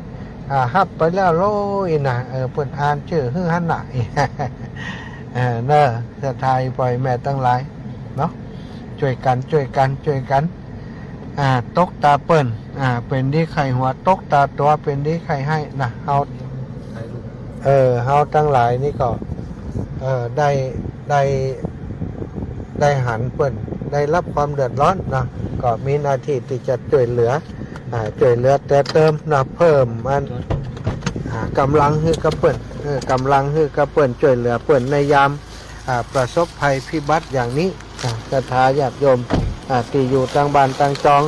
ฮับไปแล้วโลยนะเปิ่นอ่านชื่อฮือหันหน่อยเนอะจะทายปล่อยแม่ตั้งหลายเนาะช่วยกันตกตาเปิ่นเป็นดีไข่หัวตกตาตัวเป็นดีไข่ให้นะเฮาตั้งหลายนี่ก็ได้หันเปิ่นได้รับความเดือดร้อนนะก็มีหน้าที่ที่จะช่วยเหลือแต่เติมนะเพิ่มมันกำลังให้กับเปิ่นช่วยเหลือเปิ่นในยามประสบภัยพิบัติอย่างนี้ศรัทธาญาติโยมที่อยู่ต่างบ้านต่างจอง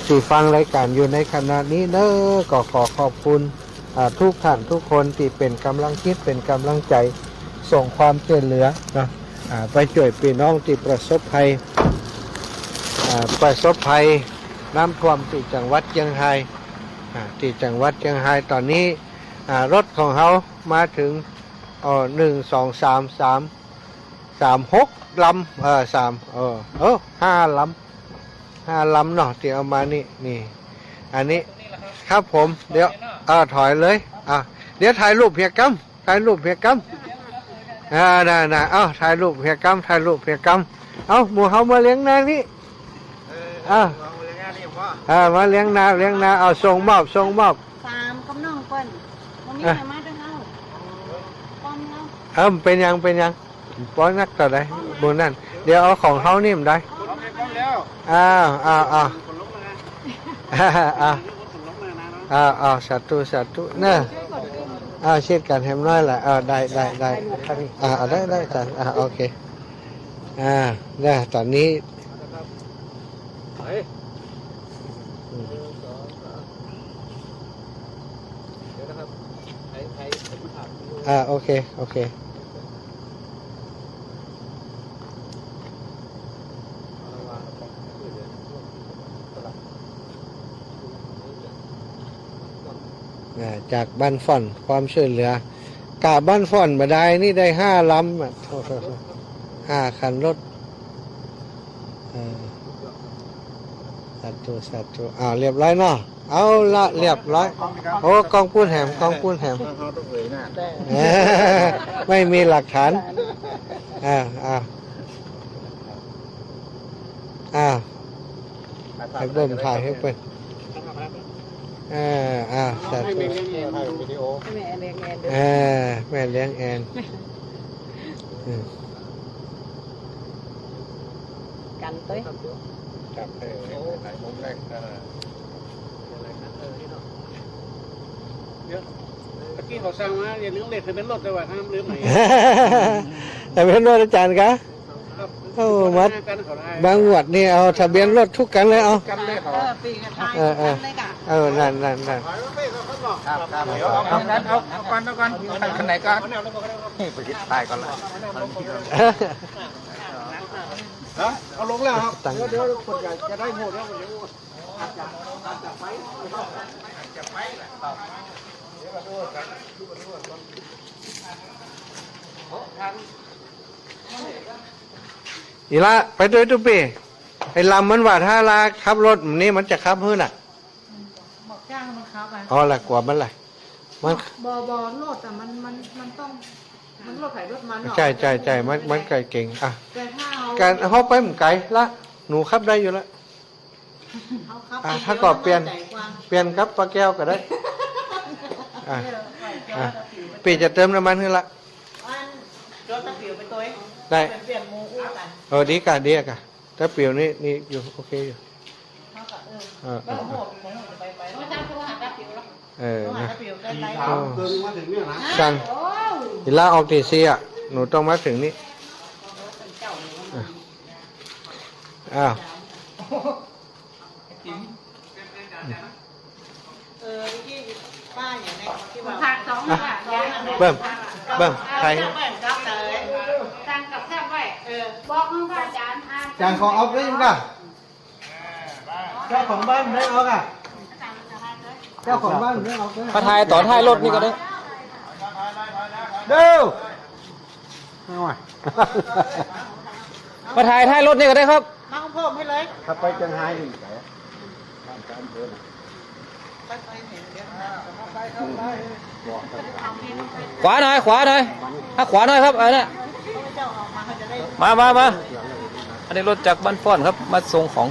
ที่ฟังรายการอยู่ในขณะนี้เนอะก็ขอขอบคุณ ทุกท่านทุกคนที่เป็นกำลังคิดเป็นกำลังใจส่งความช่วยเหลือนะไปช่วยพี่น้องที่ประสบภัยน้ำท่วมที่จังหวัดเชียงรายที่จังหวัดเชียงรายตอนนี้รถของเขามาถึง6 ลำ5 ลำเนาะที่เอามานี่อันนี้ครับผมเดี๋ยวถอยเลยเดี๋ยวถ่ายรูปเพียกำถ่ายรูปเพียกำน่ะถ่ายรูปเพียกำหมู่เฮามาเลี้ยงนานี่มาเลี้ยงนาเอาส่งมอบ 3กับน้องเปิ้นบ่มีใครมาเด้อเฮาป้อมเฮาเป็นยังป้อนนักต่อได้บนนั่นเดี๋ยวเอาของเฮานี่มันได้สาธุเนอะเช็ดกันแฮมน้อยแหละได้ได้กันโอเคเนี่ยตอนนี้โอเคจากบ้านฟ่อนความช่วยเหลือกาบ้านฟ่อนมาได้นี่ได้5 ลำ5 คันรถสาธุเรียบร้อยเนาะเอาละเรียบร้อยโอ้กองพูนแหมไม่มีหลักฐานให้เบิ่มถ่ายให้เปิ้นสาธุแม่เลี้ยงแอนกันเต้ย จับให้ไหนมุมแรกเมื่อกี้เขาสั่งมาอย่าลืมเลขทะเบียนรถด้วยว่าห้ามลืมไหน ทะเบียนรถอาจารย์คะมัดบางวัดนี่เอาทะเบียนรถทุกกันเลยเอาปีกันทายกันเลยกะนั่นเอาก่อนคันไหนก่อนนี่ไปติดตายก่อนละ เอาลงแล้วครับ เดี๋ยวคนอยากจะได้หมดแล้วอีละไปด้วยทุกปีไอ้ลำมันว่าถ้าลาขับรถนี่มันจะขับพื้นบอกจ้างมันครับละกว่ามันละมันบรถมันต้องมันรถไถรถมันเนาะใจมันไกลเก่งแต่ถ้าการเขาไปมันไกลละหนูขับได้อยู่แล้วถ้าก็เปลี่ยนครับปลาแก้วก็ได้ปีจะเติมน้ำมันขึ้นละได้ดีกันถ้าเปลี่ยวนี่อยู่โอเคอยู่สั่งอีล่าออกตีซีหนูต้องมาถึงนี่ป้าอย่างนี้ที่ว่าเบิ่มใครสั่งกับแซ่บไว้บอกมึงว่าอาจารย์จานของเอาได้ยังป่ะเจ้าของบ้านได้เอาอ่ะเจ้าของบ้านได้เอามาถ่ายต่อท้ายรถนี่ก็ได้เด้อมาถ่ายท้ายรถนี่ก็ได้ครับมาเพิ่มให้เลยถ้าไปจังไห้อีกขวาหน่อยถ้าขวาหน่อยครับอันนี้มาอันนี้รถจากบ้านฟ้อนครับมาส่งของ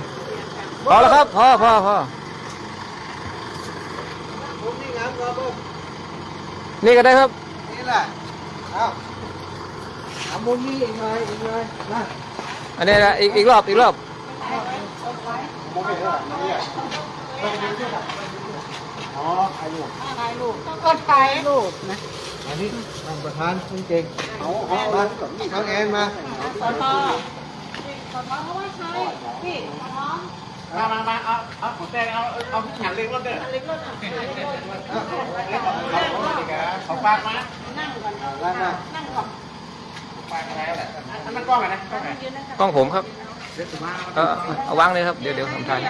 พอแล้วครับพอนี่ก็ได้ครับนี่แหละเอามุมนี้อีกหน่อยนะอันนี้นะอีกรอบถ่ายรูปนะอันนี้ทางประธานคุณเก่งมาน้องแอนมาขอเขาว่าใครพี่น้อง มาเอาของแต่เอาหันเล็กรถเด้อเล็กรถของปากมานั่งก่อนนั่งก่อนปากอะไรอันนั้นกล้องอะไรนะกล้องไหน กล้องผมครับเอาวางเลยครับเดี๋ยวทำทาน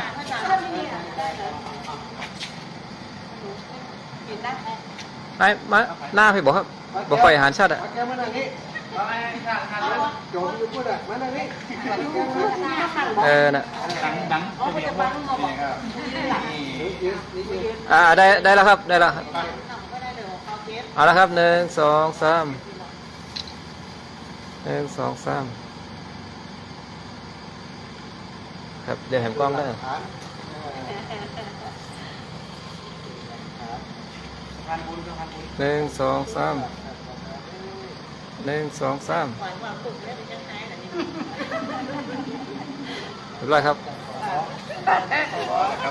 นายมาหน้าพี่บอกครับบอกไฟอาหารชาติอ่ะ แกมานั่งนี่โจมอยู่พูดอ่ะมานั่งนี่ น่ะ ดัง ได้แล้วครับได้แล้วครับเอาละครับ1 2 3 1 2 3ครับเดี๋ยวแหมกล้องได้1 2 3 1 2 3 1 2 3 เรียบร้อยครับ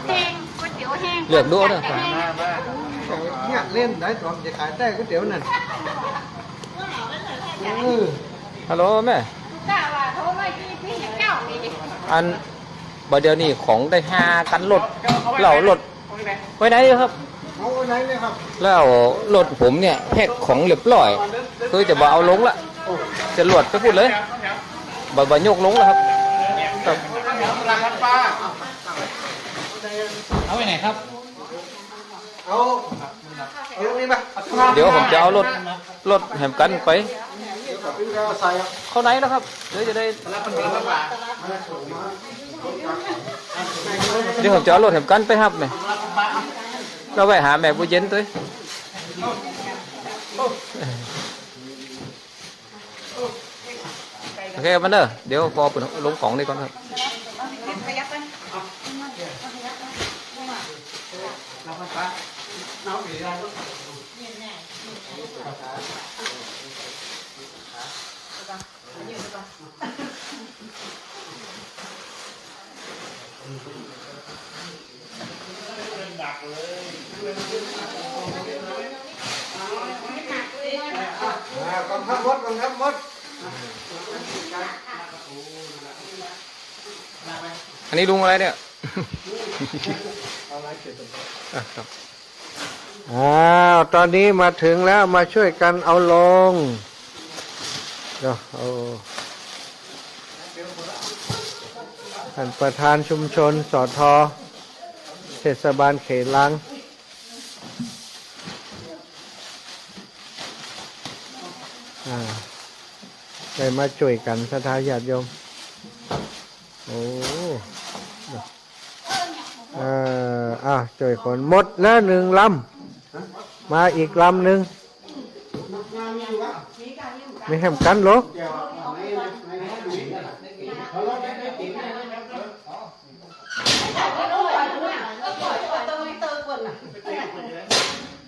แห้งก๋วยเตี๋ยวแห้ง เลือกดูนะ เนี่ยเล่นได้ตอนจะขายแต่ก๋วยเตี๋ยวนั่น ฮัลโหลแม่ กะว่าโทรมาพี่เจ้านี่ อันบ่เดี๋ยวนี้ของได้5กันรถเหล่ารถไว้ไหนครับ เอาไหนเลยครับ แล้วรถผมเนี่ยแพ็คของเรียบร้อยคือจะบ่เอาลงละจะหลวดไปพูดเลยบ่ยกลงแล้วครับครับเอาไปไหนครับ เอาตรงนี้ป่ะ เดี๋ยวผมจะเอารถแหมกันไปเข้าไหนแล้วครับเดี๋ยวจะได้เดี๋ยวผมจะเอารถแหมกันไปครับเนี่ยเราไปหาแม่บุญเย็นตัวโอเคมันเด้อเดี๋ยวพอลงของนี่ก่อนครับกองทัพมดกองทัพมด อันนี้ลุงอะไรเนี่ย ตอนนี้มาถึงแล้วมาช่วยกันเอาลงเดี๋ยวเอาท่านประธานชุมชนสทเทศบาลเขตลังได้มาช่วยกันศรัทธาญาติโยมโอ้ช่วยคนหมดแล้ว1 ลำมาอีกลำหนึ่งไม่แหมกันหรอ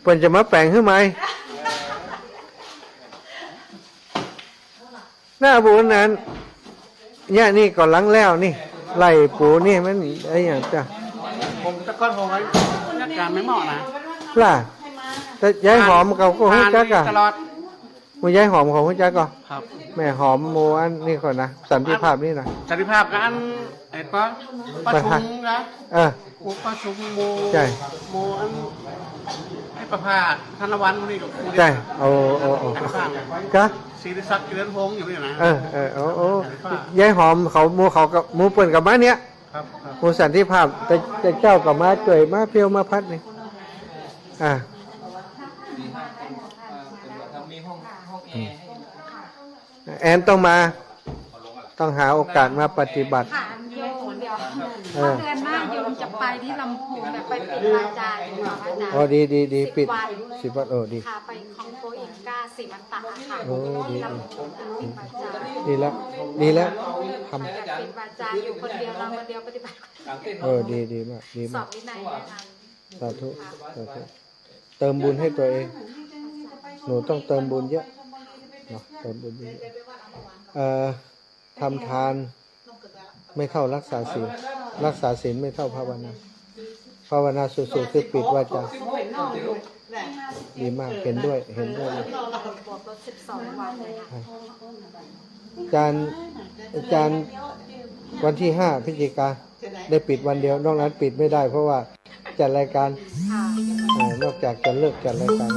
เพิ่นจะมาแปลงขึ้นไหมหน้าบูนนั้นเนี่ยนี่ก่อนหลังแล้วนี่ไล่ปูนี่มันไอ้อย่างจ้ะผมตะก้อนผมไว้นักการไม่เหมาะนะ ล่ะแต่ยายหอมเขาก็หุ้นจักอะ ตลอด มูยายหอมของหุ้นจักก็ ครับ แม่หอมโมอันนี่ก่อนนะสันติภาพนี่นะ สันติภาพกันไอ้ประชุมนะ ประชุมโม ใช่ โมอันไอ้ประภาสธนวันนี่กับ ใช่โอ้จ้ะ ศิริศักดิ์เจริญพงษ์อยู่นี่นะ ยายหอมเขาหมูเขากับหมูเปิ่นกับม้าเนี้ย ครับ หมูสันติภาพแต่เจ้ากับม้าจ่วยม้าเพียวม้าพัดนี่แอนต้องมาต้องหาโอกาสมาปฏิบัติ ถามโยมเดี๋ยวเดือนหน้าโยมจะไปที่ลำพูนแบบไปปิดวาจาอยู่ค่ะอาจารย์ อ๋อดีปิด 10 10 วันดี ค่ะไปของโปรอินกาสิมันตะค่ะ โอ้ดี ที่ลำพูนปิดวาจา ดีแล้วทำ แบบปิดวาจาอยู่คนเดียวเราคนเดียวปฏิบัติดีมากดี สอ มา บ ก วินัยแนะน สาธุเติมบุญให้ตัวเองหนูต้องเติมบุญเยอะเนาะเติมบุญเยอะทำทานไม่เท่ารักษาศีลรักษาศีลไม่เท่าภาวนาสุดๆคือปิดวาจาดีมากเห็นด้วยเลย ำบวกลบ12 วันเลยค่ะ อาจารย์วันที่5 พฤศจิกาได้ปิดวันเดียวนอกนั้นปิดไม่ได้เพราะว่าจัดรายการนอกจากจะเลิกจัดรายการ